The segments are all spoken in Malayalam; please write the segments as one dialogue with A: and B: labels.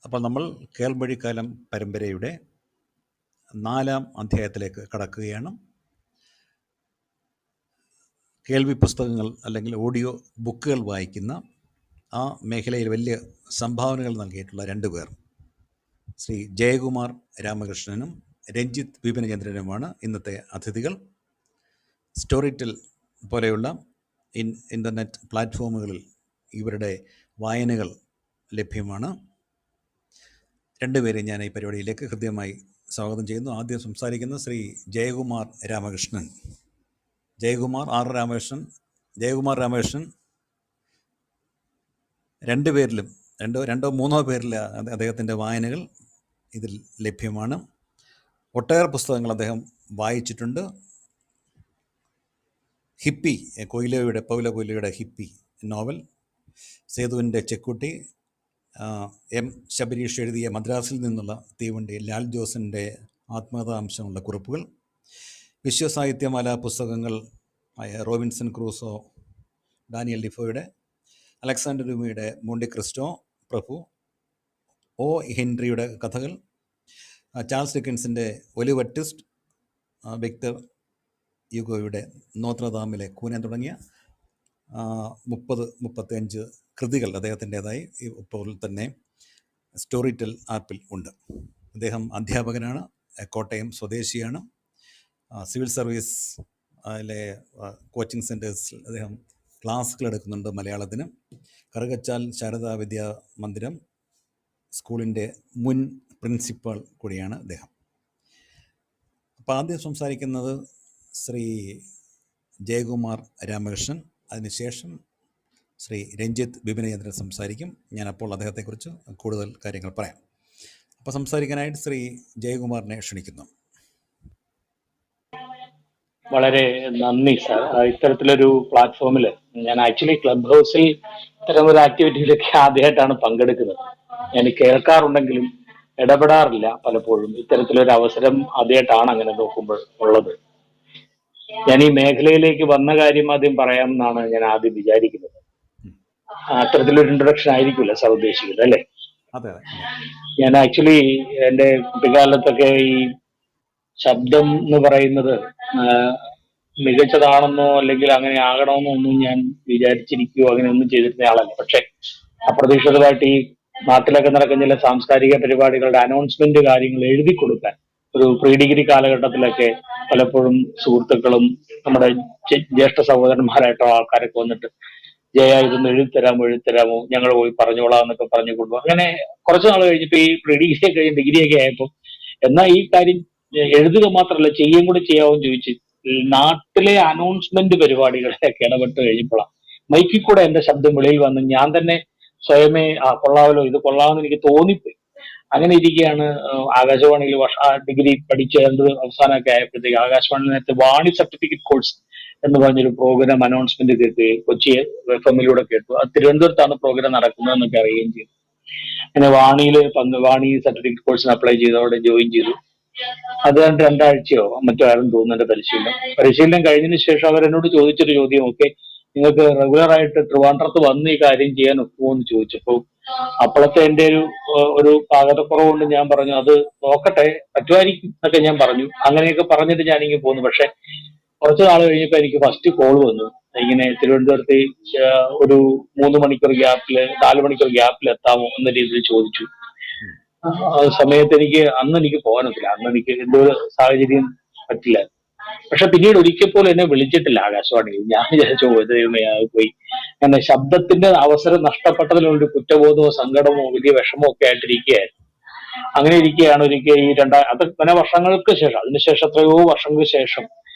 A: അപ്പോൾ നമ്മൾ കേൾവഴിക്കാലം പരമ്പരയുടെ 4-ാം അധ്യായത്തിലേക്ക് കടക്കുകയാണ്. കേൾവി പുസ്തകങ്ങൾ അല്ലെങ്കിൽ ഓഡിയോ ബുക്കുകൾ വായിക്കുന്ന ആ മേഖലയിൽ വലിയ സംഭാവനകൾ നൽകിയിട്ടുള്ള 2 പേർ, ശ്രീ ജയകുമാർ രാമകൃഷ്ണനും രഞ്ജിത്ത് വിപിനചന്ദ്രനുമാണ് ഇന്നത്തെ അതിഥികൾ. സ്റ്റോറിറ്റെൽ പോലെയുള്ള ഇൻ്റർനെറ്റ് പ്ലാറ്റ്ഫോമുകളിൽ ഇവരുടെ വായനകൾ ലഭ്യമാണ്. 2 പേരെ ഞാൻ ഈ പരിപാടിയിലേക്ക് ഹൃദ്യമായി സ്വാഗതം ചെയ്യുന്നു. ആദ്യം സംസാരിക്കുന്ന ശ്രീ ജയകുമാർ രാമകൃഷ്ണൻ. ജയകുമാർ രാമകൃഷ്ണൻ 2 പേരിലും രണ്ടോ മൂന്നോ പേരിൽ അദ്ദേഹത്തിൻ്റെ വായനകൾ ഇതിൽ ലഭ്യമാണ്. ഒട്ടേറെ പുസ്തകങ്ങൾ അദ്ദേഹം വായിച്ചിട്ടുണ്ട്. ഹിപ്പി, പൗലോ കൊയ്ലോയുടെ ഹിപ്പി നോവൽ, സേതുവിൻ്റെ ചെക്കുട്ടി, എം ശബരീഷ് എഴുതിയ മദ്രാസിൽ നിന്നുള്ള തീവണ്ടി, ലാൽ ജോസിൻ്റെ ആത്മകഥാംശമുള്ള കുറിപ്പുകൾ, വിശ്വസാഹിത്യമാല പുസ്തകങ്ങൾ ആയ റോബിൻസൺ ക്രൂസോ, ഡാനിയൽ ഡിഫോയുടെ, അലക്സാണ്ടർ ഡ്യൂമിയുടെ മോണ്ടി ക്രിസ്റ്റോ പ്രഭു, ഒ ഹെൻറിയുടെ കഥകൾ, ചാൾസ് ഡിക്കൻസിൻ്റെ ഒലിവർ ട്വിസ്റ്റ്, വിക്ടർ യുഗോയുടെ നോത്രദാമിലെ കൂനൻ തുടങ്ങിയ 30-35 കൃതികൾ അദ്ദേഹത്തിൻ്റെതായി ഇപ്പോൾ തന്നെ സ്റ്റോറിറ്റെൽ ആപ്പിൽ ഉണ്ട്. അദ്ദേഹം അധ്യാപകനാണ്, കോട്ടയം സ്വദേശിയാണ്. സിവിൽ സർവീസ് അതിലെ കോച്ചിങ് സെൻറ്റേഴ്സിൽ അദ്ദേഹം ക്ലാസ്സുകൾ എടുക്കുന്നുണ്ട് മലയാളത്തിന്. കറുകച്ചാൽ ശാരദാ വിദ്യാ മന്ദിരം സ്കൂളിൻ്റെ മുൻ പ്രിൻസിപ്പൽ കൂടിയാണ് അദ്ദേഹം. അപ്പോൾ ആദ്യം സംസാരിക്കുന്നത് ശ്രീ ജയകുമാർ രാമകൃഷ്ണൻ, അതിനുശേഷം ശ്രീ രഞ്ജിത്ത് വിപിനചന്ദ്രൻ സംസാരിക്കും. ഞാനപ്പോൾ അദ്ദേഹത്തെക്കുറിച്ച് കൂടുതൽ കാര്യങ്ങൾ പറയാം. അപ്പോൾ സംസാരിക്കാനായിട്ട് ശ്രീ ജയകുമാറിനെ ക്ഷണിക്കുന്നു.
B: വളരെ നന്ദി സാർ. ഇത്തരത്തിലൊരു പ്ലാറ്റ്ഫോമിൽ ഞാൻ ആക്ച്വലി ക്ലബ് ഹൗസിൽ ഇത്തരമൊരു ആക്ടിവിറ്റിയിലൊക്കെ ആദ്യമായിട്ടാണ് പങ്കെടുക്കുന്നത്. ഞാൻ കേൾക്കാറുണ്ടെങ്കിലും ഇടപെടാറില്ല പലപ്പോഴും. ഇത്തരത്തിലൊരു അവസരം ആദ്യമായിട്ടാണ് അങ്ങനെ നോക്കുമ്പോൾ ഉള്ളത്. ഞാൻ ഈ മേഖലയിലേക്ക് വന്ന കാര്യം ആദ്യം പറയാമെന്നാണ് ഞാൻ ആദ്യം വിചാരിക്കുന്നത്. അത്തരത്തിലൊരു ഇൻട്രൊഡക്ഷൻ ആയിരിക്കില്ല സാർ ഉദ്ദേശിക്കുന്നത്, അല്ലേ? ഞാൻ ആക്ച്വലി എൻ്റെ കുട്ടിക്കാലത്തൊക്കെ ഈ ശബ്ദം എന്ന് പറയുന്നത് മികച്ചതാണെന്നോ അല്ലെങ്കിൽ അങ്ങനെ ആകണമെന്നോ ഒന്നും ഞാൻ വിചാരിച്ചിരിക്കുകയോ അങ്ങനെ ഒന്നും ചെയ്തിരുന്ന ആളല്ല. പക്ഷെ അപ്രതീക്ഷിതമായിട്ട് ഈ നാട്ടിലൊക്കെ നടക്കുന്ന ചില സാംസ്കാരിക പരിപാടികളുടെ അനൗൺസ്മെന്റ് കാര്യങ്ങൾ എഴുതി കൊടുക്കാൻ ഒരു പ്രീ ഡിഗ്രി കാലഘട്ടത്തിലൊക്കെ പലപ്പോഴും സുഹൃത്തുക്കളും നമ്മുടെ ജ്യേഷ്ഠ സഹോദരന്മാരായിട്ടോ ആൾക്കാരൊക്കെ വന്നിട്ട് ജയ ഇതൊന്ന് എഴുതിത്തരാമോ ഞങ്ങൾ പോയി പറഞ്ഞോളാം എന്നൊക്കെ പറഞ്ഞു കൊണ്ടുപോകും. അങ്ങനെ കുറച്ച് നാൾ കഴിഞ്ഞപ്പോൾ ഈ പ്രീ ഡിഗ്രി ഒക്കെ കഴിഞ്ഞ് ഡിഗ്രിയൊക്കെ ആയപ്പോൾ എന്നാൽ ഈ കാര്യം എഴുതുക മാത്രമല്ല ചെയ്യുകയും കൂടി ചെയ്യാമെന്ന് ചോദിച്ച് നാട്ടിലെ അനൗൺസ്മെന്റ് പരിപാടികളെയൊക്കെ ഇടപെട്ട് കഴിഞ്ഞപ്പോഴാണ് മൈക്കിൽ കൂടെ എന്റെ ശബ്ദം വെളിയിൽ വന്ന് ഞാൻ തന്നെ സ്വയമേ കൊള്ളാമല്ലോ, ഇത് കൊള്ളാമെന്ന് എനിക്ക് തോന്നിപ്പോയി. അങ്ങനെ ഇരിക്കുകയാണ് ആകാശവാണിയിൽ ഡിഗ്രി പഠിച്ച് അവസാനമൊക്കെ ആയപ്പോഴത്തേക്ക് ആകാശവാണിയിൽ നേരത്തെ വാണി സർട്ടിഫിക്കറ്റ് കോഴ്സ് എന്ന് പറഞ്ഞൊരു പ്രോഗ്രാം അനൗൺസ്മെന്റ് കേട്ട് കൊച്ചി FM-ലൂടെ കേട്ടു. അത് തിരുവനന്തപുരത്താണ് പ്രോഗ്രാം നടക്കുന്നതെന്നൊക്കെ അറിയുകയും ചെയ്തു. അങ്ങനെ വാണി സർട്ടിഫിക്കറ്റ് കോഴ്സിന് അപ്ലൈ ചെയ്ത് അവിടെ ജോയിൻ ചെയ്തു. അത് 2 ആഴ്ചയോ മറ്റോ ആയിരുന്നു തോന്നുന്നു പരിശീലനം കഴിഞ്ഞതിന് ശേഷം അവരെന്നോട് ചോദിച്ചൊരു ചോദ്യം, ഓക്കെ നിങ്ങൾക്ക് റെഗുലർ ആയിട്ട് ട്രിവാൻഡ്രത്ത് വന്ന് ഈ കാര്യം ചെയ്യാൻ ഒക്കുമോ എന്ന് ചോദിച്ചപ്പോൾ അപ്പോഴത്തെ എൻ്റെ ഒരു പാകതക്കുറവ് കൊണ്ട് ഞാൻ പറഞ്ഞു അത് നോക്കട്ടെ, പറ്റുമായിരിക്കും എന്നൊക്കെ ഞാൻ പറഞ്ഞു. അങ്ങനെയൊക്കെ പറഞ്ഞിട്ട് ഞാനിങ്ങനെ പോന്നു. പക്ഷെ കുറച്ച് നാൾ കഴിഞ്ഞപ്പോൾ എനിക്ക് ഫസ്റ്റ് കോൾ വന്നു. ഇങ്ങനെ തിരുവനന്തപുരത്ത് ഒരു 4 മണിക്കൂർ ഗ്യാപ്പിൽ എത്താമോ എന്ന രീതിയിൽ ചോദിച്ചു. സമയത്ത് അന്ന് എനിക്ക് പോകാനൊക്കില്ല. അന്ന് എനിക്ക് എന്തോ സാഹചര്യം പറ്റില്ല. പക്ഷെ പിന്നീട് ഒരിക്കൽ പോലും എന്നെ വിളിച്ചിട്ടില്ല ആകാശവാണിയിൽ. ഞാൻ വിചാരിച്ചു പോയി. അങ്ങനെ ശബ്ദത്തിന്റെ അവസരം നഷ്ടപ്പെട്ടതിലൊരു കുറ്റബോധമോ സങ്കടമോ വലിയ വിഷമോ ഒക്കെ ആയിട്ടിരിക്കുകയായിരുന്നു. അങ്ങനെ ഇരിക്കുകയാണ് ഒരിക്കൽ അത് പല വർഷങ്ങൾക്ക് ശേഷം, അതിനുശേഷം എത്രയോ വർഷങ്ങൾക്ക് ശേഷം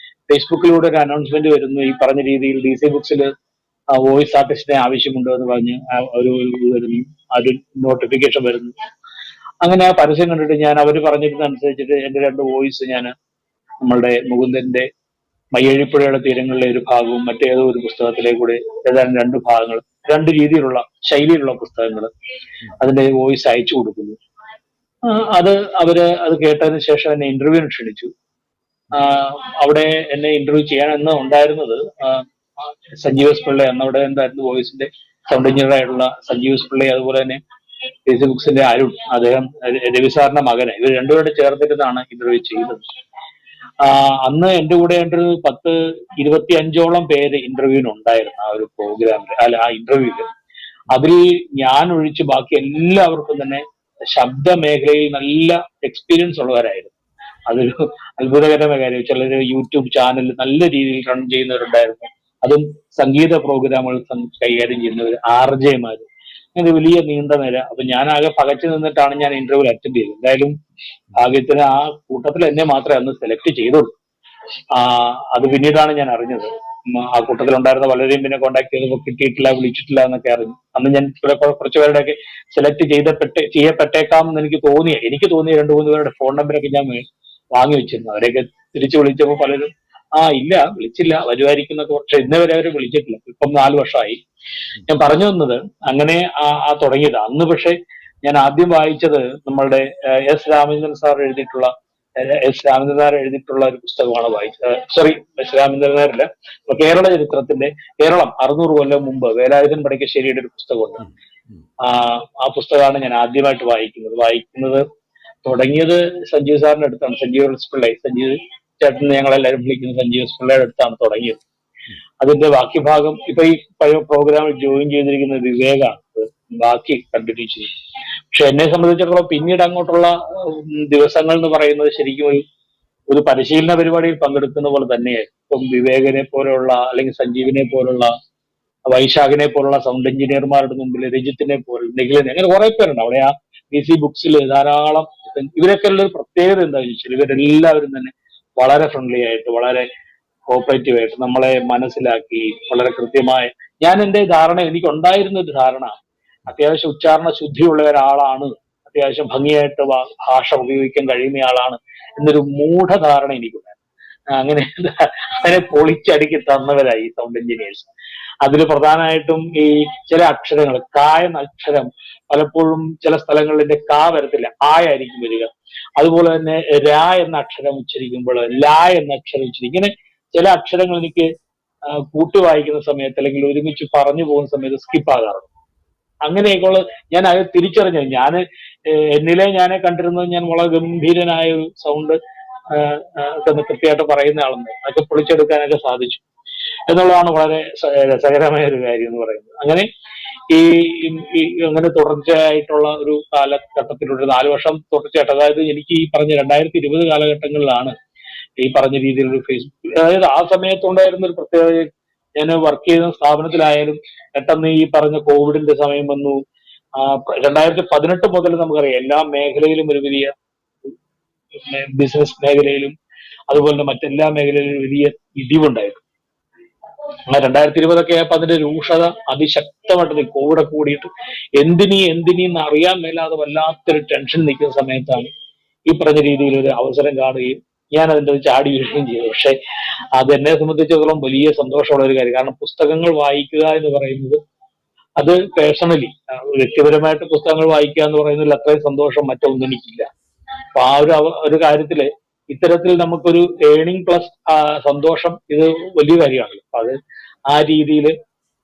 B: ഫേസ്ബുക്കിലൂടെ ഒരു അനൗൺസ്മെന്റ് വരുന്നു. ഈ പറഞ്ഞ രീതിയിൽ DC ബുക്സിൽ വോയിസ് ആർട്ടിസ്റ്റിനെ ആവശ്യമുണ്ടോ എന്ന് പറഞ്ഞ് ഒരു നോട്ടിഫിക്കേഷൻ വരുന്നു. അങ്ങനെ ആ പരസ്യം കണ്ടിട്ട് ഞാൻ അവർ പറഞ്ഞിരുന്നനുസരിച്ചിട്ട് എൻ്റെ 2 വോയിസ് ഞാൻ നമ്മളുടെ മുകുന്ദന്റെ മയ്യഴിപ്പുഴയുടെ തീരങ്ങളിലെ ഒരു ഭാഗവും മറ്റേതോ ഒരു പുസ്തകത്തിലെ കൂടെ ഏതാനും 2 ഭാഗങ്ങൾ, 2 രീതിയിലുള്ള ശൈലിയിലുള്ള പുസ്തകങ്ങൾ അതിന്റെ വോയിസ് അയച്ചു കൊടുക്കുന്നു. അത് കേട്ടതിന് ശേഷം എന്നെ ഇന്റർവ്യൂവിന് ക്ഷണിച്ചു. അവിടെ എന്നെ ഇന്റർവ്യൂ ചെയ്യാനെന്ന് ഉണ്ടായിരുന്നത് സഞ്ജീവസ് പിള്ള, അന്നവിടെ എന്തായിരുന്നു വോയിസിന്റെ സൗണ്ട് എഞ്ചിനീയർ ആയിട്ടുള്ള സഞ്ജീവസ് പിള്ളയെ, അതുപോലെ തന്നെ എസി ബുക്സിന്റെ അരുൺ, അദ്ദേഹം രവി സാറിന്റെ മകന്, ഇവർ രണ്ടുപേരുടെ ചേർത്തിരുന്നാണ് ഇന്റർവ്യൂ ചെയ്തത്. അന്ന് എന്റെ കൂടെ ഒരു 25ഓളം പേര് ഇന്റർവ്യൂവിന് ഉണ്ടായിരുന്നു ആ ഒരു പ്രോഗ്രാമിൽ, അല്ല ആ ഇന്റർവ്യൂവിൽ. അതിൽ ഞാൻ ഒഴിച്ച് ബാക്കി എല്ലാവർക്കും തന്നെ ശബ്ദ മേഖലയിൽ നല്ല എക്സ്പീരിയൻസ് ഉള്ളവരായിരുന്നു. അതൊരു അത്ഭുതകരമായ കാര്യം. ചിലർ യൂട്യൂബ് ചാനൽ നല്ല രീതിയിൽ റൺ ചെയ്യുന്നവരുണ്ടായിരുന്നു, അതും സംഗീത പ്രോഗ്രാമുകൾ കൈകാര്യം ചെയ്യുന്നവർ, ആർജെമാര്, അങ്ങനെ വലിയ നീണ്ട നിര. അപ്പൊ ഞാൻ ആകെ പകച്ചു നിന്നിട്ടാണ് ഞാൻ ഇന്റർവ്യൂ അറ്റൻഡ് ചെയ്തത്. എന്തായാലും ഭാഗ്യത്തിന് ആ കൂട്ടത്തിൽ എന്നെ മാത്രമേ അന്ന് സെലക്ട് ചെയ്തുള്ളൂ. അത് പിന്നീടാണ് ഞാൻ അറിഞ്ഞത്. ആ കൂട്ടത്തിലുണ്ടായിരുന്ന പലരെയും പിന്നെ കോൺടാക്ട് ചെയ്തപ്പോൾ കിട്ടിയിട്ടില്ല, വിളിച്ചിട്ടില്ല എന്നൊക്കെ അറിഞ്ഞു. അന്ന് ഞാൻ കുറച്ച് പേരുടെയൊക്കെ സെലക്ട് ചെയ്യപ്പെട്ടേക്കാം എന്ന് എനിക്ക് തോന്നിയ 2-3 പേരുടെ ഫോൺ നമ്പറൊക്കെ ഞാൻ വാങ്ങി വെച്ചിരുന്നു. അവരെയൊക്കെ തിരിച്ചു വിളിച്ചപ്പോൾ പലരും ഇല്ല, വിളിച്ചില്ല, വരുമായിരിക്കും എന്നൊക്കെ. പക്ഷെ ഇന്നേ വരെ അവർ വിളിച്ചിട്ടില്ല. ഇപ്പം 4 വർഷമായി. ഞാൻ പറഞ്ഞു വന്നത് അങ്ങനെ തുടങ്ങിയത്. അന്ന് പക്ഷെ ഞാൻ ആദ്യം വായിച്ചത് നമ്മളുടെ എസ് രാമചന്ദ്രൻ സാർ എഴുതിയിട്ടുള്ള ഒരു പുസ്തകമാണ് വായിച്ചത്. എസ് രാമചന്ദ്രൻ നായരല്ല, കേരള ചരിത്രത്തിന്റെ കേരളം 600 കൊല്ലം മുമ്പ് വേലായുധൻ പണിക്കശ്ശേരിയുടെ ഒരു പുസ്തകമുണ്ട്. ആ പുസ്തകമാണ് ഞാൻ ആദ്യമായിട്ട് വായിക്കുന്നത്. തുടങ്ങിയത് സഞ്ജീവ് സാറിന്റെ അടുത്താണ്. സഞ്ജീവ് ചേട്ടൻ ഞങ്ങളെല്ലാവരും വിളിക്കുന്ന സഞ്ജീവ് പിള്ളയുടെ അടുത്താണ് തുടങ്ങിയത്. അതിന്റെ ബാക്കി ഭാഗം ഇപ്പൊ ഈ പ്രോഗ്രാമിൽ ജോയിൻ ചെയ്തിരിക്കുന്ന വിവേകാണ് ബാക്കി കണ്ടിന്യൂ ചെയ്യും. പക്ഷെ എന്നെ സംബന്ധിച്ചിടത്തോളം പിന്നീട് അങ്ങോട്ടുള്ള ദിവസങ്ങൾ എന്ന് പറയുന്നത് ശരിക്കും ഒരു പരിശീലന പരിപാടിയിൽ പങ്കെടുക്കുന്ന പോലെ തന്നെയായിരുന്നു. ഇപ്പം വിവേകനെ പോലുള്ള, അല്ലെങ്കിൽ സഞ്ജീവിനെ പോലുള്ള, വൈശാഖിനെ പോലുള്ള സൗണ്ട് എഞ്ചിനീയർമാരുടെ മുമ്പിൽ, രജിത്തിനെ പോലെ, നിഖിലിനെ, അങ്ങനെ കുറെ പേരുണ്ട് അവിടെ. ആ DC ബുക്സിൽ ധാരാളം. ഇവരൊക്കെ ഉള്ള ഒരു പ്രത്യേകത എന്താണെന്ന് ചോദിച്ചാൽ ഇവരെല്ലാവരും തന്നെ വളരെ ഫ്രണ്ട്ലി ആയിട്ട്, വളരെ കോപ്പറേറ്റീവ് ആയിട്ട് നമ്മളെ മനസ്സിലാക്കി, വളരെ കൃത്യമായ, എനിക്ക് ഉണ്ടായിരുന്ന ഒരു ധാരണ അത്യാവശ്യം ഉച്ചാരണ ശുദ്ധിയുള്ള ഒരാളാണ്, അത്യാവശ്യം ഭംഗിയായിട്ട് ഭാഷ ഉപയോഗിക്കാൻ കഴിയുന്നയാളാണ് എന്നൊരു മൂഢധാരണ എനിക്കുണ്ടായിരുന്നു. അങ്ങനെ പൊളിച്ചടുക്കി തന്നവരായി സൗണ്ട് എഞ്ചിനീയേഴ്സ്. അതിൽ പ്രധാനമായിട്ടും ഈ ചില അക്ഷരങ്ങൾ, എന്ന അക്ഷരം പലപ്പോഴും ചില സ്ഥലങ്ങളിൽ വരത്തില്ല, ആയിരിക്കും വരിക. അതുപോലെ തന്നെ എന്ന അക്ഷരം ഉച്ചരിക്കുമ്പോൾ എന്ന അക്ഷരം ഉച്ചരിക്കും. ഇങ്ങനെ ചില അക്ഷരങ്ങൾ എനിക്ക് കൂട്ടി വായിക്കുന്ന സമയത്ത്, അല്ലെങ്കിൽ ഒരുമിച്ച് പറഞ്ഞു പോകുന്ന സമയത്ത് സ്കിപ്പ് ആകാറുണ്ട്. അങ്ങനെയൊക്കെയുള്ള ഞാൻ അത് തിരിച്ചറിഞ്ഞു. എന്നിലെ ഞാനെ കണ്ടിരുന്നത് ഞാൻ വളരെ ഗംഭീരനായ ഒരു സൗണ്ട് കൃത്യമായിട്ട് പറയുന്ന ആളെന്ന്, അതൊക്കെ പൊളിച്ചെടുക്കാനൊക്കെ സാധിച്ചു എന്നുള്ളതാണ് വളരെ രസകരമായ ഒരു കാര്യം എന്ന് പറയുന്നത്. അങ്ങനെ അങ്ങനെ തുടർച്ചയായിട്ടുള്ള ഒരു കാലഘട്ടത്തിലൂടെ 4 വർഷം തുടർച്ചയായിട്ട്, അതായത് എനിക്ക് ഈ പറഞ്ഞ 2020 കാലഘട്ടങ്ങളിലാണ് ഈ പറഞ്ഞ രീതിയിലൊരു ഫേസ്ബുക്ക്, അതായത് ആ സമയത്തുണ്ടായിരുന്ന ഒരു പ്രത്യേകത, ഞാൻ വർക്ക് ചെയ്യുന്ന സ്ഥാപനത്തിലായാലും പെട്ടെന്ന് ഈ പറഞ്ഞ കോവിഡിന്റെ സമയം വന്നു. 2018 മുതൽ നമുക്കറിയാം എല്ലാ മേഖലയിലും ഒരു വലിയ, ബിസിനസ് മേഖലയിലും അതുപോലെ തന്നെ മറ്റെല്ലാ മേഖലയിലും വലിയ ഇടിവുണ്ടായിരുന്നു. 2020 ആയപ്പോ അതിന്റെ രൂക്ഷത അതിശക്തമായിട്ട് കോവിഡ് കൂടിയിട്ട് എന്തിനീന്ന് അറിയാൻ മേലാതെ വല്ലാത്തൊരു ടെൻഷൻ നിൽക്കുന്ന സമയത്താണ് ഈ പറഞ്ഞ രീതിയിൽ ഒരു അവസരം കാണുകയും ഞാൻ അതിന്റെ ചാടി വീഴുകയും ചെയ്തു. പക്ഷെ അത് എന്നെ സംബന്ധിച്ചിടത്തോളം വലിയ സന്തോഷമുള്ള ഒരു കാര്യം. കാരണം പുസ്തകങ്ങൾ വായിക്കുക എന്ന് പറയുന്നത്, അത് പേഴ്സണലി, വ്യക്തിപരമായിട്ട് പുസ്തകങ്ങൾ വായിക്കുക എന്ന് പറയുന്നതിൽ അത്രയും സന്തോഷം മറ്റൊന്നും എനിക്കില്ല. അപ്പൊ ആ ഒരു കാര്യത്തില് ഇത്തരത്തിൽ നമുക്കൊരു ഏണിംഗ് പ്ലസ് സന്തോഷം, ഇത് വലിയ കാര്യമാണല്ലോ. അപ്പൊ അത് ആ രീതിയിൽ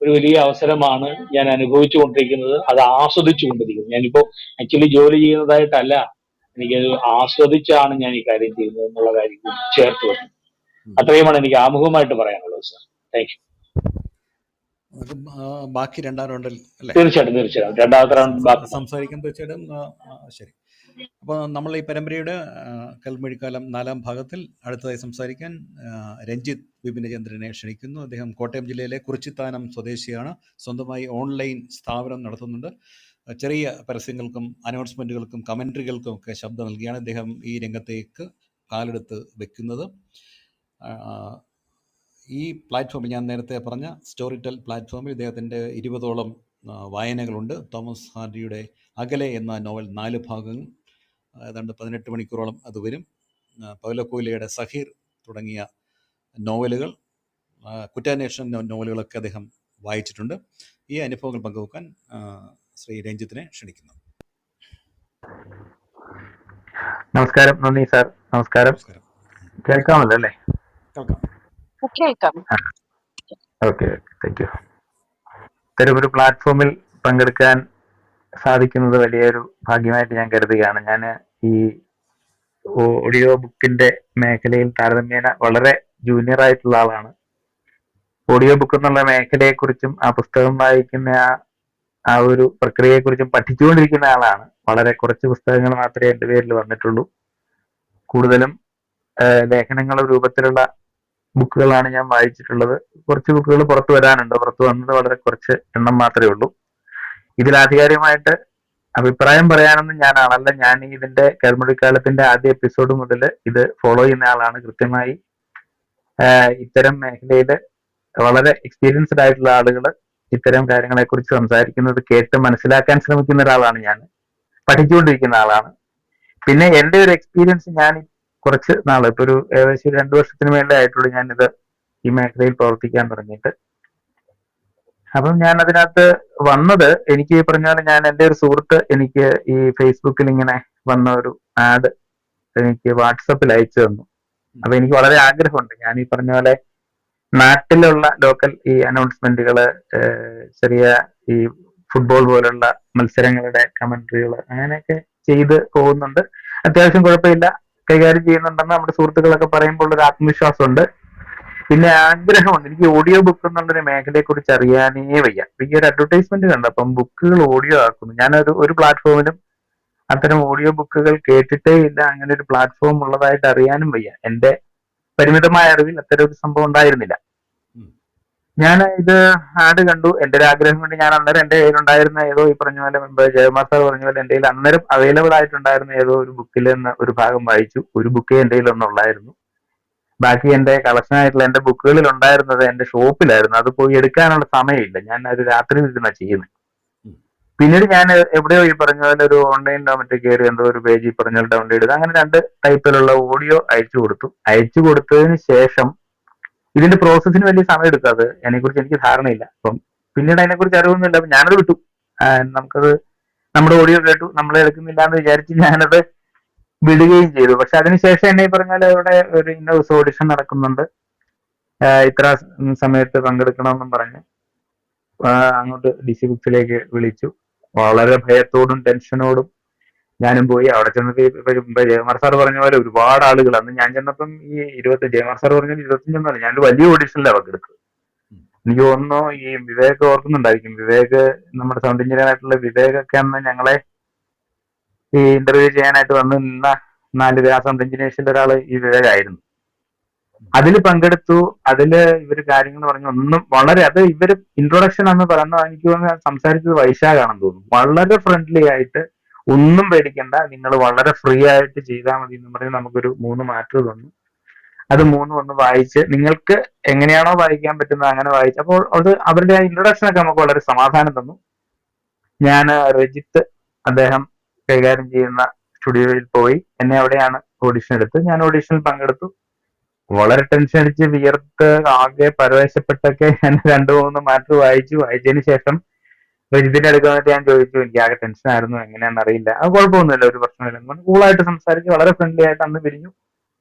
B: ഒരു വലിയ അവസരമാണ് ഞാൻ അനുഭവിച്ചു കൊണ്ടിരിക്കുന്നത്, അത് ആസ്വദിച്ചു കൊണ്ടിരിക്കുന്നത്. ഞാനിപ്പോ ആക്ച്വലി ജോലി ചെയ്യുന്നതായിട്ടല്ല, എനിക്കത് ആസ്വദിച്ചാണ് ഞാൻ ഈ കാര്യം ചെയ്യുന്നത് എന്നുള്ള കാര്യം ചേർത്ത് വെക്കും. അത്രയുമാണ് എനിക്ക് ആമുഖമായിട്ട് പറയാനുള്ളത് സാർ. Thank you.
A: ബാക്കി 2ാം റൗണ്ടിൽ
B: തീർച്ചയായിട്ടും 2ാമത്തെ റൗണ്ട്
A: സംസാരിക്കാൻ തീർച്ചയായിട്ടും. ശരി, അപ്പോൾ നമ്മൾ ഈ പരമ്പരയുടെ കൽമഴിക്കാലം 4ാം ഭാഗത്തിൽ അടുത്തതായി സംസാരിക്കാൻ രഞ്ജിത്ത് വിപിനചന്ദ്രനെ ക്ഷണിക്കുന്നു. അദ്ദേഹം കോട്ടയം ജില്ലയിലെ കുറിച്ചിത്താനം സ്വദേശിയാണ്. സ്വന്തമായി ഓൺലൈൻ സ്ഥാപനം നടത്തുന്നുണ്ട്. ചെറിയ പരസ്യങ്ങൾക്കും അനൗൺസ്മെന്റുകൾക്കും കമന്ററികൾക്കും ഒക്കെ ശബ്ദം നൽകിയാണ് അദ്ദേഹം ഈ രംഗത്തേക്ക് കാലെടുത്ത് വെക്കുന്നത്. ഈ പ്ലാറ്റ്ഫോമിൽ, ഞാൻ നേരത്തെ പറഞ്ഞ സ്റ്റോറിറ്റെൽ പ്ലാറ്റ്ഫോമിൽ ഇദ്ദേഹത്തിൻ്റെ 20ഓളം വായനകളുണ്ട്. തോമസ് ഹാർഡിയുടെ അകലെ എന്ന നോവൽ 4 ഭാഗങ്ങൾ, ഏതാണ്ട് 18 മണിക്കൂറോളം അത് വരും. പൗലോ കൊയ്ലോയുടെ സഹീർ തുടങ്ങിയ നോവലുകൾ, കുറ്റാന്വേഷണ നോവലുകളൊക്കെ അദ്ദേഹം വായിച്ചിട്ടുണ്ട്. ഈ അനുഭവങ്ങൾ പങ്കുവെക്കാൻ ശ്രീ രഞ്ജിത്തിനെ ക്ഷണിക്കുന്നു.
C: നമസ്കാരം. നന്ദി സാർ. നമസ്കാരം. കേൾക്കാമല്ലോ അല്ലേ?
D: കേൾക്കാം.
C: Okay, thank you. ഇത്തരം ഒരു പ്ലാറ്റ്ഫോമിൽ പങ്കെടുക്കാൻ സാധിക്കുന്നത് വലിയൊരു ഭാഗ്യമായിട്ട് ഞാൻ കരുതുകയാണ്. ഞാൻ ഈ ഓഡിയോ ബുക്കിന്റെ മേഖലയിൽ താരതമ്യേന വളരെ ജൂനിയർ ആയിട്ടുള്ള ആളാണ്. ഓഡിയോ ബുക്ക് എന്നുള്ള മേഖലയെക്കുറിച്ചും ആ പുസ്തകം വായിക്കുന്ന ആ ഒരു പ്രക്രിയയെക്കുറിച്ചും പഠിച്ചുകൊണ്ടിരിക്കുന്ന ആളാണ്. വളരെ കുറച്ച് പുസ്തകങ്ങൾ മാത്രമേ എൻ്റെ പേരിൽ വന്നിട്ടുള്ളൂ. കൂടുതലും ലേഖനങ്ങളുടെ രൂപത്തിലുള്ള ബുക്കുകളാണ് ഞാൻ വായിച്ചിട്ടുള്ളത്. കുറച്ച് ബുക്കുകൾ പുറത്തു വരാനുണ്ട്. പുറത്തു വന്നത് വളരെ കുറച്ച് എണ്ണം മാത്രമേ ഉള്ളൂ. ഇതിൽ ആധികാരികമായിട്ട് അഭിപ്രായം പറയാനൊന്നും ഞാനാണല്ല. ഞാൻ ഇതിന്റെ കേൾമൊഴിക്കാലത്തിന്റെ ആദ്യ എപ്പിസോഡ് മുതൽ ഇത് ഫോളോ ചെയ്യുന്ന ആളാണ്. കൃത്യമായി ഇത്തരം മേഖലയിൽ വളരെ എക്സ്പീരിയൻസ്ഡ് ആയിട്ടുള്ള ആളുകൾ ഇത്തരം കാര്യങ്ങളെ കുറിച്ച് സംസാരിക്കുന്നത് കേട്ട് മനസ്സിലാക്കാൻ ശ്രമിക്കുന്ന ഒരാളാണ് ഞാൻ. പഠിച്ചുകൊണ്ടിരിക്കുന്ന ആളാണ്. പിന്നെ എൻ്റെ ഒരു എക്സ്പീരിയൻസ്, ഞാൻ കുറച്ച് നാള്, ഇപ്പൊ ഒരു ഏകദേശം 2 വർഷത്തിന് മേലെ ആയിട്ടുള്ളൂ ഞാനിത് ഈ മേഖലയിൽ പ്രവർത്തിക്കാൻ തുടങ്ങിയിട്ട്. അപ്പം ഞാൻ അതിനകത്ത് വന്നത്, എനിക്ക് ഈ പറഞ്ഞ പോലെ ഞാൻ എൻ്റെ ഒരു സുഹൃത്ത് എനിക്ക് ഈ ഫേസ്ബുക്കിൽ ഇങ്ങനെ വന്ന ഒരു ആഡ് എനിക്ക് വാട്സപ്പിൽ അയച്ചു തന്നു. അപ്പൊ എനിക്ക് വളരെ ആഗ്രഹമുണ്ട്, ഞാൻ ഈ പറഞ്ഞ പോലെ നാട്ടിലുള്ള ലോക്കൽ ഈ അനൗൺസ്മെന്റുകള്, ചെറിയ ഈ ഫുട്ബോൾ പോലുള്ള മത്സരങ്ങളുടെ കമന്ററികൾ അങ്ങനെയൊക്കെ ചെയ്ത് പോകുന്നുണ്ട്. അത്യാവശ്യം കുഴപ്പമില്ല, കൈകാര്യം ചെയ്യുന്നുണ്ടെന്ന് നമ്മുടെ സുഹൃത്തുക്കളൊക്കെ പറയുമ്പോൾ ഒരു ആത്മവിശ്വാസമുണ്ട്. പിന്നെ ആഗ്രഹമുണ്ട്, എനിക്ക് ഓഡിയോ ബുക്ക് എന്നുള്ളൊരു മേഖലയെ കുറിച്ച് അറിയാനേ വയ്യ. ഈ ഒരു അഡ്വർടൈസ്മെന്റ് കണ്ടപ്പം ബുക്കുകൾ ഓഡിയോ ആക്കുന്നു. ഞാനൊരു പ്ലാറ്റ്ഫോമിലും അത്തരം ഓഡിയോ ബുക്കുകൾ കേട്ടിട്ടേ ഇല്ല. അങ്ങനെ ഒരു പ്ലാറ്റ്ഫോം ഉള്ളതായിട്ട് അറിയാനും വയ്യ. എന്റെ പരിമിതമായ അറിവിൽ അത്തരം ഒരു സംഭവം ഉണ്ടായിരുന്നില്ല. ഞാൻ ഇത് ആഡ് കണ്ടു. എന്റെ ഒരു ആഗ്രഹം കൊണ്ട് ഞാൻ അന്നേരം എന്റെ കയ്യിലുണ്ടായിരുന്ന ഏതോ ഈ പറഞ്ഞ പോലെ ജയകുമാർ സാർ പറഞ്ഞ പോലെ എന്റെ കയ്യിൽ അന്നേരം അവൈലബിൾ ആയിട്ടുണ്ടായിരുന്ന ഏതോ ഒരു ബുക്കിൽ നിന്ന് ഒരു ഭാഗം വായിച്ചു. ഒരു ബുക്കേ എന്റെ കയ്യിൽ ഒന്നുള്ളായിരുന്നു. ബാക്കി എന്റെ കളക്ഷൻ ആയിട്ടുള്ള എന്റെ ബുക്കുകളിൽ ഉണ്ടായിരുന്നത് എന്റെ ഷോപ്പിലായിരുന്നു. അത് പോയി എടുക്കാനുള്ള സമയമില്ല. ഞാൻ ഒരു രാത്രി ഇരുന്ന ചെയ്യുന്നത്. പിന്നീട് ഞാൻ എവിടെയോ ഈ പറഞ്ഞ പോലെ ഒരു ഓൺലൈനിലോ മറ്റേ കയറി എന്തോ ഒരു പേജ് ഈ പറഞ്ഞ ഡൗൺലോഡ് ചെയ്ത് അങ്ങനെ 2 ടൈപ്പിലുള്ള ഓഡിയോ അയച്ചു കൊടുത്തു. അയച്ചു കൊടുത്തതിന് ശേഷം ഇതിന്റെ പ്രോസസ്സിന് വലിയ സമയം എടുക്കും. അത് അതിനെക്കുറിച്ച് എനിക്ക് ധാരണയില്ല. അപ്പം പിന്നീട് അതിനെക്കുറിച്ച് അറിവൊന്നുമില്ല. അപ്പൊ ഞാനത് വിട്ടു. നമുക്കത് നമ്മുടെ ഓഡിയോ കേട്ടു, നമ്മളെ എടുക്കുന്നില്ല എന്ന് വിചാരിച്ച് ഞാനത് വിടുകയും ചെയ്തു. പക്ഷെ അതിനുശേഷം എന്നെ ഈ പറഞ്ഞാൽ അവിടെ ഒരു ഇന്ന ദിവസം ഓഡിഷൻ നടക്കുന്നുണ്ട്, ഇത്ര സമയത്ത് പങ്കെടുക്കണമെന്നും പറഞ്ഞ് അങ്ങോട്ട് DC ബുക്സിലേക്ക് വിളിച്ചു. വളരെ ഭയത്തോടും ടെൻഷനോടും ഞാനും പോയി. അവിടെ ചെന്നപ്പോ ജയകുമാർ സാർ പറഞ്ഞ പോലെ ഒരുപാട് ആളുകൾ, അന്ന് ഞാൻ ചെന്നപ്പം ഈ ജയകുമാർ സാർ പറഞ്ഞാൽ 25 ഞാനൊരു വലിയ ഓഡിഷനിലാണ് പങ്കെടുത്തത്. എനിക്ക് തോന്നുന്നു ഈ വിവേക് ഓർക്കുന്നുണ്ടായിരിക്കും. വിവേക്, നമ്മുടെ സൗണ്ട് എഞ്ചിനീയർ ആയിട്ടുള്ള വിവേക് ഒക്കെ അന്ന് ഞങ്ങളെ ഈ ഇന്റർവ്യൂ ചെയ്യാനായിട്ട് വന്ന് നിന്ന 4 പേര്. ആ സൗണ്ട് എഞ്ചിനീയേഴ്സിന്റെ ഒരാള് ഈ വിവേകായിരുന്നു. അതിൽ പങ്കെടുത്തു. അതില് ഇവര് കാര്യങ്ങൾ പറഞ്ഞു. ഒന്നും വളരെ, അത് ഇവര് ഇൻട്രൊഡക്ഷൻ എന്ന് പറയുന്നത് എനിക്ക് തോന്നുന്നു സംസാരിച്ചത് വൈശാഖാണെന്ന് തോന്നുന്നു. വളരെ ഫ്രണ്ട്ലി ആയിട്ട്, ഒന്നും പേടിക്കണ്ട, നിങ്ങൾ വളരെ ഫ്രീ ആയിട്ട് ചെയ്താൽ മതി എന്ന് പറഞ്ഞ് നമുക്കൊരു 3 മാറ്റർ തന്നു. അത് 3 ഒന്ന് വായിച്ച് നിങ്ങൾക്ക് എങ്ങനെയാണോ വായിക്കാൻ പറ്റുന്നത് അങ്ങനെ വായിച്ചു. അപ്പോൾ അത് അവരുടെ ആ ഇൻട്രൊഡക്ഷൻ ഒക്കെ നമുക്ക് വളരെ സമാധാനം തന്നു. ഞാൻ രജിത്ത്, അദ്ദേഹം കൈകാര്യം ചെയ്യുന്ന സ്റ്റുഡിയോയിൽ പോയി. എന്നെ അവിടെയാണ് ഓഡിഷൻ എടുത്ത്. ഞാൻ ഓഡിഷനിൽ പങ്കെടുത്തു. വളരെ ടെൻഷൻ അടിച്ച് വിയർത്ത് ആകെ പരവേശപ്പെട്ടൊക്കെ ഞാൻ 2-3 മാറ്റർ വായിച്ചു. വായിച്ചതിന് ശേഷം രജിത്തിന്റെ അടുത്ത് വന്നിട്ട് ഞാൻ ചോദിച്ചു, എനിക്ക് ആകെ ടെൻഷൻ ആയിരുന്നു, എങ്ങനെയാണെന്ന് അറിയില്ല. അത് കുഴപ്പമൊന്നുമില്ല, ഒരു പ്രശ്നമില്ല. കൂളായിട്ട് സംസാരിച്ച് വളരെ ഫ്രണ്ട്ലി ആയിട്ട് അന്ന് പിരിഞ്ഞു.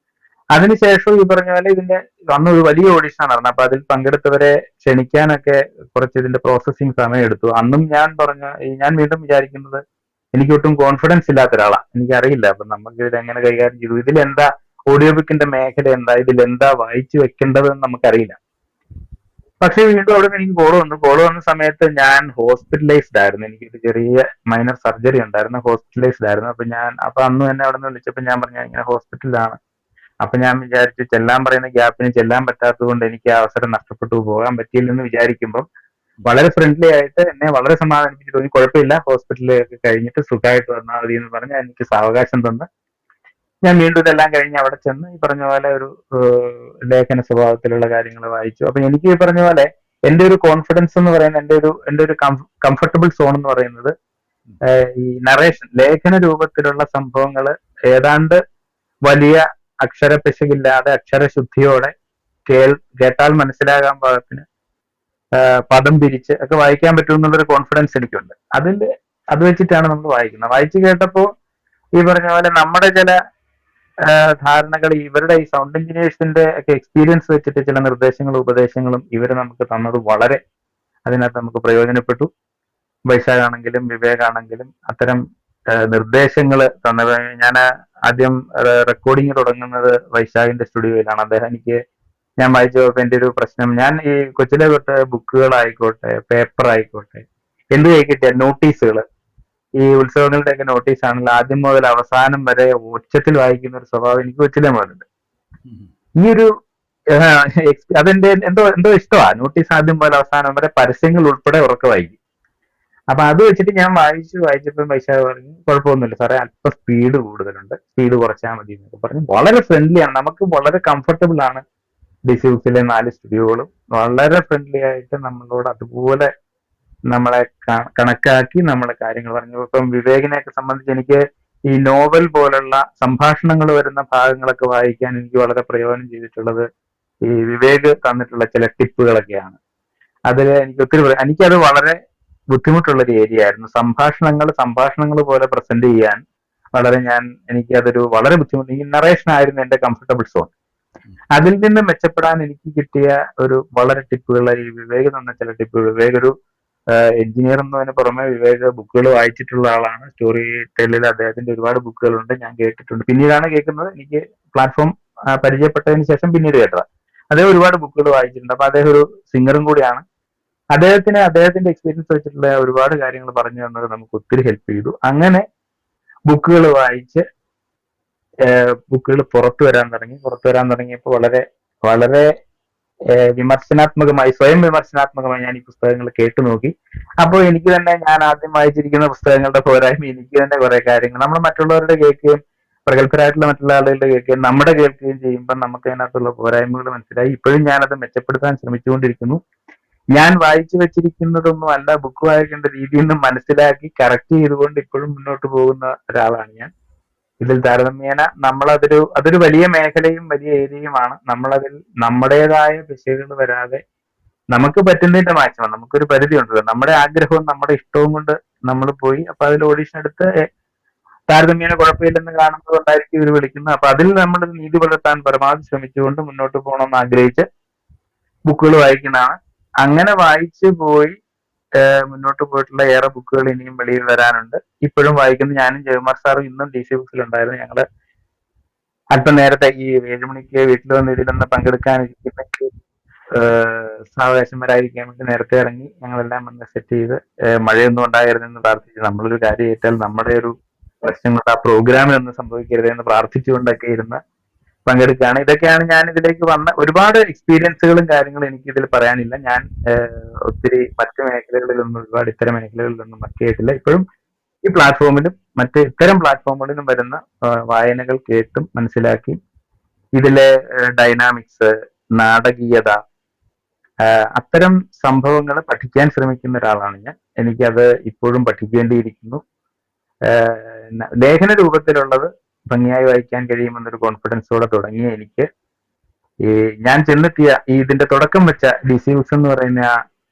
C: അതിനുശേഷം ഈ പറഞ്ഞ പോലെ ഇതിന്റെ അന്ന് ഒരു വലിയ ഓഡിഷൻ നടന്നത്. അപ്പൊ അതിൽ പങ്കെടുത്തവരെ ക്ഷണിക്കാനൊക്കെ കുറച്ച് ഇതിന്റെ പ്രോസസ്സിങ് സമയം എടുത്തു. അന്നും ഞാൻ വീണ്ടും വിചാരിക്കുന്നത്, എനിക്ക് ഒട്ടും കോൺഫിഡൻസ് ഇല്ലാത്ത ഒരാളാണ്. എനിക്കറിയില്ല അപ്പൊ നമുക്ക് ഇത് എങ്ങനെ കൈകാര്യം ചെയ്തു, ഇതിലെന്താ ഓഡിയോ ബുക്കിന്റെ മേഖല എന്താ, ഇതിലെന്താ വായിച്ചു വെക്കേണ്ടതെന്ന് നമുക്കറിയില്ല. പക്ഷെ വീണ്ടും അവിടെ എനിക്ക് കോള് വന്ന സമയത്ത് ഞാൻ ഹോസ്പിറ്റലൈസ്ഡ് ആയിരുന്നു. എനിക്കൊരു ചെറിയ മൈനർ സർജറി ഉണ്ടായിരുന്നു, ഹോസ്പിറ്റലൈസ്ഡ് ആയിരുന്നു. അപ്പൊ അന്ന് തന്നെ അവിടെ നിന്ന് വിളിച്ചപ്പോൾ ഞാൻ പറഞ്ഞു ഇങ്ങനെ ഹോസ്പിറ്റലിലാണ്. അപ്പൊ ഞാൻ വിചാരിച്ചു ചെല്ലാൻ പറയുന്ന ഗ്യാപ്പിന് ചെല്ലാൻ പറ്റാത്തത് കൊണ്ട് എനിക്ക് ആ അവസരം നഷ്ടപ്പെട്ടു, പോകാൻ പറ്റിയില്ലെന്ന് വിചാരിക്കുമ്പോൾ വളരെ ഫ്രണ്ട്ലി ആയിട്ട് എന്നെ വളരെ സമാധാനിപ്പിച്ചു. തോന്നി കുഴപ്പമില്ല, ഹോസ്പിറ്റലിലൊക്കെ കഴിഞ്ഞിട്ട് സുഖമായിട്ട് വന്നാൽ മതി എന്ന് പറഞ്ഞ് എനിക്ക് സാവകാശം തന്ന് ഞാൻ വീണ്ടും ഇതെല്ലാം കഴിഞ്ഞ് അവിടെ ചെന്ന് ഈ പറഞ്ഞ പോലെ ഒരു ലേഖന സ്വഭാവത്തിലുള്ള കാര്യങ്ങൾ വായിച്ചു. അപ്പൊ എനിക്ക് ഈ പറഞ്ഞ പോലെ എന്റെ ഒരു കോൺഫിഡൻസ് എന്ന് പറയുന്നത്, എന്റെ ഒരു കംഫർട്ടബിൾ സോൺ എന്ന് പറയുന്നത് ഈ നറേഷൻ, ലേഖന രൂപത്തിലുള്ള സംഭവങ്ങൾ ഏതാണ്ട് വലിയ അക്ഷരപ്പിശകില്ലാതെ അക്ഷരശുദ്ധിയോടെ കേട്ടാൽ മനസ്സിലാകാൻ പാകത്തിന് പദം പിരിച്ച് ഒക്കെ വായിക്കാൻ പറ്റുമെന്നുള്ളൊരു കോൺഫിഡൻസ് എനിക്കുണ്ട്. അത് വെച്ചിട്ടാണ് നമ്മൾ വായിക്കുന്നത്. വായിച്ചു കേട്ടപ്പോ ഈ പറഞ്ഞ പോലെ നമ്മുടെ ചില ധാരണകൾ, ഇവരുടെ ഈ സൗണ്ട് എഞ്ചിനീയേഴ്സിന്റെ ഒക്കെ എക്സ്പീരിയൻസ് വെച്ചിട്ട് ചില നിർദ്ദേശങ്ങളും ഉപദേശങ്ങളും ഇവർ നമുക്ക് തന്നത് വളരെ അതിനകത്ത് നമുക്ക് പ്രയോജനപ്പെട്ടു. വൈശാഖാണെങ്കിലും വിവേകാണെങ്കിലും അത്തരം നിർദ്ദേശങ്ങൾ തന്നത്. ഞാൻ ആദ്യം റെക്കോർഡിങ് തുടങ്ങുന്നത് വൈശാഖിന്റെ സ്റ്റുഡിയോയിലാണ്. അദ്ദേഹം എനിക്ക് ഞാൻ വായിച്ചു നോക്കുമ്പോൾ എൻ്റെ ഒരു പ്രശ്നം, ഞാൻ ഈ കൊച്ചിലെ തൊട്ട് ബുക്കുകളായിക്കോട്ടെ പേപ്പർ ആയിക്കോട്ടെ എന്ത് കിട്ടിയ നോട്ടീസുകൾ, ഈ ഉത്സവങ്ങളുടെയൊക്കെ നോട്ടീസ് ആണെങ്കിൽ ആദ്യം മുതൽ അവസാനം വരെ ഉച്ചത്തിൽ വായിക്കുന്ന ഒരു സ്വഭാവം എനിക്ക് കൊച്ചിലെ മുതലുണ്ട്. ഈ ഒരു അതെന്റെ എന്തോ എന്തോ ഇഷ്ടമാണ്. നോട്ടീസ് ആദ്യം മുതൽ അവസാനം വരെ പരസ്യങ്ങൾ ഉൾപ്പെടെ ഉറക്കെ വായിക്കും. അപ്പൊ അത് വെച്ചിട്ട് ഞാൻ വായിച്ചപ്പോൾ വൈശാഖ് പറഞ്ഞു കുഴപ്പമൊന്നുമില്ല സാറേ, അല്പം സ്പീഡ് കൂടുതലുണ്ട്, സ്പീഡ് കുറച്ചാൽ മതി എന്നൊക്കെ പറഞ്ഞു. വളരെ ഫ്രണ്ട്ലി ആണ്, നമുക്ക് വളരെ കംഫർട്ടബിൾ ആണ്. DC ബുക്സിലെ 4 സ്റ്റുഡിയോകളും വളരെ ഫ്രണ്ട്ലി ആയിട്ട് നമ്മളോട് അതുപോലെ നമ്മളെ കണക്കാക്കി നമ്മളെ കാര്യങ്ങൾ പറഞ്ഞു. ഇപ്പം വിവേകിനെയൊക്കെ സംബന്ധിച്ച് എനിക്ക് ഈ നോവൽ പോലുള്ള സംഭാഷണങ്ങൾ വരുന്ന ഭാഗങ്ങളൊക്കെ വായിക്കാൻ എനിക്ക് വളരെ പ്രയോജനം ചെയ്തിട്ടുള്ളത് ഈ വിവേക് തന്നിട്ടുള്ള ചില ടിപ്പുകളൊക്കെയാണ്. അതിൽ എനിക്കത് വളരെ ബുദ്ധിമുട്ടുള്ള ഒരു ഏരിയ ആയിരുന്നു. സംഭാഷണങ്ങൾ പോലെ പ്രസന്റ് ചെയ്യാൻ എനിക്ക് അതൊരു വളരെ ബുദ്ധിമുട്ട്. ഈ നറേഷൻ ആയിരുന്നു എന്റെ കംഫർട്ടബിൾ സോൺ. അതിൽ നിന്ന് മെച്ചപ്പെടാൻ എനിക്ക് കിട്ടിയ ഒരു വളരെ ടിപ്പുകൾ, ഈ വിവേക് തന്ന ചില ടിപ്പുകൾ. വിവേക് ഒരു എഞ്ചിനീയർ എന്നതിന് പുറമെ വിവേക് ബുക്കുകൾ വായിച്ചിട്ടുള്ള ആളാണ്. സ്റ്റോറി ടെല്ലിൽ അദ്ദേഹത്തിന്റെ ഒരുപാട് ബുക്കുകളുണ്ട്, ഞാൻ കേട്ടിട്ടുണ്ട്. പിന്നീടാണ് കേൾക്കുന്നത്, എനിക്ക് പ്ലാറ്റ്ഫോം പരിചയപ്പെട്ടതിന് ശേഷം പിന്നീട് കേട്ടത്. അദ്ദേഹം ഒരുപാട് ബുക്കുകൾ വായിച്ചിട്ടുണ്ട്. അപ്പൊ അദ്ദേഹം ഒരു സിംഗറും കൂടിയാണ്. അദ്ദേഹത്തിന്റെ എക്സ്പീരിയൻസ് വെച്ചിട്ടുള്ള ഒരുപാട് കാര്യങ്ങൾ പറഞ്ഞു തന്നത് നമുക്ക് ഒത്തിരി ഹെൽപ്പ് ചെയ്തു. അങ്ങനെ ബുക്കുകൾ വായിച്ച് ബുക്കുകൾ പുറത്തു വരാൻ തുടങ്ങിയപ്പോൾ വളരെ വളരെ സ്വയം വിമർശനാത്മകമായി ഞാൻ ഈ പുസ്തകങ്ങൾ കേട്ടു നോക്കി. അപ്പോൾ എനിക്ക് തന്നെ, ഞാൻ ആദ്യം വായിച്ചിരിക്കുന്ന പുസ്തകങ്ങളുടെ പോരായ്മ എനിക്ക് തന്നെ കുറെ കാര്യങ്ങൾ, നമ്മൾ മറ്റുള്ളവരുടെ കേൾക്കുകയും പ്രഗത്ഭരായിട്ടുള്ള മറ്റുള്ള ആളുകളുടെ കേൾക്കുകയും നമ്മുടെ കേൾക്കുകയും ചെയ്യുമ്പോൾ നമുക്ക് അതിനകത്തുള്ള പോരായ്മകൾ മനസ്സിലായി. ഇപ്പോഴും ഞാനത് മെച്ചപ്പെടുത്താൻ ശ്രമിച്ചുകൊണ്ടിരിക്കുന്നു. ഞാൻ വായിച്ചു വെച്ചിരിക്കുന്നതൊന്നും അല്ല, ബുക്ക് വായിക്കേണ്ട രീതിയിൽ നിന്നും മനസ്സിലാക്കി കറക്റ്റ് ചെയ്തുകൊണ്ട് ഇപ്പോഴും മുന്നോട്ട് പോകുന്ന ഒരാളാണ് ഞാൻ. ഇതിൽ താരതമ്യേന അതൊരു വലിയ മേഖലയും വലിയ ഏരിയയുമാണ്. നമ്മളതിൽ നമ്മുടേതായ പിശകുകൾ വരാതെ നമുക്ക് പറ്റുന്നതിന്റെ മാക്സിമം, നമുക്കൊരു പരിധി ഉണ്ടല്ലോ, നമ്മുടെ ആഗ്രഹവും നമ്മുടെ ഇഷ്ടവും കൊണ്ട് നമ്മൾ പോയി അപ്പൊ അതിൽ ഓഡീഷൻ എടുത്ത് താരതമ്യേന കുഴപ്പമില്ലെന്ന് കാണുന്നത് കൊണ്ടായിരിക്കും ഇവർ വിളിക്കുന്നത്. അപ്പൊ അതിൽ നമ്മൾ നീതി പുലർത്താൻ പരമാവധി ശ്രമിച്ചുകൊണ്ട് മുന്നോട്ട് പോകണമെന്ന് ആഗ്രഹിച്ച് ബുക്കുകൾ വായിക്കുന്നതാണ്. അങ്ങനെ വായിച്ചു പോയി മുന്നോട്ട് പോയിട്ടുള്ള ഏറെ ബുക്കുകൾ ഇനിയും വെളിയിൽ വരാനുണ്ട്. ഇപ്പോഴും വായിക്കുന്നു. ഞാനും ജയകുമാർ സാറും ഇന്നും DC ബുക്സിലുണ്ടായിരുന്നു. ഞങ്ങള് അല്പം നേരത്തെ ഈ 7 മണിക്ക് വീട്ടിൽ വന്ന് ഇതിലൊന്ന് പങ്കെടുക്കാനിരിക്കുന്ന സാവകാശം വരാതിരിക്കാൻ വേണ്ടി നേരത്തെ ഇറങ്ങി ഞങ്ങളെല്ലാം വന്ന് സെറ്റ് ചെയ്ത്, മഴയൊന്നും ഉണ്ടാകരുതെന്ന് പ്രാർത്ഥിച്ചു. നമ്മളൊരു കാര്യം ഏറ്റാൽ നമ്മുടെ ഒരു പ്രശ്നം കൊണ്ട് ആ പ്രോഗ്രാമിൽ ഒന്നും സംഭവിക്കരുതെന്ന് പ്രാർത്ഥിച്ചുകൊണ്ടൊക്കെ ഇരുന്ന് പങ്കെടുക്കുകയാണ്. ഇതൊക്കെയാണ് ഞാൻ ഇതിലേക്ക് വന്ന ഒരുപാട് എക്സ്പീരിയൻസുകളും കാര്യങ്ങളും എനിക്ക് ഇതിൽ പറയാനില്ല. ഞാൻ ഒത്തിരി മറ്റു മേഖലകളിലൊന്നും, ഒരുപാട് ഇത്തരം മേഖലകളിലൊന്നും വർക്ക് ചെയ്തിട്ടില്ല. ഇപ്പോഴും ഈ പ്ലാറ്റ്ഫോമിലും മറ്റ് ഇത്തരം പ്ലാറ്റ്ഫോമുകളിലും വരുന്ന വായനകൾ കേട്ടും മനസ്സിലാക്കി ഇതിലെ ഡൈനാമിക്സ്, നാടകീയത, അത്തരം സംഭവങ്ങൾ പഠിക്കാൻ ശ്രമിക്കുന്ന ഒരാളാണ് ഞാൻ. എനിക്കത് ഇപ്പോഴും പഠിക്കേണ്ടിയിരിക്കുന്നു. ലേഖന രൂപത്തിലുള്ളത് ഭംഗിയായി വായിക്കാൻ കഴിയുമെന്നൊരു കോൺഫിഡൻസോടെ തുടങ്ങിയ എനിക്ക് ഞാൻ ചെന്നെത്തിയ ഇതിന്റെ തുടക്കം വെച്ച DC ബുക്സ് എന്ന് പറയുന്ന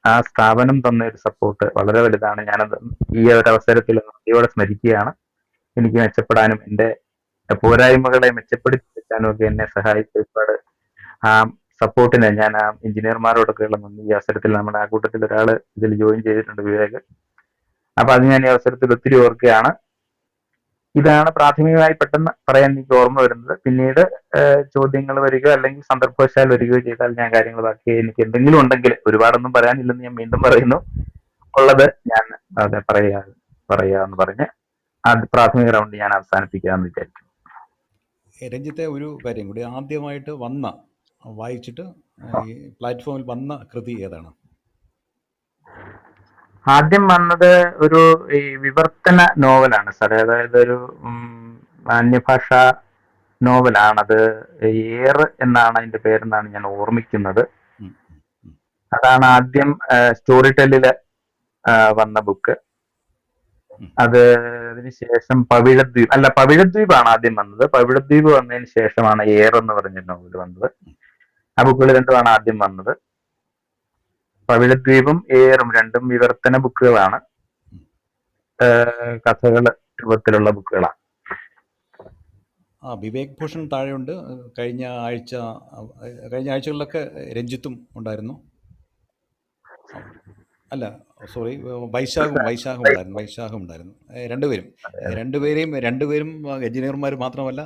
C: ആ സ്ഥാപനം തന്ന ഒരു സപ്പോർട്ട് വളരെ വലുതാണ്. ഞാനത് ഈ ഒരു അവസരത്തിൽ നന്ദിയോടെ സ്മരിക്കുകയാണ്. എനിക്ക് മെച്ചപ്പെടാനും എന്റെ പോരായ്മകളെ മെച്ചപ്പെടുത്തിയെടുക്കാനും ഒക്കെ എന്നെ സഹായിച്ച ഒരുപാട് ആ സപ്പോർട്ടിന് ഞാൻ ആ എഞ്ചിനീയർമാരോടൊക്കെയുള്ള നന്ദി ഈ അവസരത്തിൽ, നമ്മുടെ ആ കൂട്ടത്തിൽ ഒരാൾ ഇതിൽ ജോയിൻ ചെയ്തിട്ടുണ്ട്, വിവേക്. അപ്പൊ അത് ഞാൻ ഈ അവസരത്തിൽ ഒത്തിരി ഓർക്കുകയാണ്. ഇതാണ് പ്രാഥമികമായി പെട്ടെന്ന് പറയാൻ എനിക്ക് ഓർമ്മ വരുന്നത്. പിന്നീട് ചോദ്യങ്ങൾ വരികയോ അല്ലെങ്കിൽ സന്ദർഭവശാൽ വരികയോ ചെയ്താൽ ഞാൻ കാര്യങ്ങൾ ബാക്കി എനിക്ക് എന്തെങ്കിലും ഉണ്ടെങ്കിൽ, ഒരുപാടൊന്നും പറയാനില്ലെന്ന് ഞാൻ വീണ്ടും പറയുന്നു, ഉള്ളത് ഞാൻ അത് പറയാന്ന് പറഞ്ഞ് പ്രാഥമിക റൗണ്ട് ഞാൻ അവസാനിപ്പിക്കാമെന്ന് വിചാരിക്കുന്നു.
A: രഞ്ജിത്തെ, ഒരു കാര്യം കൂടി, ആദ്യമായിട്ട് വായിച്ചിട്ട് ഈ പ്ലാറ്റ്ഫോമിൽ വന്ന കൃതി ഏതാണ്?
C: ആദ്യം വന്നത് ഒരു ഈ വിവർത്തന നോവലാണ് സാർ. അതായത് ഒരു അന്യഭാഷാ നോവലാണത്. ഏർ എന്നാണ് അതിന്റെ പേരെന്നാണ് ഞാൻ ഓർമ്മിക്കുന്നത്. അതാണ് ആദ്യം സ്റ്റോറി ടെല്ലില് വന്ന ബുക്ക്. അതിനുശേഷം പവിഴദ്വീപാണ് ആദ്യം വന്നത്. പവിഴദ്വീപ് വന്നതിന് ശേഷമാണ് ഏർ എന്ന് പറഞ്ഞ നോവൽ വന്നത്. ആ ബുക്കുകൾ രണ്ടുമാണ് ആദ്യം വന്നത്. പവിഴദ്വീപും ഏറും രണ്ടും വിവർത്തന ബുക്കുകളാണ്, കഥകൾ രൂപത്തിലുള്ള ബുക്കുകളാണ്.
A: വിവേക് ഭൂഷൺ താഴെയുണ്ട്. കഴിഞ്ഞ ആഴ്ചകളിലൊക്കെ രഞ്ജിത്തും ഉണ്ടായിരുന്നു. അല്ല, സോറി, വൈശാഖം ഉണ്ടായിരുന്നു. രണ്ടുപേരും രണ്ടുപേരും എഞ്ചിനീയർമാർ മാത്രമല്ല,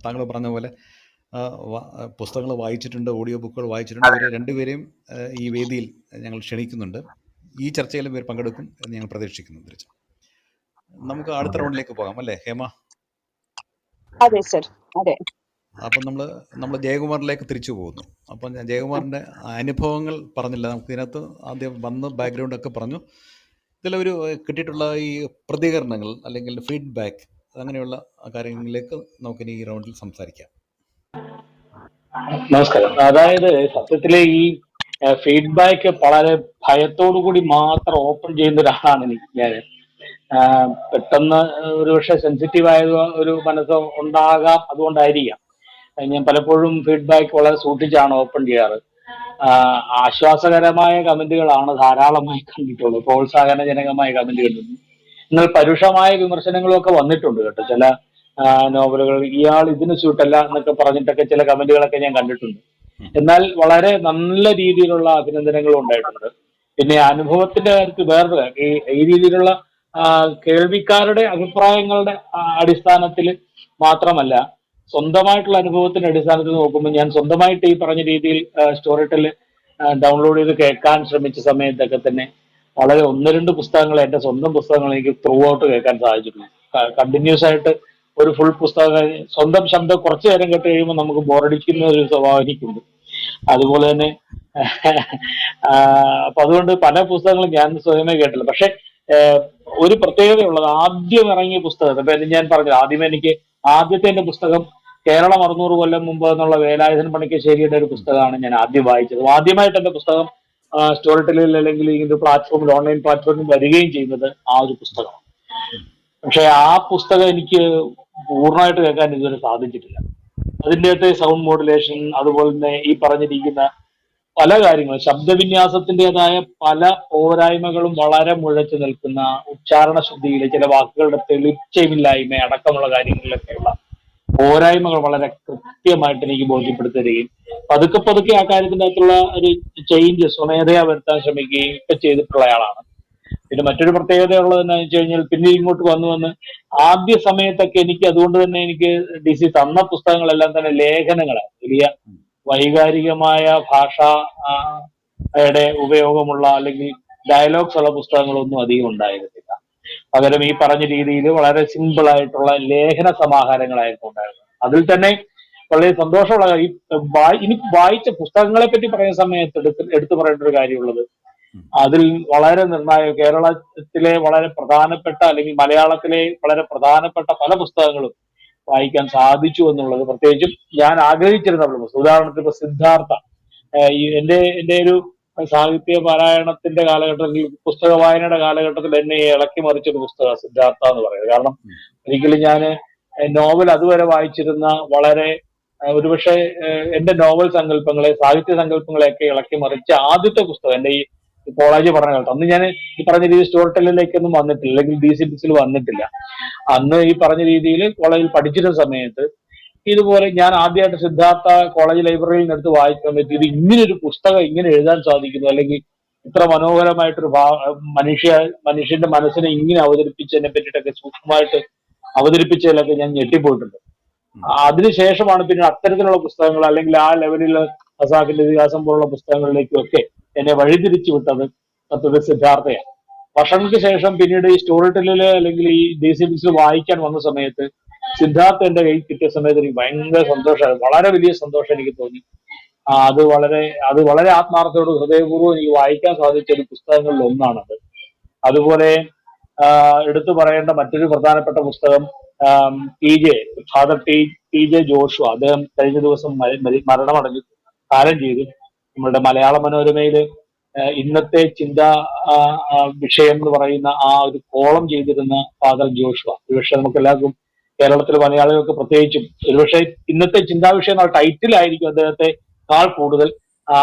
A: താങ്കൾ പറഞ്ഞ പോലെ പുസ്തകങ്ങൾ വായിച്ചിട്ടുണ്ട്, ഓഡിയോ ബുക്കുകൾ വായിച്ചിട്ടുണ്ട്. ഇവർ രണ്ടുപേരെയും ഈ വേദിയിൽ ഞങ്ങൾ ക്ഷണിക്കുന്നുണ്ട്. ഈ ചർച്ചയിലും ഇവർ പങ്കെടുക്കും എന്ന് ഞങ്ങൾ പ്രതീക്ഷിക്കുന്നു. തിരിച്ച് നമുക്ക് അടുത്ത റൗണ്ടിലേക്ക് പോകാം അല്ലേ ഹേമ?
D: അതെ സർ, അതെ.
A: അപ്പം നമ്മൾ ജയകുമാറിലേക്ക് തിരിച്ചു പോകുന്നു. അപ്പം ഞാൻ ജയകുമാറിൻ്റെ അനുഭവങ്ങൾ പറഞ്ഞില്ല. നമുക്ക് ഇതിനകത്ത് ആദ്യം വന്ന് ബാക്ക്ഗ്രൗണ്ടൊക്കെ പറഞ്ഞു. ഇതിലൊരു കിട്ടിയിട്ടുള്ള ഈ പ്രതികരണങ്ങൾ അല്ലെങ്കിൽ ഫീഡ്ബാക്ക്, അങ്ങനെയുള്ള കാര്യങ്ങളിലേക്ക് നമുക്കിനി ഈ റൗണ്ടിൽ സംസാരിക്കാം.
B: നമസ്കാരം. അതായത് സത്യത്തിലെ ഈ ഫീഡ്ബാക്ക് വളരെ ഭയത്തോടു കൂടി മാത്രം ഓപ്പൺ ചെയ്യുന്ന ഒരാളാണ് ഞാൻ. പെട്ടെന്ന് ഒരുപക്ഷെ സെൻസിറ്റീവ് ആയ ഒരു മനസ്സ് ഉണ്ടാകാം, അതുകൊണ്ടായിരിക്കാം ഞാൻ പലപ്പോഴും ഫീഡ്ബാക്ക് വളരെ സൂക്ഷിച്ചാണ് ഓപ്പൺ ചെയ്യാറ്. ആശ്വാസകരമായ കമന്റുകളാണ് ധാരാളമായി കണ്ടിട്ടുള്ളത്, പ്രോത്സാഹനജനകമായ കമന്റുകൾ. എന്നാൽ പരുഷമായ വിമർശനങ്ങളും ഒക്കെ വന്നിട്ടുണ്ട് കേട്ടോ. ചില നോവലുകൾ ഇയാൾ ഇതിന് സ്യൂട്ടല്ല എന്നൊക്കെ പറഞ്ഞിട്ടൊക്കെ ചില കമന്റുകളൊക്കെ ഞാൻ കണ്ടിട്ടുണ്ട്. എന്നാൽ വളരെ നല്ല രീതിയിലുള്ള അഭിനന്ദനങ്ങളും ഉണ്ടായിട്ടുണ്ട്. പിന്നെ അനുഭവത്തിന്റെ കാര്യത്തിൽ വേറെ ഈ രീതിയിലുള്ള കേൾവിക്കാരുടെ അഭിപ്രായങ്ങളുടെ അടിസ്ഥാനത്തിൽ മാത്രമല്ല, സ്വന്തമായിട്ടുള്ള അനുഭവത്തിന്റെ അടിസ്ഥാനത്തിൽ നോക്കുമ്പോൾ ഞാൻ സ്വന്തമായിട്ട് ഈ പറഞ്ഞ രീതിയിൽ സ്റ്റോറി ടെൽ ഡൗൺലോഡ് ചെയ്ത് കേൾക്കാൻ ശ്രമിച്ച സമയത്തൊക്കെ തന്നെ വളരെ ഒന്ന് രണ്ട് പുസ്തകങ്ങൾ, എന്റെ സ്വന്തം പുസ്തകങ്ങൾ എനിക്ക് ത്രൂ ഔട്ട് കേൾക്കാൻ സാധിച്ചിട്ടുണ്ട്. കണ്ടിന്യൂസ് ആയിട്ട് ഒരു ഫുൾ പുസ്തകം സ്വന്തം ശബ്ദം കുറച്ചു നേരം കേട്ട് കഴിയുമ്പോൾ നമുക്ക് ബോറടിക്കുന്ന ഒരു സ്വഭാവം എനിക്കുണ്ട്. അതുപോലെ തന്നെ അപ്പൊ അതുകൊണ്ട് പല പുസ്തകങ്ങളും ഞാൻ സ്വയമേ കേട്ടില്ല. പക്ഷെ ഒരു പ്രത്യേകതയുള്ളത്, ആദ്യം ഇറങ്ങിയ പുസ്തകം, ഇപ്പൊ ഞാൻ പറഞ്ഞു, ആദ്യത്തെ എന്റെ പുസ്തകം കേരളം 600 കൊല്ലം മുമ്പ് എന്നുള്ള വേലായുധൻ പണിക്കശ്ശേരിയുടെ ഒരു പുസ്തകമാണ് ഞാൻ ആദ്യം വായിച്ചത്. ആദ്യമായിട്ട് എന്റെ പുസ്തകം സ്റ്റോറി ടെല്ലിൽ അല്ലെങ്കിൽ ഇങ്ങനത്തെ പ്ലാറ്റ്ഫോമിൽ, ഓൺലൈൻ പ്ലാറ്റ്ഫോമിൽ വരികയും ചെയ്യുന്നത് ആ ഒരു പുസ്തകമാണ്. പക്ഷെ ആ പുസ്തകം എനിക്ക് പൂർണ്ണമായിട്ട് കേൾക്കാൻ ഇതുവരെ സാധിച്ചിട്ടില്ല. അതിൻ്റെ അകത്തെ സൗണ്ട് മോഡുലേഷൻ, അതുപോലെ തന്നെ ഈ പറഞ്ഞിരിക്കുന്ന പല കാര്യങ്ങളും, ശബ്ദവിന്യാസത്തിൻ്റെതായ പല പോരായ്മകളും വളരെ മുഴച്ചു നിൽക്കുന്ന, ഉച്ചാരണ ശുദ്ധിയിലെ ചില വാക്കുകളുടെ തെളിച്ചമില്ലായ്മ അടക്കമുള്ള കാര്യങ്ങളിലൊക്കെയുള്ള പോരായ്മകൾ വളരെ കൃത്യമായിട്ട് എനിക്ക് ബോധ്യപ്പെടുത്തി തരികയും പതുക്കെ പതുക്കെ ആ കാര്യത്തിൻ്റെ അകത്തുള്ള ഒരു ചേഞ്ച് സ്വമേധയാ വരുത്താൻ ശ്രമിക്കുകയും ഒക്കെ ചെയ്തിട്ടുള്ള ആളാണ്. പിന്നെ മറ്റൊരു പ്രത്യേകത ഉള്ളത് എന്താണെന്ന് വെച്ച് കഴിഞ്ഞാൽ, പിന്നെ ഇങ്ങോട്ട് വന്ന് ആദ്യ സമയത്തൊക്കെ എനിക്ക്, അതുകൊണ്ട് തന്നെ എനിക്ക് DC തന്ന പുസ്തകങ്ങളെല്ലാം തന്നെ ലേഖനങ്ങളാണ്. വലിയ വൈകാരികമായ ഭാഷയുടെ ഉപയോഗമുള്ള അല്ലെങ്കിൽ ഡയലോഗ്സ് ഉള്ള പുസ്തകങ്ങളൊന്നും അധികം ഉണ്ടായിരുന്നില്ല. പകരം ഈ പറഞ്ഞ രീതിയിൽ വളരെ സിമ്പിൾ ആയിട്ടുള്ള ലേഖന സമാഹാരങ്ങളായിരുന്നു ഉണ്ടായിരുന്നത്. അതിൽ തന്നെ വളരെ സന്തോഷമുള്ള ഇനി വായിച്ച പുസ്തകങ്ങളെ പറ്റി പറയുന്ന സമയത്ത് എടുത്തു പറയേണ്ട ഒരു കാര്യമുള്ളത്, അതിൽ വളരെ നിർണായക, കേരളത്തിലെ വളരെ പ്രധാനപ്പെട്ട അല്ലെങ്കിൽ മലയാളത്തിലെ വളരെ പ്രധാനപ്പെട്ട പല പുസ്തകങ്ങളും വായിക്കാൻ സാധിച്ചു എന്നുള്ളത്, പ്രത്യേകിച്ചും ഞാൻ ആഗ്രഹിച്ചിരുന്ന പുസ്തകം. ഉദാഹരണത്തിന് ഇപ്പൊ സിദ്ധാർത്ഥ, എന്റെ ഒരു സാഹിത്യ പാരായണത്തിന്റെ കാലഘട്ടത്തിൽ, പുസ്തക വായനയുടെ കാലഘട്ടത്തിൽ എന്നെ ഇളക്കി മറിച്ചൊരു പുസ്തകം സിദ്ധാർത്ഥ എന്ന് പറയുന്നത്. കാരണം ഒരിക്കലും ഞാൻ നോവൽ അതുവരെ വായിച്ചിരുന്ന വളരെ ഒരുപക്ഷെ എന്റെ നോവൽ സങ്കല്പങ്ങളെ, സാഹിത്യ സങ്കല്പങ്ങളെയൊക്കെ ഇളക്കി മറിച്ച ആദ്യത്തെ പുസ്തകം എന്റെ ഈ കോളേജ് പഠന കാലത്ത്. അന്ന് ഞാൻ ഈ പറഞ്ഞ രീതിയിൽ സ്റ്റോറി ടെല്ലിലേക്കൊന്നും വന്നിട്ടില്ല, അല്ലെങ്കിൽ DC ബുക്സിൽ വന്നിട്ടില്ല. അന്ന് ഈ പറഞ്ഞ രീതിയിൽ കോളേജിൽ പഠിച്ചിരുന്ന സമയത്ത് ഇതുപോലെ ഞാൻ ആദ്യമായിട്ട് സിദ്ധാർത്ഥ കോളേജ് ലൈബ്രറിയിൽ നിന്ന് എടുത്ത് വായിക്കാൻ പറ്റി. ഇത് ഇങ്ങനൊരു പുസ്തകം ഇങ്ങനെ എഴുതാൻ സാധിക്കുന്നു, അല്ലെങ്കിൽ ഇത്ര മനോഹരമായിട്ടൊരു മനുഷ്യന്റെ മനസ്സിനെ ഇങ്ങനെ അവതരിപ്പിച്ചതിനെ പറ്റിയിട്ടൊക്കെ സൂക്ഷ്മമായിട്ട് അവതരിപ്പിച്ചതിലൊക്കെ ഞാൻ ഞെട്ടിപ്പോയിട്ടുണ്ട്. അതിനുശേഷമാണ് പിന്നെ അത്തരത്തിലുള്ള പുസ്തകങ്ങൾ, അല്ലെങ്കിൽ ആ ലെവലിൽ ഖസാക്കിന്റെ ഇതിഹാസം പോലുള്ള പുസ്തകങ്ങളിലേക്കൊക്കെ എന്നെ വഴിതിരിച്ചു വിട്ടത് സത്യത്തിൽ സിദ്ധാർത്ഥയാണ്. വർഷങ്ങൾക്ക് ശേഷം പിന്നീട് ഈ സ്റ്റോറി ടെല്ലില് അല്ലെങ്കിൽ ഈ DC ബുക്സിൽ വായിക്കാൻ വന്ന സമയത്ത് സിദ്ധാർത്ഥ എന്റെ കയ്യിൽ കിട്ടിയ സമയത്ത് എനിക്ക് ഭയങ്കര സന്തോഷമായി, വളരെ വലിയ സന്തോഷം എനിക്ക് തോന്നി. അത് വളരെ ആത്മാർത്ഥത്തോട് ഹൃദയപൂർവ്വം എനിക്ക് വായിക്കാൻ സാധിച്ച ഒരു പുസ്തകങ്ങളിൽ ഒന്നാണത്. അതുപോലെ എടുത്തു പറയേണ്ട മറ്റൊരു പ്രധാനപ്പെട്ട പുസ്തകം ഫാദർ ടി ജെ ജോഷുവ. അദ്ദേഹം കഴിഞ്ഞ ദിവസം മരണമടഞ്ഞു, കാലം ചെയ്തു. നമ്മുടെ മലയാള മനോരമയില് ഇന്നത്തെ ചിന്താ വിഷയം എന്ന് പറയുന്ന ആ ഒരു കോളം ചെയ്തിരുന്ന ഫാദർ ജോഷുവ. ഒരുപക്ഷെ നമുക്ക് എല്ലാവർക്കും, കേരളത്തിലെ മലയാളികൾക്ക് പ്രത്യേകിച്ചും, ഒരുപക്ഷെ ഇന്നത്തെ ചിന്താവിഷയം എന്ന ടൈറ്റിലായിരിക്കും അദ്ദേഹത്തെ കാൾ കൂടുതൽ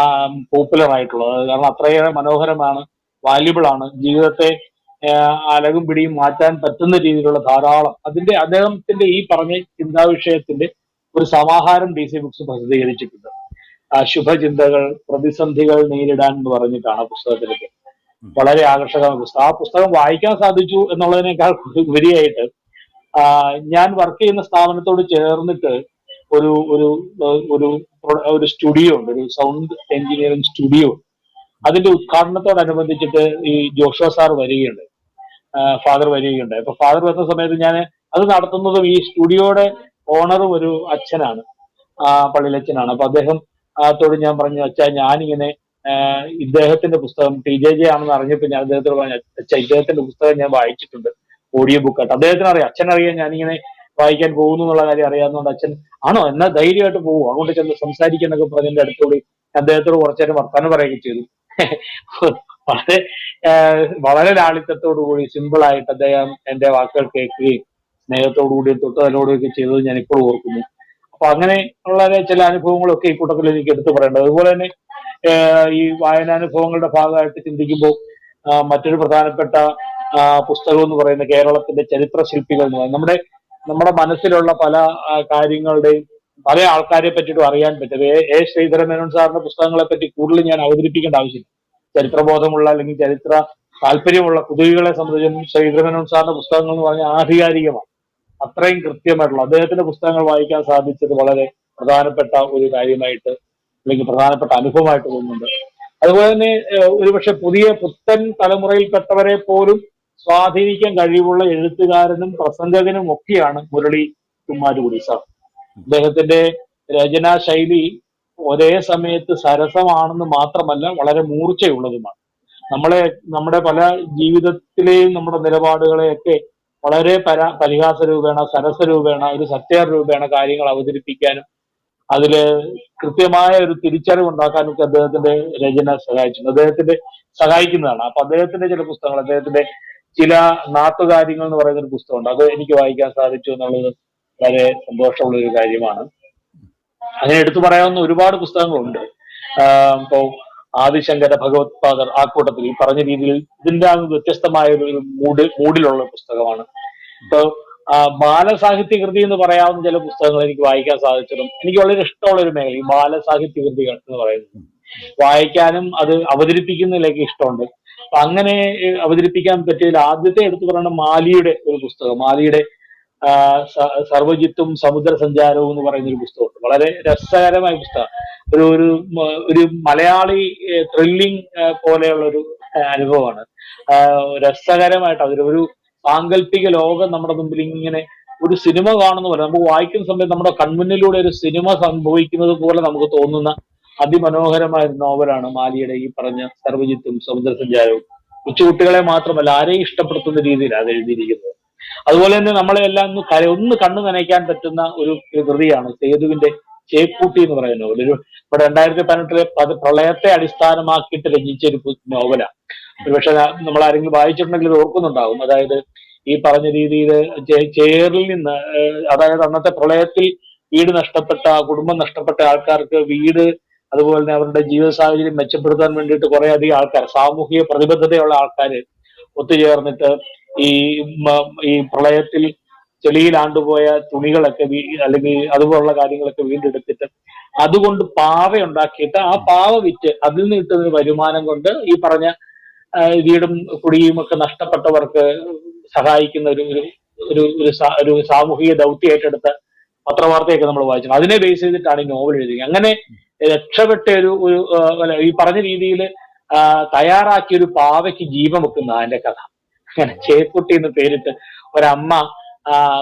B: പോപ്പുലർ ആയിട്ടുള്ളത്. കാരണം അത്രയേറെ മനോഹരമാണ്, വാല്യുബിൾ ആണ്, ജീവിതത്തെ അലകും പിടിയും മാറ്റാൻ പറ്റുന്ന രീതിയിലുള്ള ധാരാളം അദ്ദേഹത്തിന്റെ ഈ പറഞ്ഞ ചിന്താവിഷയത്തിന്റെ ഒരു സമാഹാരം DC ബുക്സ് പ്രസിദ്ധീകരിച്ചിട്ടുണ്ട്. ശുഭചിന്തകൾ, പ്രതിസന്ധികൾ നേരിടാൻ എന്ന് പറഞ്ഞിട്ടാണ് പുസ്തകത്തിലേക്ക്. വളരെ ആകർഷകമായ പുസ്തകം. ആ പുസ്തകം വായിക്കാൻ സാധിച്ചു എന്നുള്ളതിനേക്കാൾ ഉപരിയായിട്ട് ഞാൻ വർക്ക് ചെയ്യുന്ന സ്ഥാപനത്തോട് ചേർന്നിട്ട് ഒരു ഒരു ഒരു ഒരു സ്റ്റുഡിയോ ഉണ്ട്, ഒരു സൗണ്ട് എഞ്ചിനീയറിംഗ് സ്റ്റുഡിയോ. അതിന്റെ ഉദ്ഘാടനത്തോടനുബന്ധിച്ചിട്ട് ഈ ജോഷുവ സാർ വരികയുണ്ട്, ഫാദർ വരികയുണ്ടായി. അപ്പൊ ഫാദർ വരുന്ന സമയത്ത് ഞാൻ അത് നടത്തുന്നതും ഈ സ്റ്റുഡിയോയുടെ ഓണറും ഒരു അച്ഛനാണ്, പള്ളിയിലച്ഛനാണ്. അപ്പൊ അദ്ദേഹം ത്തോട് ഞാൻ പറഞ്ഞു, അച്ഛാ ഞാനിങ്ങനെ ഇദ്ദേഹത്തിന്റെ പുസ്തകം TJJ ആണെന്ന് അറിഞ്ഞപ്പോൾ ഞാൻ അദ്ദേഹത്തോട് പറഞ്ഞു, അച്ഛാ ഇദ്ദേഹത്തിന്റെ പുസ്തകം ഞാൻ വായിച്ചിട്ടുണ്ട് ഓഡിയോ ബുക്കായിട്ട്. അദ്ദേഹത്തിന് അറിയാം, അച്ഛനറിയാം ഞാനിങ്ങനെ വായിക്കാൻ പോകുന്നു എന്നുള്ള കാര്യം അറിയാവുന്നതുകൊണ്ട് അച്ഛൻ ആണോ എന്നാ ധൈര്യമായിട്ട് പോകും, അങ്ങോട്ട് ചെന്ന് സംസാരിക്കാന്നൊക്കെ പറഞ്ഞ് എന്റെ അടുത്തോട് അദ്ദേഹത്തോട് കുറച്ചു നേരം വർത്താനം പറയുകയൊക്കെ ചെയ്തു. വളരെ വളരെ ലാളിത്യത്തോടു കൂടി സിമ്പിൾ ആയിട്ട് അദ്ദേഹം എന്റെ വാക്കുകൾ കേൾക്കുകയും സ്നേഹത്തോടു കൂടി തൊട്ടുതലോടുകയൊക്കെ ചെയ്തത് ഞാൻ ഇപ്പോൾ ഓർക്കുന്നു. അപ്പൊ അങ്ങനെ ഉള്ള ചില അനുഭവങ്ങളൊക്കെ ഈ കൂട്ടത്തിൽ എനിക്ക് എടുത്തു പറയേണ്ടത്. അതുപോലെ തന്നെ ഈ വായനാനുഭവങ്ങളുടെ ഭാഗമായിട്ട് ചിന്തിക്കുമ്പോൾ മറ്റൊരു പ്രധാനപ്പെട്ട പുസ്തകം എന്ന് പറയുന്നത് കേരളത്തിന്റെ ചരിത്ര ശില്പികൾ എന്ന് പറയുന്നത്. നമ്മുടെ മനസ്സിലുള്ള പല കാര്യങ്ങളുടെയും പല ആൾക്കാരെ പറ്റിയിട്ടും അറിയാൻ പറ്റും. എ ശ്രീധരൻ മേനോൻ സാറിന്റെ പുസ്തകങ്ങളെ പറ്റി കൂടുതൽ ഞാൻ അവതരിപ്പിക്കേണ്ട ആവശ്യമില്ല. ചരിത്രബോധമുള്ള അല്ലെങ്കിൽ ചരിത്ര താല്പര്യമുള്ള കുതുകികളെ സംബന്ധിച്ചും ശ്രീധരൻ മേനോൻ സാറിന്റെ പുസ്തകങ്ങൾ എന്ന് പറഞ്ഞാൽ ആധികാരികമാണ്, അത്രയും കൃത്യമായിട്ടുള്ള. അദ്ദേഹത്തിന്റെ പുസ്തകങ്ങൾ വായിക്കാൻ സാധിച്ചത് വളരെ പ്രധാനപ്പെട്ട ഒരു കാര്യമായിട്ട് അല്ലെങ്കിൽ പ്രധാനപ്പെട്ട അനുഭവമായിട്ട് തോന്നുന്നുണ്ട്. അതുപോലെ തന്നെ ഒരുപക്ഷെ പുത്തൻ തലമുറയിൽപ്പെട്ടവരെ പോലും സ്വാധീനിക്കാൻ കഴിവുള്ള എഴുത്തുകാരനും പ്രസംഗകനും ഒക്കെയാണ് മുരളി കുമ്മാരുകുടി സാർ. അദ്ദേഹത്തിന്റെ രചനാ ശൈലി ഒരേ സമയത്ത് സരസമാണെന്ന് മാത്രമല്ല വളരെ മൂർച്ചയുള്ളതുമാണ്. നമ്മുടെ പല ജീവിതത്തിലെയും നമ്മുടെ നിലപാടുകളെയൊക്കെ വളരെ പരിഹാസ രൂപേണ, സരസ രൂപേണ, ഒരു സത്യാർ രൂപേണ കാര്യങ്ങൾ അവതരിപ്പിക്കാനും അതില് കൃത്യമായ ഒരു തിരിച്ചറിവ് ഉണ്ടാക്കാനൊക്കെ അദ്ദേഹത്തിന്റെ രചന സഹായിക്കുന്നതാണ്. അപ്പൊ അദ്ദേഹത്തിന്റെ ചില പുസ്തകങ്ങൾ, അദ്ദേഹത്തിന്റെ ചില നാട്ടുകാര്യങ്ങൾ എന്ന് പറയുന്ന ഒരു പുസ്തകമുണ്ട്, അത് എനിക്ക് വായിക്കാൻ സാധിച്ചു എന്നുള്ളത് വളരെ സന്തോഷമുള്ള ഒരു കാര്യമാണ്. അങ്ങനെ എടുത്തു പറയാവുന്ന ഒരുപാട് പുസ്തകങ്ങളുണ്ട്. ഇപ്പോ ആദിശങ്കര ഭഗവത്പാദർ ആ കൂട്ടത്തിൽ ഈ പറഞ്ഞ രീതിയിൽ ഇതിന്റെ വ്യത്യസ്തമായ ഒരു മൂഡിലുള്ള പുസ്തകമാണ്. ഇപ്പൊ ബാലസാഹിത്യ കൃതി എന്ന് പറയാവുന്ന ചില പുസ്തകങ്ങൾ എനിക്ക് വായിക്കാൻ സാധിച്ചതും എനിക്ക് വളരെ ഇഷ്ടമുള്ള ഒരു മേഖല ഈ ബാലസാഹിത്യ കൃതികൾ എന്ന് പറയുന്നത്. വായിക്കാനും അത് അവതരിപ്പിക്കുന്നതിലേക്ക് ഇഷ്ടമുണ്ട്. അപ്പൊ അങ്ങനെ അവതരിപ്പിക്കാൻ പറ്റിയതിൽ ആദ്യത്തെ എടുത്തു പറയുന്ന മാലിയുടെ ഒരു പുസ്തകം, മാലിയുടെ സർവജിത്തും സമുദ്ര സഞ്ചാരവും എന്ന് പറയുന്ന ഒരു പുസ്തകമുണ്ട്. വളരെ രസകരമായ പുസ്തകം, ഒരു മലയാളി ത്രില്ലിംഗ് പോലെയുള്ള ഒരു അനുഭവമാണ്. രസകരമായിട്ട് ഒരു സാങ്കല്പിക ലോകം നമ്മുടെ മുമ്പിൽ ഇങ്ങനെ ഒരു സിനിമ കാണുന്ന പോലെ, നമുക്ക് വായിക്കുന്ന സമയത്ത് നമ്മുടെ കൺമുന്നിലൂടെ ഒരു സിനിമ സംഭവിക്കുന്നത് പോലെ നമുക്ക് തോന്നുന്ന അതിമനോഹരമായ ഒരു നോവലാണ് മാലിയുടെ ഈ പറഞ്ഞ സർവജിത്തും സമുദ്ര സഞ്ചാരവും. കൊച്ചുകുട്ടികളെ മാത്രമല്ല ആരെയും ഇഷ്ടപ്പെടുത്തുന്ന രീതിയിലാണ് അത് എഴുതിയിരിക്കുന്നത്. അതുപോലെ തന്നെ നമ്മളെ എല്ലാം ഒന്ന് കണ്ണു നനയ്ക്കാൻ പറ്റുന്ന ഒരു കൃതിയാണ് സേതുവിന്റെ ചേക്കൂട്ടി എന്ന് പറയുന്ന നോവൽ. ഇവിടെ 2018 പ്രളയത്തെ അടിസ്ഥാനമാക്കിയിട്ട് രചിച്ച ഒരു നോവലാണ്. ഒരുപക്ഷെ നമ്മൾ ആരെങ്കിലും വായിച്ചിട്ടുണ്ടെങ്കിൽ ഇത് ഓർക്കുന്നുണ്ടാവും. അതായത് ഈ പറഞ്ഞ രീതിയിൽ ചേറിൽ നിന്ന്, അതായത് അന്നത്തെ പ്രളയത്തിൽ വീട് നഷ്ടപ്പെട്ട, കുടുംബം നഷ്ടപ്പെട്ട ആൾക്കാർക്ക് വീട്, അതുപോലെ തന്നെ അവരുടെ ജീവിത സാഹചര്യം മെച്ചപ്പെടുത്താൻ വേണ്ടിയിട്ട് കുറെ അധികം ആൾക്കാർ, സാമൂഹിക പ്രതിബദ്ധതയുള്ള ആൾക്കാർ ഒത്തുചേർന്നിട്ട് ഈ പ്രളയത്തിൽ ചെളിയിൽ ആണ്ടുപോയ തുണികളൊക്കെ അല്ലെങ്കിൽ അതുപോലുള്ള കാര്യങ്ങളൊക്കെ വീണ്ടെടുത്തിട്ട് അതുകൊണ്ട് പാവ ഉണ്ടാക്കിയിട്ട് ആ പാവ വിറ്റ് അതിൽ നിന്ന് കിട്ടുന്ന വരുമാനം കൊണ്ട് ഈ പറഞ്ഞ വീടും കുടിയും ഒക്കെ നഷ്ടപ്പെട്ടവർക്ക് സഹായിക്കുന്ന ഒരു സാമൂഹിക ദൗത്യം ഏറ്റെടുത്ത പത്രവാർത്തയൊക്കെ നമ്മൾ വായിച്ചു. അതിനെ ബേസ് ചെയ്തിട്ടാണ് ഈ നോവൽ എഴുതിയത്. അങ്ങനെ രക്ഷപ്പെട്ട ഈ പറഞ്ഞ രീതിയിൽ തയ്യാറാക്കിയ ഒരു പാവയ്ക്ക് ജീവൻ വെക്കുന്ന അതിന്റെ കഥ. അങ്ങനെ ചേക്കുട്ടി എന്ന് പേരിട്ട് ഒരമ്മ,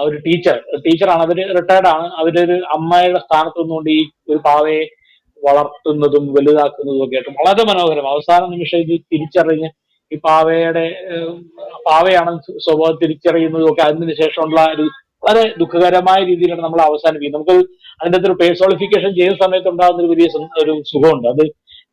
B: ഒരു ടീച്ചറാണ്, അവര് റിട്ടയർഡാണ്, അവരൊരു അമ്മയുടെ സ്ഥാനത്ത് നിന്നുകൊണ്ട് ഈ ഒരു പാവയെ വളർത്തുന്നതും വലുതാക്കുന്നതും ഒക്കെ ആയിട്ട് വളരെ മനോഹരം. അവസാന നിമിഷം ഇത് തിരിച്ചറിഞ്ഞ് ഈ പാവയാണെന്ന് സ്വഭാവം തിരിച്ചറിയുന്നതും ഒക്കെ അതിന് ശേഷമുള്ള ഒരു വളരെ ദുഃഖകരമായ രീതിയിലാണ് നമ്മൾ അവസാനിപ്പിക്കുന്നത്. നമുക്ക് അതിൻ്റെ അകത്തൊരു പേഴ്സോളിഫിക്കേഷൻ ചെയ്യുന്ന സമയത്ത് ഉണ്ടാകുന്ന ഒരു വലിയ ഒരു സുഖമുണ്ട്. അത്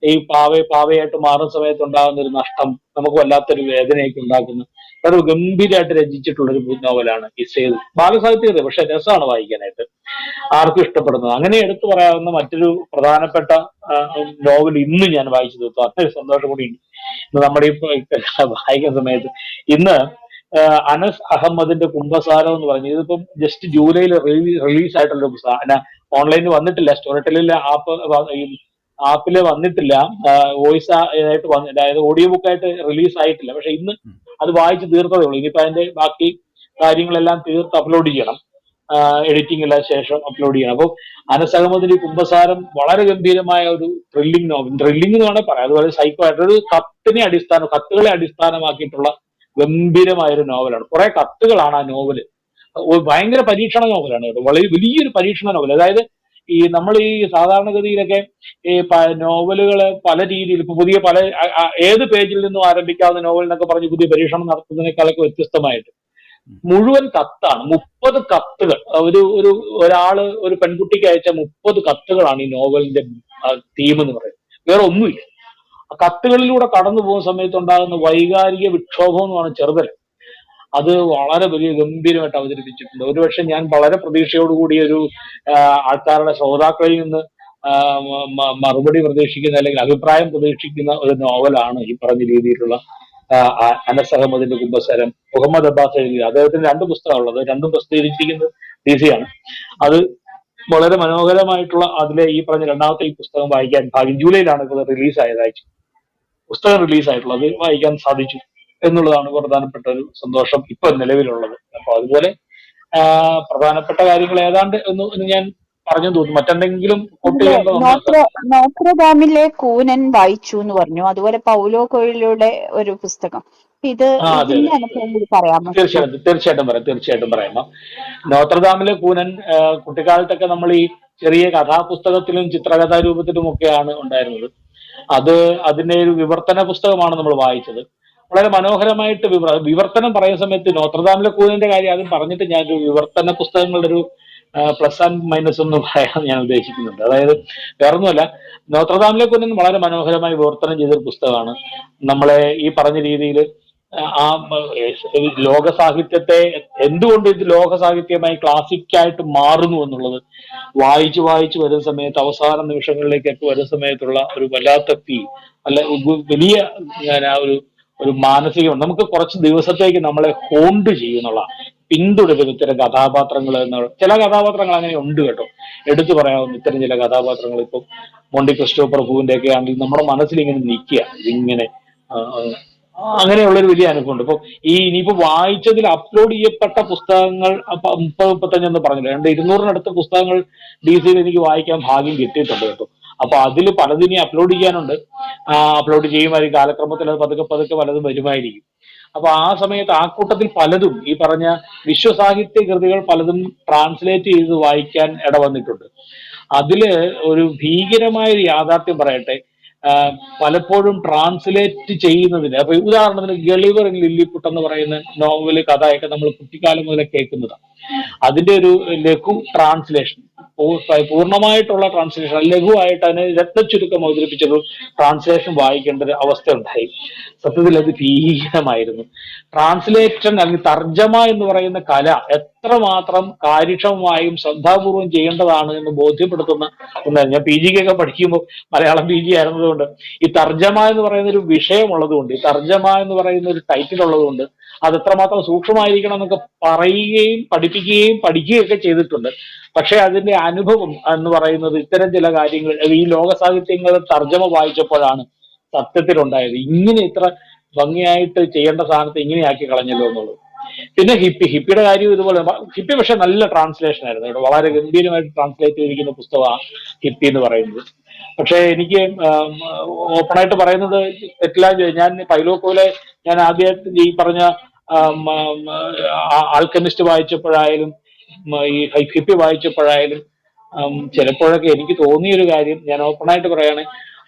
B: ഈ പാവയായിട്ട് മാറുന്ന സമയത്ത് ഉണ്ടാകുന്ന ഒരു നഷ്ടം നമുക്ക് വല്ലാത്തൊരു വേദനയൊക്കെ ഉണ്ടാക്കുന്ന ഒരു ഗംഭീരമായിട്ട് രചിച്ചിട്ടുള്ള ഒരു നോവലാണ് ഈ സേതു. ബാലസാഹിത്യ, പക്ഷെ രസമാണ് വായിക്കാനായിട്ട്, ആർക്കും ഇഷ്ടപ്പെടുന്നത്. അങ്ങനെ എടുത്തു പറയാവുന്ന മറ്റൊരു പ്രധാനപ്പെട്ട നോവൽ ഇന്ന് ഞാൻ വായിച്ചു തീർത്തു. അത്രയും സന്തോഷം കൂടി ഇന്ന് നമ്മുടെ ഈ വായിക്കുന്ന സമയത്ത്. ഇന്ന് അനസ് അഹമ്മദിന്റെ കുംഭസാരം എന്ന് പറഞ്ഞു, ഇതിപ്പം ജസ്റ്റ് ജൂലൈയിൽ റിലീസ് ആയിട്ടുള്ള പുസ്തകം. ഓൺലൈനിൽ വന്നിട്ടില്ല, സ്റ്റോറി ടെല്ലിലെ ആപ്പ് ആപ്പില് വന്നിട്ടില്ല, വോയിസ് ആയിട്ട് അതായത് ഓഡിയോ ബുക്കായിട്ട് റിലീസ് ആയിട്ടില്ല. പക്ഷെ ഇന്ന് അത് വായിച്ച് തീർത്തതേ ഉള്ളൂ. ഇനിയിപ്പോ അതിന്റെ ബാക്കി കാര്യങ്ങളെല്ലാം തീർത്ത് അപ്ലോഡ് ചെയ്യണം, എഡിറ്റിംഗ് എല്ലാം ശേഷം അപ്ലോഡ് ചെയ്യണം. അപ്പോൾ അനസ് അഹമ്മദിന്റെ ഈ കുമ്പസാരം വളരെ ഗംഭീരമായ ഒരു ത്രില്ലിംഗ് നോവൽ, ത്രില്ലിംഗ് എന്ന് വേണമെങ്കിൽ പറയാം, അതുപോലെ സൈക്കോ ആയിട്ടൊരു കത്തുകളെ അടിസ്ഥാനമാക്കിയിട്ടുള്ള ഗംഭീരമായ ഒരു നോവലാണ്. കുറെ കത്തുകളാണ് ആ നോവല്. ഭയങ്കര പരീക്ഷണ നോവലാണ് കേട്ടോ, വളരെ വലിയൊരു പരീക്ഷണ നോവൽ. അതായത് ഈ നമ്മൾ ഈ സാധാരണഗതിയിലൊക്കെ ഈ നോവലുകള് പല രീതിയിൽ ഇപ്പൊ പുതിയ പല ഏത് പേജിൽ നിന്നും ആരംഭിക്കാവുന്ന നോവൽ എന്നൊക്കെ പറഞ്ഞ് പുതിയ പരീക്ഷണം നടത്തുന്നതിനേക്കാളൊക്കെ വ്യത്യസ്തമായിട്ട് മുഴുവൻ കത്താണ്. 30 കത്തുകൾ ഒരാള് ഒരു പെൺകുട്ടിക്ക് അയച്ച 30 കത്തുകളാണ് ഈ നോവലിന്റെ തീം എന്ന് പറയുന്നത്. വേറെ ഒന്നുമില്ല. ആ കത്തുകളിലൂടെ കടന്നു പോകുന്ന സമയത്ത് ഉണ്ടാകുന്ന വൈകാരിക വിക്ഷോഭം എന്ന് പറഞ്ഞ ചെറുതല്ല, അത് വളരെ വലിയ ഗംഭീരമായിട്ട് അവതരിപ്പിച്ചിട്ടുണ്ട്. ഒരുപക്ഷെ ഞാൻ വളരെ പ്രതീക്ഷയോടുകൂടി ഒരു ആൾക്കാരുടെ ശ്രോതാക്കളിൽ നിന്ന് മറുപടി പ്രതീക്ഷിക്കുന്ന അല്ലെങ്കിൽ അഭിപ്രായം പ്രതീക്ഷിക്കുന്ന ഒരു നോവലാണ് ഈ പറഞ്ഞ രീതിയിലുള്ള അനസ് അഹമ്മദിന്റെ കുമ്പസാരം. മുഹമ്മദ് അബ്ബാസ് എഴുതി, അദ്ദേഹത്തിന് 2 പുസ്തകമുള്ളത്, രണ്ടും പ്രസിദ്ധീകരിച്ചിരിക്കുന്നത് DC ആണ്. അത് വളരെ മനോഹരമായിട്ടുള്ള അതിലെ ഈ പറഞ്ഞ രണ്ടാമത്തെ ഈ പുസ്തകം വായിക്കാൻ ഭാഗ്യം, ജൂലൈയിലാണ് ഇത് റിലീസായതായിട്ട് പുസ്തകം റിലീസായിട്ടുള്ളത്, അത് വായിക്കാൻ സാധിച്ചു എന്നുള്ളതാണ് പ്രധാനപ്പെട്ട ഒരു സന്തോഷം ഇപ്പൊ നിലവിലുള്ളത്. അപ്പൊ അതുപോലെ പ്രധാനപ്പെട്ട കാര്യങ്ങൾ ഏതാണ്ട് എന്ന് ഞാൻ പറഞ്ഞു തോന്നുന്നു. മറ്റെന്തെങ്കിലും കോട്ട് ചെയ്യേണ്ടോ?
D: നോത്രദാമിലെ കൂനൻ വായിച്ചു എന്ന് പറഞ്ഞു, അതുപോലെ പൗലോ കൊയ്ലോയുടെ ഒരു പുസ്തകം. ഇതിന്റെ അനുഭവം കൂടി പറയാമോ?
B: തീർച്ചയായിട്ടും പറയാമോ. നോത്രദാമിലെ കൂനൻ കുട്ടിക്കാലത്തൊക്കെ നമ്മൾ ഈ ചെറിയ കഥാപുസ്തകത്തിലും ചിത്രകഥാ രൂപത്തിലും ഒക്കെയാണ് ഉണ്ടായിരുന്നത്. അതിന്റെ ഒരു വിവർത്തന പുസ്തകമാണ് നമ്മൾ വായിച്ചത്. വളരെ മനോഹരമായിട്ട് വിവർത്തനം പറയുന്ന സമയത്ത് നോത്രദാമിലെ കൂനന്റെ കാര്യം ആദ്യം പറഞ്ഞിട്ട് ഞാനൊരു വിവർത്തന പുസ്തകങ്ങളുടെ ഒരു പ്ലസ് ആൻഡ് മൈനസ് ഒന്ന് പറയാൻ ഞാൻ ഉദ്ദേശിക്കുന്നുണ്ട്. അതായത് വേറൊന്നുമല്ല, നോത്രദാമിലെ കൂനൻ വളരെ മനോഹരമായി വിവർത്തനം ചെയ്തൊരു പുസ്തകമാണ്. നമ്മളെ ഈ പറഞ്ഞ രീതിയിൽ ആ ലോക സാഹിത്യത്തെ എന്തുകൊണ്ട് ഇത് ലോക സാഹിത്യമായി ക്ലാസിക്കായിട്ട് മാറുന്നു എന്നുള്ളത് വായിച്ചു വരുന്ന സമയത്ത് അവസാന നിമിഷങ്ങളിലേക്കൊക്കെ വരുന്ന സമയത്തുള്ള ഒരു വല്ലാത്ത അല്ല വലിയ ഒരു മാനസികം നമുക്ക് കുറച്ച് ദിവസത്തേക്ക് നമ്മളെ ഹോണ്ട് ചെയ്യുന്നുള്ള പിന്തുടരുന്ന ഇത്തരം കഥാപാത്രങ്ങൾ ചില കഥാപാത്രങ്ങൾ അങ്ങനെ ഉണ്ട് കേട്ടോ, എടുത്തു പറയാവുന്ന ഇത്തരം ചില കഥാപാത്രങ്ങൾ. ഇപ്പം മോണ്ടി ക്രിസ്റ്റോഫർ പ്രഭുവിന്റെ ഒക്കെ ആണെങ്കിൽ നമ്മുടെ മനസ്സിൽ ഇങ്ങനെ നിൽക്കുക, ഇതിങ്ങനെ അങ്ങനെയുള്ളൊരു വലിയ അനുഭവമുണ്ട്. ഇപ്പൊ ഇനിയിപ്പോ വായിച്ചതിൽ അപ്ലോഡ് ചെയ്യപ്പെട്ട പുസ്തകങ്ങൾ 30-35 എന്ന് പറഞ്ഞില്ല, 200-200-നടുത്ത പുസ്തകങ്ങൾ DC-യിൽ എനിക്ക് വായിക്കാൻ ഭാഗ്യം കിട്ടിയിട്ടുണ്ട് കേട്ടോ. അപ്പൊ അതിൽ പലതിനെ അപ്ലോഡ് ചെയ്യാനുണ്ട്, അപ്ലോഡ് ചെയ്യുമായിരിക്കും കാലക്രമത്തിൽ, അത് പതുക്കെ പലതും വരുമായിരിക്കും. അപ്പൊ ആ സമയത്ത് ആ കൂട്ടത്തിൽ പലതും ഈ പറഞ്ഞ വിശ്വസാഹിത്യ കൃതികൾ പലതും ട്രാൻസ്ലേറ്റ് ചെയ്ത് വായിക്കാൻ ഇടവന്നിട്ടുണ്ട്. അതില് ഒരു ഭീകരമായ ഒരു യാഥാർത്ഥ്യം പറയട്ടെ, പലപ്പോഴും ട്രാൻസ്ലേറ്റ് ചെയ്യുന്നതിന്, അപ്പൊ ഉദാഹരണത്തിന് ഗളിവർ ഇൻ ലില്ലിപുട്ട് എന്ന് പറയുന്ന നോവല് കഥയൊക്കെ നമ്മൾ കുട്ടിക്കാലം മുതലേ കേൾക്കുന്നതാണ്. അതിന്റെ ഒരു ലഘു ട്രാൻസ്ലേഷൻ, പൂർണ്ണമായിട്ടുള്ള ട്രാൻസ്ലേഷൻ ലഘുവായിട്ട് അതിനെ രത്നച്ചുരുക്കം അവതരിപ്പിച്ചൊരു ട്രാൻസ്ലേഷൻ വായിക്കേണ്ട ഒരു അവസ്ഥ ഉണ്ടായി. സത്യത്തിൽ അത് ഭീകരമായിരുന്നു. ട്രാൻസ്ലേഷൻ അല്ലെങ്കിൽ തർജ്ജമ എന്ന് പറയുന്ന കല എത്രമാത്രം കാര്യക്ഷമമായും ശ്രദ്ധാപൂർവം ചെയ്യേണ്ടതാണ് എന്ന് ബോധ്യപ്പെടുത്തുന്ന ഒന്നായിരുന്നു. ഞാൻ PG ഒക്കെ പഠിക്കുമ്പോൾ മലയാളം PG ആയിരുന്നതുകൊണ്ട് ഈ തർജ്ജമ എന്ന് പറയുന്ന ഒരു വിഷയമുള്ളതുകൊണ്ട്, ഈ തർജ്ജമ എന്ന് പറയുന്ന ഒരു ടൈറ്റിൽ ഉള്ളതുകൊണ്ട് അത് എത്രമാത്രം സൂക്ഷ്മമായിരിക്കണം എന്നൊക്കെ പറയുകയും പഠിക്കുകയൊക്കെ ചെയ്തിട്ടുണ്ട്. പക്ഷെ അതിന്റെ അനുഭവം എന്ന് പറയുന്നത് ഇത്തരം ചില കാര്യങ്ങൾ ഈ ലോക സാഹിത്യങ്ങൾ തർജ്ജമ വായിച്ചപ്പോഴാണ് സത്യത്തിലുണ്ടായത്. ഇങ്ങനെ ഇത്ര ഭംഗിയായിട്ട് ചെയ്യേണ്ട സാധനത്തെ ഇങ്ങനെയാക്കി കളഞ്ഞല്ലോ എന്നുള്ളത്. പിന്നെ ഹിപ്പിയുടെ കാര്യം ഇതുപോലെ. ഹിപ്പി പക്ഷെ നല്ല ട്രാൻസ്ലേഷൻ ആയിരുന്നു കേട്ടോ, വളരെ ഗംഭീരമായിട്ട് ട്രാൻസ്ലേറ്റ് ചെയ്തിരിക്കുന്ന പുസ്തകമാണ് ഹിപ്പി എന്ന് പറയുന്നത്. പക്ഷെ എനിക്ക് ഓപ്പണായിട്ട് പറയുന്നത് തെറ്റില്ല, ഞാൻ പൗലോ കൊയ്ലോ ഞാൻ ആദ്യമായിട്ട് ഈ പറഞ്ഞ ആൽക്കമിസ്റ്റ് വായിച്ചപ്പോഴായാലും ഈ ഹിപ്പി വായിച്ചപ്പോഴായാലും ചിലപ്പോഴൊക്കെ എനിക്ക് തോന്നിയൊരു കാര്യം ഞാൻ ഓപ്പണായിട്ട് പറയാണ്,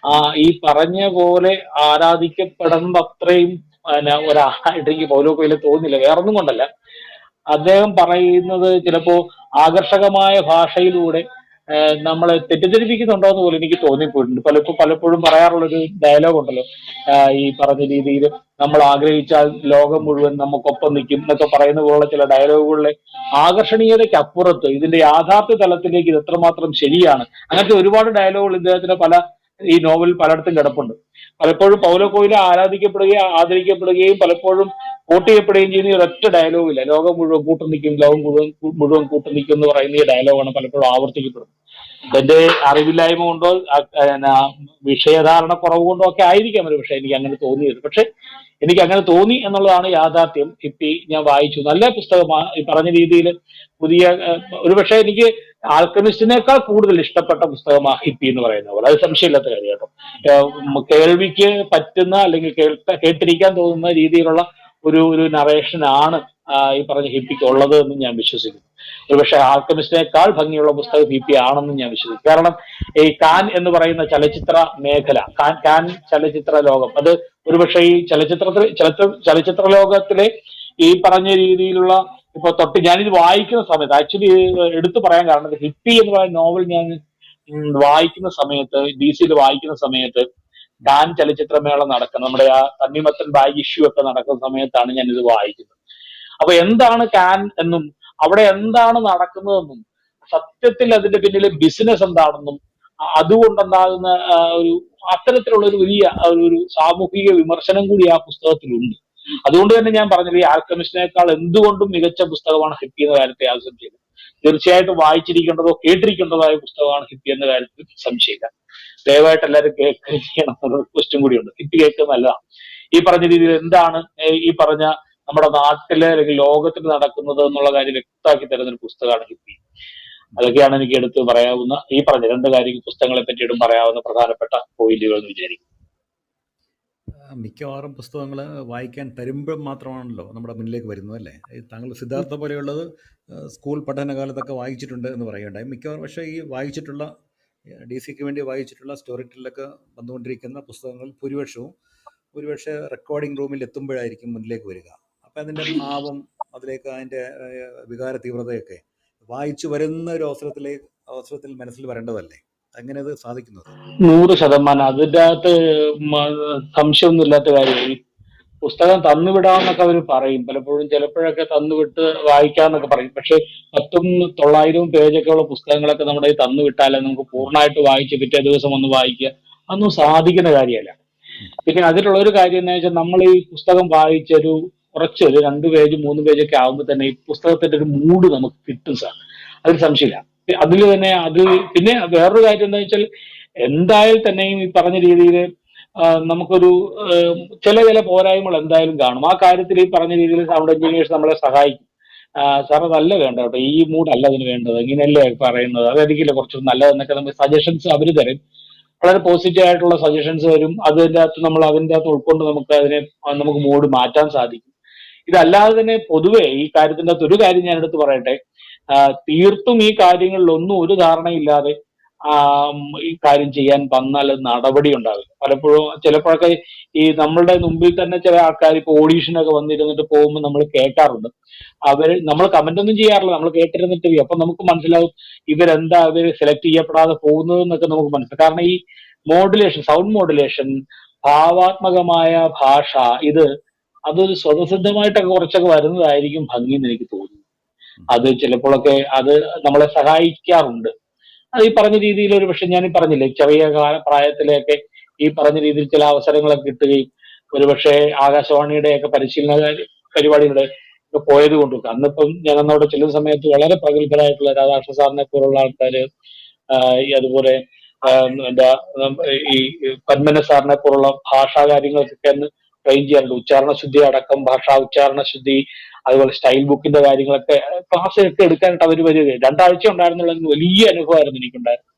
B: ഈ പറഞ്ഞ പോലെ ആരാധിക്കപ്പെടുന്ന അത്രയും ഒരാളായിട്ട് എനിക്ക് പൗലോ കൊയ്ലോ തോന്നില്ല. വേറൊന്നും കൊണ്ടല്ല, അദ്ദേഹം പറയുന്നത് ചിലപ്പോ ആകർഷകമായ ഭാഷയിലൂടെ നമ്മളെ തെറ്റിദ്ധരിപ്പിക്കുന്നുണ്ടോ എന്ന് പോലും എനിക്ക് തോന്നിപ്പോയിട്ടുണ്ട്. പലപ്പോഴും പറയാറുള്ളൊരു ഡയലോഗ് ഉണ്ടല്ലോ, ഈ പറഞ്ഞ രീതിയിൽ നമ്മൾ ആഗ്രഹിച്ചാൽ ലോകം മുഴുവൻ നമുക്കൊപ്പം നിൽക്കും എന്നൊക്കെ പറയുന്ന പോലുള്ള ചില ഡയലോഗുകളിലെ ആകർഷണീയതയ്ക്ക് അപ്പുറത്ത് ഇതിന്റെ യാഥാർത്ഥ്യ തലത്തിലേക്ക് ഇത് എത്രമാത്രം ശരിയാണ്, അങ്ങനത്തെ ഒരുപാട് ഡയലോഗുകൾ ഇദ്ദേഹത്തിന്റെ ഈ നോവൽ പലയിടത്തും കിടപ്പുണ്ട്. പലപ്പോഴും പൗലോ കൊയ്ലോ ആരാധിക്കപ്പെടുകയും ആദരിക്കപ്പെടുകയും പലപ്പോഴും കോട്ട് ചെയ്യപ്പെടുകയും ചെയ്യുന്ന ഒരൊറ്റ ഡയലോഗില്ല, ലോകം മുഴുവൻ കൂട്ടുനിൽക്കും, ലോകം മുഴുവൻ കൂട്ടുനിൽക്കും എന്ന് പറയുന്ന ഈ ഡയലോഗാണ് പലപ്പോഴും ആവർത്തിക്കപ്പെടുന്നത്. എന്റെ അറിവില്ലായ്മ കൊണ്ടോ വിഷയധാരണ കുറവ് കൊണ്ടോ ഒക്കെ ആയിരിക്കാം ഒരു പക്ഷെ എനിക്ക് അങ്ങനെ തോന്നിയത്. പക്ഷെ എനിക്ക് അങ്ങനെ തോന്നി എന്നുള്ളതാണ് യാഥാർത്ഥ്യം. ഹിപ്പി ഞാൻ വായിച്ചു, നല്ല പുസ്തകമാണ്. ഈ പറഞ്ഞ രീതിയിൽ പുതിയ ഒരുപക്ഷെ എനിക്ക് ആൽക്കമിസ്റ്റിനേക്കാൾ കൂടുതൽ ഇഷ്ടപ്പെട്ട പുസ്തകമാണ് ഹിപ്പി എന്ന് പറയുന്ന പോലെ, അത് സംശയമില്ലാത്ത കാര്യം കേട്ടോ. കേൾവിക്ക് പറ്റുന്ന അല്ലെങ്കിൽ കേട്ടിരിക്കാൻ തോന്നുന്ന രീതിയിലുള്ള ഒരു നറേഷനാണ് ഈ പറഞ്ഞ ഹിപ്പിക്ക് ഉള്ളത് എന്ന് ഞാൻ വിശ്വസിക്കുന്നു. ഒരുപക്ഷെ ആൽക്കമിസ്റ്റിനേക്കാൾ ഭംഗിയുള്ള പുസ്തകം ഹിപ്പി ആണെന്ന് ഞാൻ വിശ്വസിക്കുന്നു. കാരണം ഈ കാൻ എന്ന് പറയുന്ന ചലച്ചിത്ര മേഖല, കാൻ ചലച്ചിത്ര ലോകം, അത് ഒരുപക്ഷെ ഈ ചലച്ചിത്ര ലോകത്തിലെ ഈ പറഞ്ഞ രീതിയിലുള്ള ഇപ്പൊ തൊട്ട് ഞാനിത് വായിക്കുന്ന സമയത്ത് ആക്ച്വലി എടുത്തു പറയാൻ കാരണം ഹിപ്പി എന്ന് പറയുന്ന നോവൽ ഞാൻ വായിക്കുന്ന സമയത്ത്, DC വായിക്കുന്ന സമയത്ത് കാൻ ചലച്ചിത്രമേള നടക്കുന്ന നമ്മുടെ ആ തണ്ണിമത്തൻ ബാഗ് ഇഷ്യൂ ഒക്കെ നടക്കുന്ന സമയത്താണ് ഞാൻ ഇത് വായിക്കുന്നത്. അപ്പൊ എന്താണ് കാൻ എന്നും അവിടെ എന്താണ് നടക്കുന്നതെന്നും സത്യത്തിൽ അതിന്റെ പിന്നിലെ ബിസിനസ് എന്താണെന്നും അതുകൊണ്ടുണ്ടാകുന്ന ഒരു അത്തരത്തിലുള്ള ഒരു വലിയ ഒരു സാമൂഹിക വിമർശനം കൂടി ആ പുസ്തകത്തിലുണ്ട്. അതുകൊണ്ട് തന്നെ ഞാൻ പറഞ്ഞത് ഈ ആൽക്കമിസ്റ്റിനേക്കാൾ എന്തുകൊണ്ടും മികച്ച പുസ്തകമാണ് ഹിപ്പി എന്ന കാര്യത്തെ യാതൊരു സംശയമില്ല. തീർച്ചയായിട്ടും വായിച്ചിരിക്കേണ്ടതോ കേട്ടിരിക്കേണ്ടതായ പുസ്തകമാണ് ഹിപ്പി എന്ന കാര്യത്തിൽ സംശയമില്ല. ദയവായിട്ട് എല്ലാവരും കേൾക്കുകയും ചെയ്യണം എന്നൊരു ക്വസ്റ്റ്യൻ കൂടിയുണ്ട്. ഹിപ്പി കേൾക്കുന്നത് നല്ലതാണ്. ഈ പറഞ്ഞ രീതിയിൽ എന്താണ് ഈ പറഞ്ഞ നമ്മുടെ നാട്ടിലെ അല്ലെങ്കിൽ ലോകത്തിൽ നടക്കുന്നത് എന്നുള്ള കാര്യം വ്യക്തമാക്കി തരുന്ന ഒരു പുസ്തകമാണ് ഹിപ്പി. അതൊക്കെയാണ് എനിക്ക് എടുത്ത് പറയാവുന്ന ഈ പറഞ്ഞ രണ്ട് കാര്യങ്ങൾ പുസ്തകങ്ങളെ പറ്റിയിട്ടും പറയാവുന്ന പ്രധാനപ്പെട്ട പോയിന്റുകൾ എന്ന് വിചാരിക്കും.
A: മിക്കവാറും പുസ്തകങ്ങൾ വായിക്കാൻ തരുമ്പോൾ മാത്രമാണല്ലോ നമ്മുടെ മുന്നിലേക്ക് വരുന്നത്, അല്ലേ? താങ്കൾ സിദ്ധാർത്ഥ പോലെയുള്ളത് സ്കൂൾ പഠനകാലത്തൊക്കെ വായിച്ചിട്ടുണ്ട് എന്ന് പറയുകയുണ്ടായി. മിക്കവാറും പക്ഷേ ഈ വായിച്ചിട്ടുള്ള DC വേണ്ടി വായിച്ചിട്ടുള്ള സ്റ്റോറി ടെല്ലൊക്കെ വന്നുകൊണ്ടിരിക്കുന്ന പുസ്തകങ്ങൾ ഭൂരിപക്ഷവും ഒരുപക്ഷെ റെക്കോർഡിംഗ് റൂമിൽ എത്തുമ്പോഴായിരിക്കും മുന്നിലേക്ക് വരിക. അപ്പം അതിൻ്റെ ഭാവം, അതിലേക്ക് അതിൻ്റെ വികാര തീവ്രതയൊക്കെ വായിച്ചു വരുന്ന ഒരു അവസരത്തിൽ മനസ്സിൽ വരേണ്ടതല്ലേ? അങ്ങനെ അത് സാധിക്കുന്നത്
B: 100%. അതിൻ്റെ അകത്ത് സംശയമൊന്നും ഇല്ലാത്ത കാര്യം. പുസ്തകം തന്നുവിടാന്നൊക്കെ അവർ പറയും, പലപ്പോഴും ചിലപ്പോഴൊക്കെ തന്നുവിട്ട് വായിക്കാന്നൊക്കെ പറയും. പക്ഷെ 900 പേജൊക്കെ ഉള്ള പുസ്തകങ്ങളൊക്കെ നമ്മുടെ തന്നുവിട്ടാലേ നമുക്ക് പൂർണ്ണമായിട്ട് വായിച്ച് പിറ്റേ ദിവസം ഒന്ന് വായിക്കുക, അതൊന്നും സാധിക്കുന്ന കാര്യമല്ല. പിന്നെ അതിലുള്ള ഒരു കാര്യം എന്താ വെച്ചാൽ, നമ്മൾ ഈ പുസ്തകം വായിച്ചൊരു കുറച്ച് 2 പേജ് 3 പേജൊക്കെ ആകുമ്പോൾ തന്നെ ഈ പുസ്തകത്തിന്റെ ഒരു മൂഡ് നമുക്ക് കിട്ടും സാർ, അതിൽ സംശയമില്ല. അതിൽ തന്നെ പിന്നെ വേറൊരു കാര്യം എന്താ വെച്ചാൽ, എന്തായാലും തന്നെയും ഈ പറഞ്ഞ രീതിയിൽ നമുക്കൊരു ചില പോരായ്മകൾ എന്തായാലും കാണും. ആ കാര്യത്തിൽ ഈ പറഞ്ഞ രീതിയിൽ സൗണ്ട് എഞ്ചിനീയേഴ്സ് നമ്മളെ സഹായിക്കും. സാർ അതല്ല വേണ്ട കേട്ടോ, ഈ മൂഡ് അല്ല അതിന് വേണ്ടത്, ഇങ്ങനെയല്ലേ പറയുന്നത്, അതായിരിക്കില്ല കുറച്ചും നല്ലതെന്നൊക്കെ നമുക്ക് സജഷൻസ് അവർ തരും. വളരെ പോസിറ്റീവ് ആയിട്ടുള്ള സജഷൻസ് വരും. അതിൻ്റെ അകത്ത് ഉൾക്കൊണ്ട് നമുക്ക് മൂഡ് മാറ്റാൻ സാധിക്കും. ഇതല്ലാതെ തന്നെ പൊതുവെ ഈ കാര്യത്തിൻ്റെ അകത്ത് ഒരു കാര്യം ഞാൻ എടുത്ത് പറയട്ടെ, തീർത്തും ഈ കാര്യങ്ങളിലൊന്നും ഒരു ധാരണയില്ലാതെ ഈ കാര്യം ചെയ്യാൻ വന്നാൽ നടപടി ഉണ്ടാവില്ല. പലപ്പോഴും ചിലപ്പോഴൊക്കെ ഈ നമ്മളുടെ മുമ്പിൽ തന്നെ ചില ആൾക്കാർ ഇപ്പോൾ ഓഡീഷനൊക്കെ വന്നിരുന്നിട്ട് പോകുമ്പോൾ നമ്മൾ കേൾക്കാറുണ്ട്. നമ്മൾ കമന്റ് ഒന്നും ചെയ്യാറില്ല, നമ്മൾ കേട്ടിരുന്നിട്ട് അപ്പൊ നമുക്ക് മനസ്സിലാവും ഇവരെന്താ സെലക്ട് ചെയ്യപ്പെടാതെ പോകുന്നത് എന്നൊക്കെ നമുക്ക് മനസ്സിലാവും. കാരണം ഈ മോഡുലേഷൻ, സൗണ്ട് മോഡുലേഷൻ, ഭാവാത്മകമായ ഭാഷ, അതൊരു സ്വതസിദ്ധമായിട്ടൊക്കെ കുറച്ചൊക്കെ വരുന്നതായിരിക്കും ഭംഗി എന്ന് എനിക്ക് തോന്നുന്നു. അത് ചിലപ്പോഴൊക്കെ അത് നമ്മളെ സഹായിക്കാറുണ്ട്. അത് ഈ പറഞ്ഞ രീതിയിൽ ഒരു പക്ഷെ ഞാൻ പറഞ്ഞില്ലേ, ചെറിയ പ്രായത്തിലൊക്കെ ഈ പറഞ്ഞ രീതിയിൽ ചില അവസരങ്ങളൊക്കെ കിട്ടുകയും ഒരുപക്ഷെ ആകാശവാണിയുടെയൊക്കെ പരിശീലന പരിപാടികളുടെ ഒക്കെ പോയത് കൊണ്ടൊക്കെ അന്നിപ്പം ഞങ്ങളവിടെ ചെല്ലുന്ന സമയത്ത് വളരെ പ്രഗത്ഭരായിട്ടുള്ള രാധാകൃഷ്ണ സാറിനെ പോലുള്ള ആൾക്കാര്, അതുപോലെ എന്താ ഈ പന്മന സാറിനെ പോലുള്ള ഭാഷാ കാര്യങ്ങൾക്കൊക്കെ അന്ന് ട്രെയിൻ ചെയ്യാറുണ്ട്. ഉച്ചാരണ ശുദ്ധി അടക്കം, ഭാഷാ ഉച്ചാരണ ശുദ്ധി, അതുപോലെ സ്റ്റൈൽ ബുക്കിന്റെ കാര്യങ്ങളൊക്കെ ക്ലാസ് ഒക്കെ എടുക്കാനായിട്ട് അവർ വരികയും 2 ആഴ്ച ഉണ്ടായിരുന്നുള്ള വലിയ അനുഭവമായിരുന്നു എനിക്കുണ്ടായിരുന്നത്.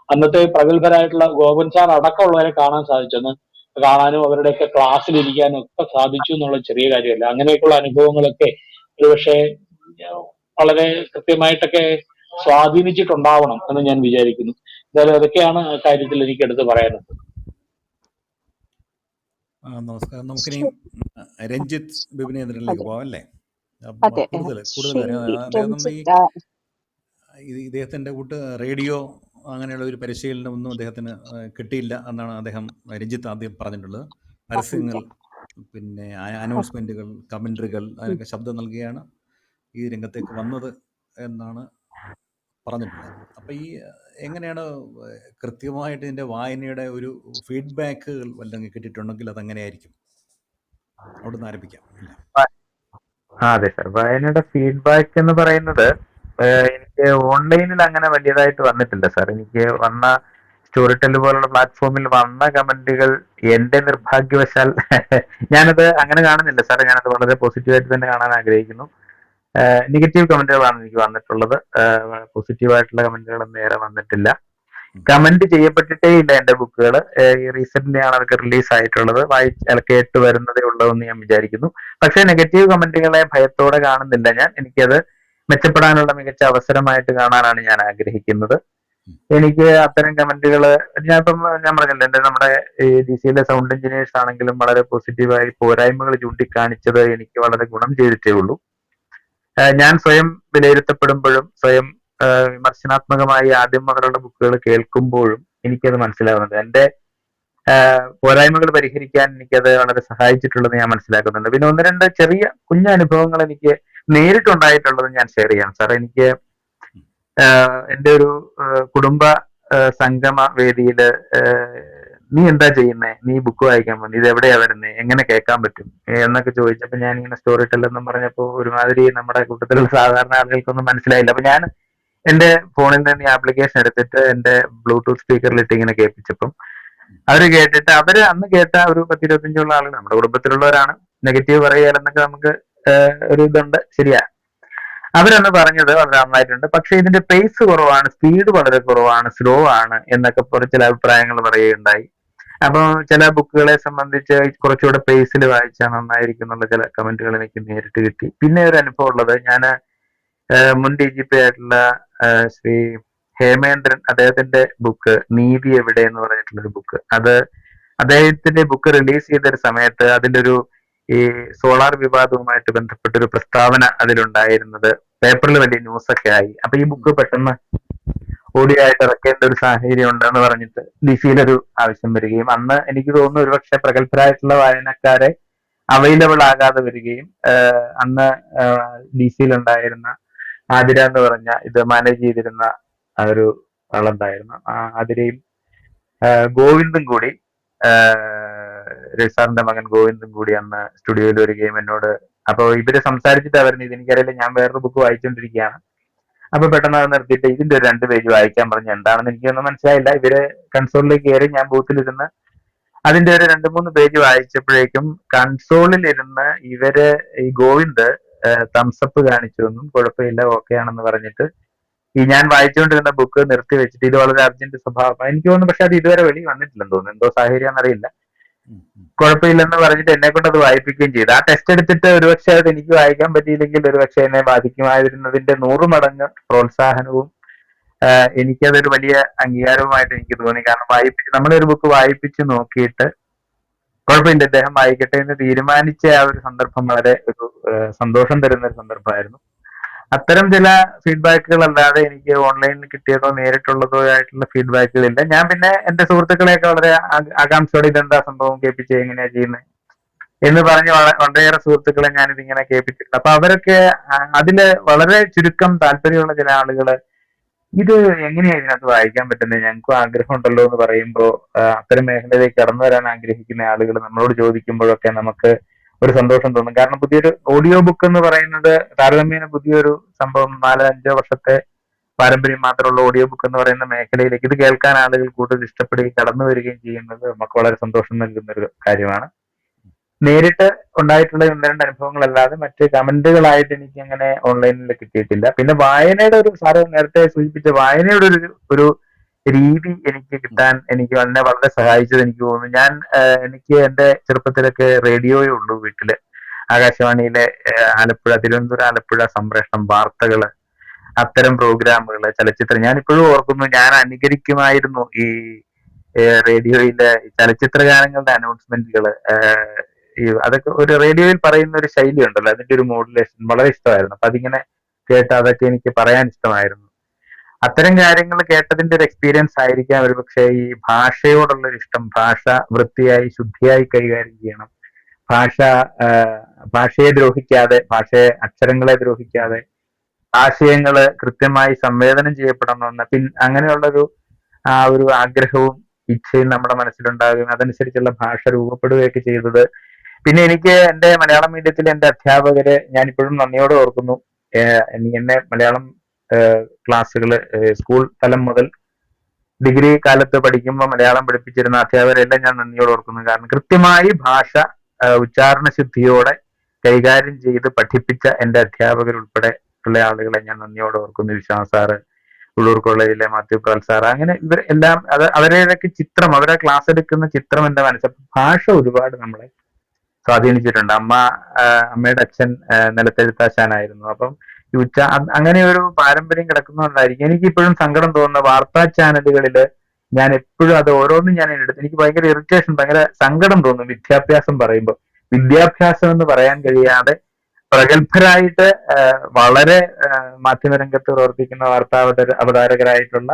B: അന്നത്തെ പ്രഗത്ഭരായിട്ടുള്ള ഗോപൻ സാർ അടക്കമുള്ളവരെ കാണാനും അവരുടെയൊക്കെ ക്ലാസ്സിലിരിക്കാനും ഒക്കെ സാധിച്ചു എന്നുള്ള ചെറിയ കാര്യമല്ല. അങ്ങനെയൊക്കെയുള്ള അനുഭവങ്ങളൊക്കെ ഒരുപക്ഷെ വളരെ കൃത്യമായിട്ടൊക്കെ സ്വാധീനിച്ചിട്ടുണ്ടാവണം എന്ന് ഞാൻ വിചാരിക്കുന്നു. എന്തായാലും അതൊക്കെയാണ് ആ കാര്യത്തിൽ എനിക്ക് എടുത്ത് പറയാനുള്ളത്.
A: നമസ്കാരം. നമുക്കിനി രഞ്ജിത്ത് ബിബിനേന്ദ്രനിലേക്ക് പോവാം, അല്ലേ? കൂടുതൽ ഇദ്ദേഹത്തിന്റെ കൂട്ട് റേഡിയോ അങ്ങനെയുള്ള ഒരു പരിശീലനമൊന്നും അദ്ദേഹത്തിന് കിട്ടിയില്ല എന്നാണ് രഞ്ജിത്ത് ആദ്യം പറഞ്ഞിട്ടുള്ളത്. പരസ്യങ്ങൾ, പിന്നെ അനൗൺസ്മെന്റുകൾ, കമന്ററികൾ, അതിനൊക്കെ ശബ്ദം നൽകിയാണ് ഈ രംഗത്തേക്ക് വന്നത് എന്നാണ് പറഞ്ഞിട്ടുള്ളത്. അപ്പം ഈ എങ്ങനെയാണ് കൃത്യമായിട്ട് ഇതിൻ്റെ വായനയുടെ ഒരു ഫീഡ്ബാക്കുകൾ വല്ലതും കിട്ടിയിട്ടുണ്ടെങ്കിൽ അതെങ്ങനെയായിരിക്കും? അവിടെ നിന്ന് ആരംഭിക്കാം.
C: അതെ സാർ, വായനയുടെ ഫീഡ്ബാക്ക് എന്ന് പറയുന്നത് എനിക്ക് ഓൺലൈനിൽ അങ്ങനെ വലിയതായിട്ട് വന്നിട്ടില്ല സാർ. എനിക്ക് വന്ന സ്റ്റോറി ടെൽ പോലുള്ള പ്ലാറ്റ്ഫോമിൽ വന്ന കമന്റുകൾ എന്റെ നിർഭാഗ്യവശാൽ ഞാനത് അങ്ങനെ കാണുന്നില്ല സാർ. ഞാനത് വളരെ പോസിറ്റീവായിട്ട് തന്നെ കാണാൻ ആഗ്രഹിക്കുന്നു. നെഗറ്റീവ് കമന്റുകളാണ് എനിക്ക് വന്നിട്ടുള്ളത്. പോസിറ്റീവായിട്ടുള്ള കമന്റുകളൊന്നും നേരെ വന്നിട്ടില്ല. കമന്റ് ചെയ്യപ്പെട്ടിട്ടേ ഇല്ല എന്റെ ബുക്കുകൾ. റീസെന്റ് ആണ് അതൊക്കെ റിലീസ് ആയിട്ടുള്ളത്. കേട്ട് വരുന്നതേ ഉള്ളതെന്ന് ഞാൻ വിചാരിക്കുന്നു. പക്ഷേ നെഗറ്റീവ് കമന്റുകളെ ഭയത്തോടെ കാണുന്നില്ല ഞാൻ. എനിക്കത് മെച്ചപ്പെടാനുള്ള മികച്ച അവസരമായിട്ട് കാണാനാണ് ഞാൻ ആഗ്രഹിക്കുന്നത്. എനിക്ക് അത്തരം കമന്റുകൾ ഞാൻ പറഞ്ഞില്ല, നമ്മുടെ ഈ DC-യിലെ സൗണ്ട് എഞ്ചിനീയേഴ്സ് ആണെങ്കിലും വളരെ പോസിറ്റീവായി പോരായ്മകൾ ചൂണ്ടിക്കാണിച്ചത് എനിക്ക് വളരെ ഗുണം ചെയ്തിട്ടേ ഉള്ളൂ. ഞാൻ സ്വയം വിലയിരുത്തപ്പെടുമ്പോഴും സ്വയം വിമർശനാത്മകമായി ആദ്യം മുതലുള്ള ബുക്കുകൾ കേൾക്കുമ്പോഴും എനിക്കത് മനസ്സിലാവുന്നുണ്ട്. എന്റെ പോരായ്മകൾ പരിഹരിക്കാൻ എനിക്കത് വളരെ സഹായിച്ചിട്ടുള്ളത് ഞാൻ മനസ്സിലാക്കുന്നുണ്ട്. പിന്നെ ഒന്ന് രണ്ട് ചെറിയ കുഞ്ഞു അനുഭവങ്ങൾ എനിക്ക് നേരിട്ടുണ്ടായിട്ടുള്ളത് ഞാൻ ഷെയർ ചെയ്യാം സാർ. എനിക്ക് എന്റെ ഒരു കുടുംബ സംഗമ വേദിയില് നീ എന്താ ചെയ്യുന്നേ, നീ ബുക്ക് വായിക്കാൻ പോകുന്നു, ഇത് എവിടെയാ വരുന്നേ, എങ്ങനെ കേൾക്കാൻ പറ്റും എന്നൊക്കെ ചോദിച്ചപ്പോ ഞാൻ ഇങ്ങനെ സ്റ്റോറി ടെല്ലെന്നും പറഞ്ഞപ്പോ ഒരുമാതിരി നമ്മുടെ കൂട്ടത്തിലുള്ള സാധാരണ ആളുകൾക്കൊന്നും മനസ്സിലായില്ല. അപ്പൊ ഞാൻ എന്റെ ഫോണിൽ നിന്ന് ഈ ആപ്ലിക്കേഷൻ എടുത്തിട്ട് എന്റെ ബ്ലൂടൂത്ത് സ്പീക്കറിലിട്ട് ഇങ്ങനെ കേൾപ്പിച്ചപ്പം അവര് കേട്ടിട്ട് അന്ന് കേട്ട ഒരു 10-25 ആളുകൾ നമ്മുടെ കുടുംബത്തിലുള്ളവരാണ്. നെഗറ്റീവ് പറയുകയെന്നൊക്കെ നമുക്ക് ഒരു ഇതുണ്ട്, ശരിയാ. അവരന്ന് പറഞ്ഞത് വളരെ നന്നായിട്ടുണ്ട്, പക്ഷെ ഇതിന്റെ പേസ് കുറവാണ്, സ്പീഡ് വളരെ കുറവാണ്, സ്ലോ ആണ് എന്നൊക്കെ ചില അഭിപ്രായങ്ങൾ പറയുകയുണ്ടായി. അപ്പൊ ചില ബുക്കുകളെ സംബന്ധിച്ച് കുറച്ചുകൂടെ പേസിൽ വായിച്ചാൽ നന്നായിരിക്കും എന്നുള്ള ചില കമന്റുകൾ എനിക്ക് നേരിട്ട് കിട്ടി. പിന്നെ ഒരു അനുഭവം ഉള്ളത്, ഞാൻ മുൻ DGP ആയിട്ടുള്ള ശ്രീ ഹേമേന്ദ്രൻ, അദ്ദേഹത്തിന്റെ ബുക്ക് നീതി എവിടെ എന്ന് പറഞ്ഞിട്ടുള്ളൊരു ബുക്ക്, അത് അദ്ദേഹത്തിന്റെ ബുക്ക് റിലീസ് ചെയ്തൊരു സമയത്ത് അതിന്റെ ഒരു ഈ സോളാർ വിവാദവുമായിട്ട് ബന്ധപ്പെട്ടൊരു പ്രസ്താവന അതിലുണ്ടായിരുന്നത് പേപ്പറിൽ വലിയ ന്യൂസൊക്കെ ആയി. അപ്പൊ ഈ ബുക്ക് പെട്ടെന്ന് ഓഡിയോ ആയിട്ട് ഇറക്കേണ്ട ഒരു സാഹചര്യം ഉണ്ടെന്ന് പറഞ്ഞിട്ട് DC-യിലൊരു ആവശ്യം വരികയും അന്ന് എനിക്ക് തോന്നുന്നു ഒരുപക്ഷെ പ്രഗത്ഭരായിട്ടുള്ള വായനക്കാരെ അവൈലബിൾ ആകാതെ വരികയും അന്ന് DC-യിലുണ്ടായിരുന്ന ആതിര എന്ന് പറഞ്ഞ ഇത് മാനേജ് ചെയ്തിരുന്ന ഒരു ആളുണ്ടായിരുന്നു. ആതിരയും ഗോവിന്ദും കൂടി, സാറിന്റെ മകൻ ഗോവിന്ദും കൂടി അന്ന് സ്റ്റുഡിയോയിൽ വരികയും എന്നോട്, അപ്പൊ ഇവര് സംസാരിച്ചിട്ടാ വരുന്നത്, ഇതെനിക്കറിയില്ല, ഞാൻ വേറൊരു ബുക്ക് വായിച്ചുകൊണ്ടിരിക്കുകയാണ്. അപ്പൊ പെട്ടെന്ന് അത് നിർത്തിയിട്ട് ഇതിന്റെ ഒരു 2 പേജ് വായിക്കാൻ പറഞ്ഞു. എന്താണെന്ന് എനിക്കൊന്നും മനസ്സിലായില്ല. ഇവര് കൺസോളിലേക്ക് കയറി, ഞാൻ ബൂത്തിലിരുന്ന് അതിന്റെ ഒരു 2-3 പേജ് വായിച്ചപ്പോഴേക്കും കൺസോളിൽ ഇരുന്ന് ഇവര് ഈ ഗോവിന്ദ് തംസപ്പ് കാണിച്ചു എന്നും കുഴപ്പമില്ല, ഓക്കെ ആണെന്ന് പറഞ്ഞിട്ട് ഈ ഞാൻ വായിച്ചുകൊണ്ടിരുന്ന ബുക്ക് നിർത്തി വെച്ചിട്ട്, ഇത് വളരെ അർജന്റ് സ്വഭാവം എനിക്ക് തോന്നുന്നു, പക്ഷെ അത് ഇതുവരെ വെളി വന്നിട്ടില്ലെന്ന് തോന്നുന്നു, എന്തോ സാഹചര്യം എന്നറിയില്ല, കുഴപ്പമില്ലെന്ന് പറഞ്ഞിട്ട് എന്നെ കൊണ്ട് അത് വായിപ്പിക്കുകയും ചെയ്തു. ആ ടെസ്റ്റ് എടുത്തിട്ട് ഒരുപക്ഷെ അത് എനിക്ക് വായിക്കാൻ പറ്റിയില്ലെങ്കിൽ ഒരുപക്ഷെ എന്നെ ബാധിക്കുമായിരുന്നതിന്റെ 100 മടങ്ങ് പ്രോത്സാഹനവും എനിക്കതൊരു വലിയ അംഗീകാരവുമായിട്ട് എനിക്ക് തോന്നി. കാരണം നമ്മളൊരു ബുക്ക് വായിപ്പിച്ച് നോക്കിയിട്ട് കുഴപ്പമില്ല ഇദ്ദേഹം വായിക്കട്ടെ എന്ന് തീരുമാനിച്ച ആ ഒരു സന്ദർഭം വളരെ ഒരു സന്തോഷം തരുന്ന ഒരു സന്ദർഭമായിരുന്നു. അത്തരം ചില ഫീഡ്ബാക്കുകൾ അല്ലാതെ എനിക്ക് ഓൺലൈനിൽ കിട്ടിയതോ നേരിട്ടുള്ളതോ ആയിട്ടുള്ള ഫീഡ്ബാക്കുകളില്ല. ഞാൻ പിന്നെ എന്റെ സുഹൃത്തുക്കളെയൊക്കെ വളരെ ആകാംക്ഷയോടെ ഇതെന്താ സംഭവം, കേൾപ്പിച്ച് എങ്ങനെയാ ചെയ്യുന്നത് എന്ന് പറഞ്ഞ് വളരെയേറെ സുഹൃത്തുക്കളെ ഞാൻ ഇതിങ്ങനെ കേൾപ്പിച്ചിട്ടുണ്ട്. അപ്പൊ അവരൊക്കെ അതില് വളരെ ചുരുക്കം താല്പര്യമുള്ള ചില ആളുകള് ഇത് എങ്ങനെയാ ഇതിനകത്ത് വായിക്കാൻ പറ്റുന്നത്, ഞങ്ങൾക്കും ആഗ്രഹം ഉണ്ടല്ലോ എന്ന് പറയുമ്പോൾ അത്തരം മേഖലയിലേക്ക് കടന്നു വരാൻ ആഗ്രഹിക്കുന്ന ആളുകൾ നമ്മളോട് ചോദിക്കുമ്പോഴൊക്കെ നമുക്ക് ഒരു സന്തോഷം തോന്നും. കാരണം പുതിയൊരു ഓഡിയോ ബുക്ക് എന്ന് പറയുന്നത് താരതമ്യേന പുതിയൊരു സംഭവം, 4-5 വർഷത്തെ പാരമ്പര്യം മാത്രമുള്ള ഓഡിയോ ബുക്ക് എന്ന് പറയുന്ന മേഖലയിലേക്ക് ഇത് കേൾക്കാൻ ആളുകൾ കൂടുതൽ ഇഷ്ടപ്പെടുകയും കടന്നു വരികയും ചെയ്യുന്നത് നമുക്ക് വളരെ സന്തോഷം നൽകുന്ന ഒരു കാര്യമാണ്. നേരിട്ട് ഉണ്ടായിട്ടുള്ള 1-2 അനുഭവങ്ങളല്ലാതെ മറ്റ് കമന്റുകളായിട്ട് എനിക്ക് അങ്ങനെ ഓൺലൈനിൽ കിട്ടിയിട്ടില്ല. പിന്നെ വായനയുടെ ഒരു, സാറ് നേരത്തെ സൂചിപ്പിച്ച വായനയുടെ ഒരു രീതി എനിക്ക് കിട്ടാൻ എനിക്ക് എന്നെ വളരെ സഹായിച്ചത് എനിക്ക് തോന്നുന്നു. എനിക്ക് എന്റെ ചെറുപ്പത്തിലൊക്കെ റേഡിയോയേ ഉള്ളൂ വീട്ടില്. ആകാശവാണിയിലെ തിരുവനന്തപുരം ആലപ്പുഴ സംപ്രേഷണം, വാർത്തകള്, അത്തരം പ്രോഗ്രാമുകള്, ചലച്ചിത്രം. ഞാൻ ഇപ്പോഴും ഓർക്കുന്നു, ഞാൻ അനുകരിക്കുമായിരുന്നു ഈ റേഡിയോയിലെ ചലച്ചിത്ര ഗാനങ്ങളുടെ അനൗൺസ്മെന്റുകള്. അതൊക്കെ ഒരു റേഡിയോയിൽ പറയുന്ന ഒരു ശൈലി ഉണ്ടല്ലോ, അതിന്റെ ഒരു മോഡുലേഷൻ വളരെ ഇഷ്ടമായിരുന്നു. അപ്പൊ അതിങ്ങനെ കേട്ട് അതൊക്കെ എനിക്ക് പറയാൻ ഇഷ്ടമായിരുന്നു. അത്തരം കാര്യങ്ങൾ കേട്ടതിന്റെ ഒരു എക്സ്പീരിയൻസ് ആയിരിക്കാം ഒരുപക്ഷെ ഈ ഭാഷയോടുള്ള ഒരു ഇഷ്ടം. ഭാഷ വൃത്തിയായി ശുദ്ധിയായി കൈകാര്യം ചെയ്യണം, ഭാഷയെ ദ്രോഹിക്കാതെ, അക്ഷരങ്ങളെ ദ്രോഹിക്കാതെ ആശയങ്ങള് കൃത്യമായി സംവേദനം ചെയ്യപ്പെടണമെന്ന് അങ്ങനെയുള്ളൊരു ഒരു ആഗ്രഹവും ഇച്ഛയും നമ്മുടെ മനസ്സിലുണ്ടാകുകയും അതനുസരിച്ചുള്ള ഭാഷ രൂപപ്പെടുകയൊക്കെ ചെയ്തത്. പിന്നെ എനിക്ക് എന്റെ മലയാളം മീഡിയത്തിലെ എന്റെ അധ്യാപകര് ഞാനിപ്പോഴും നന്ദിയോടെ ഓർക്കുന്നു. എന്നെ മലയാളം ക്ലാസ്സുകൾ സ്കൂൾ തലം മുതൽ ഡിഗ്രി കാലത്ത് പഠിക്കുമ്പോൾ മലയാളം പഠിപ്പിച്ചിരുന്ന അധ്യാപകരെല്ലാം ഞാൻ നന്ദിയോടെ ഓർക്കുന്നു. കാരണം കൃത്യമായി ഭാഷ ഉച്ചാരണ ശുദ്ധിയോടെ കൈകാര്യം ചെയ്ത് പഠിപ്പിച്ച എൻ്റെ അധ്യാപകരുൾപ്പെടെ ഉള്ള ആളുകളെ ഞാൻ നന്ദിയോടെ ഓർക്കുന്നു. വിശ്വാസ് സാറ്, ഉള്ളൂർ കോളേജിലെ മാത്യു പ്രാൽ സാർ, അങ്ങനെ ഇവർ എല്ലാം അവരുടെയൊക്കെ ചിത്രം, അവരെ ക്ലാസ് എടുക്കുന്ന ചിത്രം എന്റെ മനസ്സിൽ ഭാഷ ഒരുപാട് നമ്മളെ സ്വാധീനിച്ചിട്ടുണ്ട്. അമ്മയുടെ അച്ഛൻ നിലത്തെഴുത്താശാനായിരുന്നു. അപ്പം അങ്ങനെ ഒരു പാരമ്പര്യം കിടക്കുന്നതുകൊണ്ടായിരിക്കും എനിക്ക് ഇപ്പോഴും സങ്കടം തോന്നുന്ന വാർത്താ ചാനലുകളില് ഞാൻ എപ്പോഴും അത് ഓരോന്നും ഞാൻ എടുത്ത് എനിക്ക് ഭയങ്കര ഇറിറ്റേഷൻ, ഭയങ്കര സങ്കടം തോന്നും വിദ്യാഭ്യാസം പറയുമ്പോൾ. വിദ്യാഭ്യാസം എന്ന് പറയാൻ കഴിയാതെ പ്രഗത്ഭരായിട്ട് വളരെ മാധ്യമരംഗത്ത് പ്രവർത്തിക്കുന്ന അവതാരകരായിട്ടുള്ള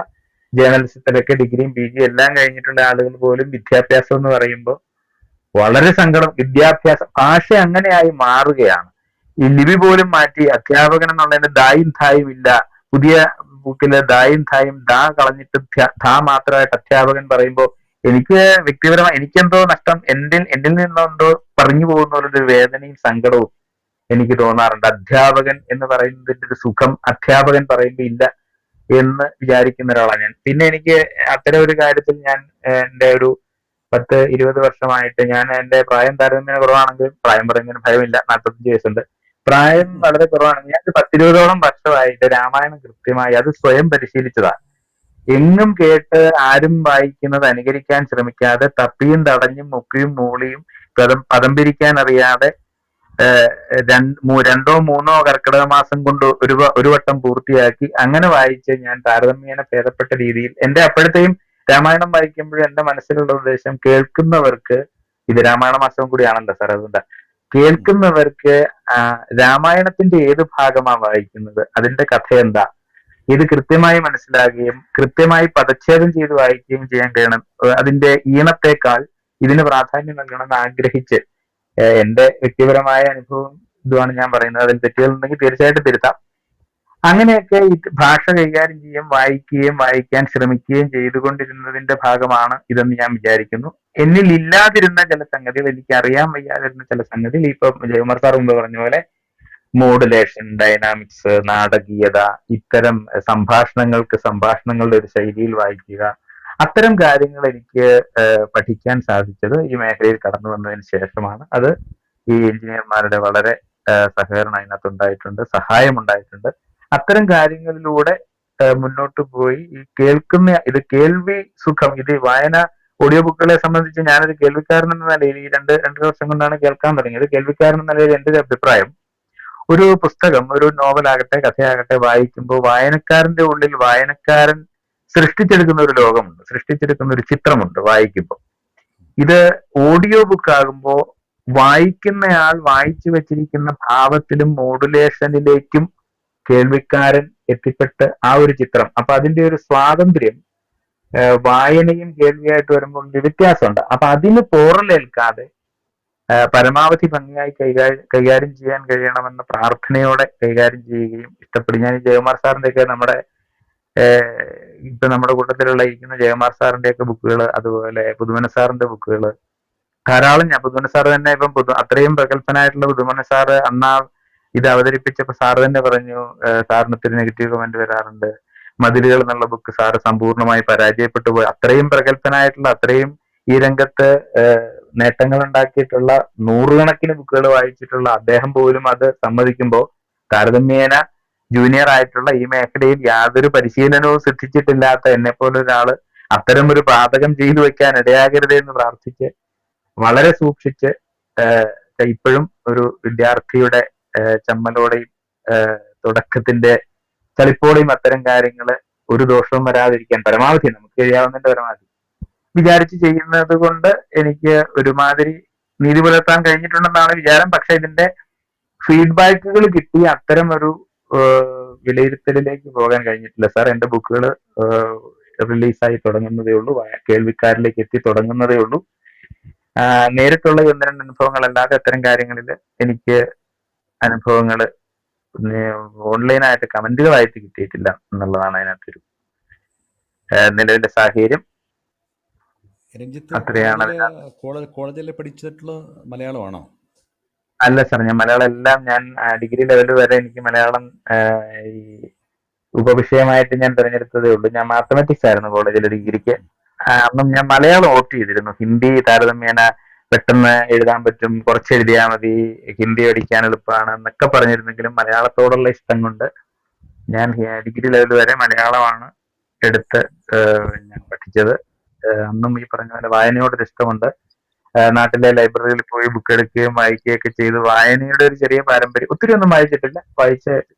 C: ജേർണലിസത്തിലൊക്കെ ഡിഗ്രിയും PG എല്ലാം കഴിഞ്ഞിട്ടുള്ള ആളുകൾ പോലും വിദ്യാഭ്യാസം എന്ന് പറയുമ്പോൾ വളരെ സങ്കടം. ഭാഷ അങ്ങനെയായി മാറുകയാണ്. ഈ ലിപി പോലും മാറ്റി അധ്യാപകൻ എന്നുള്ളതിന് ദായും ധായും ഇല്ല. പുതിയ ബുക്കില് ദായും ധായും ദാ കളഞ്ഞിട്ട് ധാ മാത്രമായിട്ട് അധ്യാപകൻ പറയുമ്പോൾ എനിക്ക് വ്യക്തിപരമായി എനിക്കെന്തോ നഷ്ടം, എന്നിൽ നിന്നെന്തോ പറഞ്ഞു പോകുന്ന ഒരു വേദനയും സങ്കടവും എനിക്ക് തോന്നാറുണ്ട്. അധ്യാപകൻ എന്ന് പറയുന്നതിന്റെ ഒരു സുഖം അധ്യാപകൻ പറയുമ്പോൾ ഇല്ല എന്ന് വിചാരിക്കുന്ന ഒരാളാണ് ഞാൻ. പിന്നെ എനിക്ക് അത്തരം ഒരു കാര്യത്തിൽ ഞാൻ എൻ്റെ ഒരു 10-20 വർഷമായിട്ട് ഞാൻ എൻ്റെ പ്രായം താരതമ്യേന കുറവാണെങ്കിലും, പ്രായം പറയുന്നതിന് ഭയമില്ല, 45 വയസ്സുണ്ട്, പ്രായം വളരെ കുറവാണെങ്കിൽ ഞാൻ 10-20ഓളം വർഷമായിട്ട് രാമായണം കൃത്യമായി അത് സ്വയം പരിശീലിച്ചതാണ്. എങ്ങും കേട്ട് ആരും വായിക്കുന്നത് അനുകരിക്കാൻ ശ്രമിക്കാതെ തപ്പിയും തടഞ്ഞും മുക്കിയും മൂളിയും പദം പിരിക്കാൻ അറിയാതെ 2-3 കർക്കിടക മാസം കൊണ്ട് ഒരു വട്ടം പൂർത്തിയാക്കി അങ്ങനെ വായിച്ച് ഞാൻ താരതമ്യേന ഭേദപ്പെട്ട രീതിയിൽ എൻ്റെ അപ്പോഴത്തെയും രാമായണം വായിക്കുമ്പോഴും എൻ്റെ മനസ്സിലുള്ള ഉദ്ദേശം കേൾക്കുന്നവർക്ക്, ഇത് രാമായണ മാസം കൂടിയാണല്ലോ സാർ, അതുകൊണ്ട് കേൾക്കുന്നവർക്ക് രാമായണത്തിന്റെ ഏത് ഭാഗമാണ് വായിക്കുന്നത്, അതിന്റെ കഥ എന്താ, ഇത് കൃത്യമായി മനസ്സിലാകുകയും കൃത്യമായി പദച്ഛേദം ചെയ്ത് വായിക്കുകയും ചെയ്യാൻ കഴിയണം. അതിന്റെ ഈണത്തെക്കാൾ ഇതിന് പ്രാധാന്യം നൽകണമെന്ന് ആഗ്രഹിച്ച് എന്റെ വ്യക്തിപരമായ അനുഭവം ഇതുമാണ് ഞാൻ പറയുന്നത്. അതിൽ തെറ്റുകളുണ്ടെങ്കിൽ തീർച്ചയായിട്ടും തിരുത്താം. അങ്ങനെയൊക്കെ ഈ ഭാഷ കൈകാര്യം ചെയ്യുകയും വായിക്കുകയും വായിക്കാൻ ശ്രമിക്കുകയും ചെയ്തുകൊണ്ടിരുന്നതിന്റെ ഭാഗമാണ് ഇതെന്ന് ഞാൻ വിചാരിക്കുന്നു. എന്നിൽ ഇല്ലാതിരുന്ന ചില സംഗതികൾ, എനിക്ക് അറിയാൻ വയ്യാതിരുന്ന ചില സംഗതികൾ, ഇപ്പൊ ജയകുമാർ സാർ മുമ്പ് പറഞ്ഞ പോലെ മോഡുലേഷൻ, ഡൈനാമിക്സ്, നാടകീയത, ഇത്തരം സംഭാഷണങ്ങളുടെ ഒരു ശൈലിയിൽ വായിക്കുക, അത്തരം കാര്യങ്ങൾ എനിക്ക് പഠിക്കാൻ സാധിച്ചത് ഈ മേഖലയിൽ കടന്നു വന്നതിന് ശേഷമാണ്. അത് ഈ എഞ്ചിനീയർമാരുടെ വളരെ സഹകരണം അതിനകത്തുണ്ടായിട്ടുണ്ട്, സഹായമുണ്ടായിട്ടുണ്ട്. അത്തരം കാര്യങ്ങളിലൂടെ മുന്നോട്ട് പോയി ഈ ഇത് കേൾവി സുഖം, ഇത് വായന, ഓഡിയോ ബുക്കുകളെ സംബന്ധിച്ച് ഞാനൊരു കേൾവിക്കാരൻ എന്ന നിലയിൽ ഈ രണ്ടര വർഷം കൊണ്ടാണ് കേൾക്കാൻ തുടങ്ങിയത്. കേൾവിക്കാരൻ എന്ന നിലയിൽ എൻ്റെ ഒരു അഭിപ്രായം, ഒരു പുസ്തകം, ഒരു നോവലാകട്ടെ കഥയാകട്ടെ വായിക്കുമ്പോൾ വായനക്കാരന്റെ ഉള്ളിൽ വായനക്കാരൻ സൃഷ്ടിച്ചെടുക്കുന്ന ഒരു ലോകമുണ്ട്, സൃഷ്ടിച്ചെടുക്കുന്ന ഒരു ചിത്രമുണ്ട് വായിക്കുമ്പോൾ. ഇത് ഓഡിയോ ബുക്ക് ആകുമ്പോൾ വായിക്കുന്നയാൾ വായിച്ചു വെച്ചിരിക്കുന്ന ഭാവത്തിലും മോഡുലേഷനിലേക്കും കേൾവിക്കാരൻ എത്തിപ്പെട്ട് ആ ഒരു ചിത്രം, അപ്പൊ അതിന്റെ ഒരു സ്വാതന്ത്ര്യം വായനയും കേൾവിയായിട്ട് വരുമ്പോൾ വ്യത്യാസമുണ്ട്. അപ്പൊ അതിന് പോറലേൽക്കാതെ പരമാവധി ഭംഗിയായി കൈകാര്യം ചെയ്യാൻ കഴിയണമെന്ന പ്രാർത്ഥനയോടെ കൈകാര്യം ചെയ്യുകയും ഇഷ്ടപ്പെടും. ഞാൻ ഈ ജയകുമാർ സാറിന്റെ ഒക്കെ ഇപ്പൊ നമ്മുടെ കൂട്ടത്തിലുള്ള ഇരിക്കുന്ന ജയകുമാർ സാറിന്റെ ഒക്കെ ബുക്കുകൾ, അതുപോലെ പുതുമന സാറിന്റെ ബുക്കുകൾ ധാരാളം. ഞാൻ പുതുമന സാറ് തന്നെ ഇപ്പം അത്രയും പ്രഗത്ഭനായിട്ടുള്ള പുതുമന സാറ് ഇത് അവതരിപ്പിച്ചപ്പോ സാറ് തന്നെ പറഞ്ഞു, സാറിന് ഒത്തിരി നെഗറ്റീവ് കമന്റ് വരാറുണ്ട്, മതിലുകൾ എന്നുള്ള ബുക്ക് സാറ് സമ്പൂർണ്ണമായി പരാജയപ്പെട്ടു പോയി. അത്രയും പ്രഗത്ഭനായിട്ടുള്ള, അത്രയും ഈ രംഗത്ത് നേട്ടങ്ങൾ ഉണ്ടാക്കിയിട്ടുള്ള, നൂറുകണക്കിന് ബുക്കുകൾ വായിച്ചിട്ടുള്ള അദ്ദേഹം പോലും അത് സമ്മതിക്കുമ്പോൾ താരതമ്യേന ജൂനിയർ ആയിട്ടുള്ള, ഈ മേഖലയിൽ യാതൊരു പരിശീലനവും സിദ്ധിച്ചിട്ടില്ലാത്ത എന്നെ പോലെ ഒരാള് അത്തരം ഒരു പാതകം ചെയ്തു വെക്കാൻ ഇടയാകരുത് എന്ന് പ്രാർത്ഥിച്ച് വളരെ സൂക്ഷിച്ച് ഇപ്പോഴും ഒരു വിദ്യാർത്ഥിയുടെ ചമ്മലോടെയും തുടക്കത്തിന്റെ ചളിപ്പോടെയും അത്തരം കാര്യങ്ങള് ഒരു ദോഷവും വരാതിരിക്കാൻ പരമാവധി നമുക്ക് കഴിയാവുന്നതിന്റെ പരമാവധി വിചാരിച്ച് ചെയ്യുന്നത് കൊണ്ട് എനിക്ക് ഒരുമാതിരി നീതി പുലർത്താൻ കഴിഞ്ഞിട്ടുണ്ടെന്നാണ് വിചാരം. പക്ഷെ ഇതിന്റെ ഫീഡ്ബാക്കുകൾ കിട്ടി അത്തരം ഒരു വിലയിരുത്തലിലേക്ക് പോകാൻ കഴിഞ്ഞിട്ടില്ല സാർ. എന്റെ ബുക്കുകൾ റിലീസായി തുടങ്ങുന്നതേ ഉള്ളൂ, കേൾവിക്കാരിലേക്ക് എത്തി തുടങ്ങുന്നതേ ഉള്ളൂ. നേരിട്ടുള്ള 1-2 അനുഭവങ്ങളല്ലാതെ അത്തരം കാര്യങ്ങളിൽ എനിക്ക് അനുഭവങ്ങൾ ഓൺലൈനായിട്ട് കമന്റുകളായിട്ട് കിട്ടിയിട്ടില്ല എന്നുള്ളതാണ് അതിനകത്തൊരു നിലവിലെ സാഹചര്യം. അത്രയാണ്.
A: കോളേജിൽ പഠിച്ചിട്ടുള്ള മലയാളമാണോ?
C: അല്ല സാർ, ഞാൻ മലയാളം എല്ലാം, ഞാൻ ഡിഗ്രി ലെവൽ വരെ എനിക്ക് മലയാളം ഈ ഉപവിഷയമായിട്ട് ഞാൻ തിരഞ്ഞെടുത്തതേ ഉള്ളൂ. ഞാൻ മാത്തമാറ്റിക്സ് ആയിരുന്നു കോളേജിൽ ഡിഗ്രിക്ക്. അന്നും ഞാൻ മലയാളം ഓപ്റ്റ് ചെയ്തിരുന്നു. ഹിന്ദി താരതമ്യേന പെട്ടെന്ന് എഴുതാൻ പറ്റും, കുറച്ച് എഴുതിയാൽ മതി, ഹിന്ദി പഠിക്കാൻ എളുപ്പമാണ് എന്നൊക്കെ പറഞ്ഞിരുന്നെങ്കിലും മലയാളത്തോടുള്ള ഇഷ്ടം കൊണ്ട് ഞാൻ ഡിഗ്രി ലെവൽ വരെ മലയാളമാണ് എടുത്ത് ഞാൻ പഠിച്ചത്. അന്നും ഈ പറഞ്ഞ പോലെ വായനയോടൊരു ഇഷ്ടമുണ്ട്. നാട്ടിലെ ലൈബ്രറിയിൽ പോയി ബുക്ക് എടുക്കുകയും വായിക്കുകയൊക്കെ ചെയ്ത് വായനയുടെ ഒരു ചെറിയ പാരമ്പര്യം. ഒത്തിരി ഒന്നും വായിച്ചിട്ടില്ല,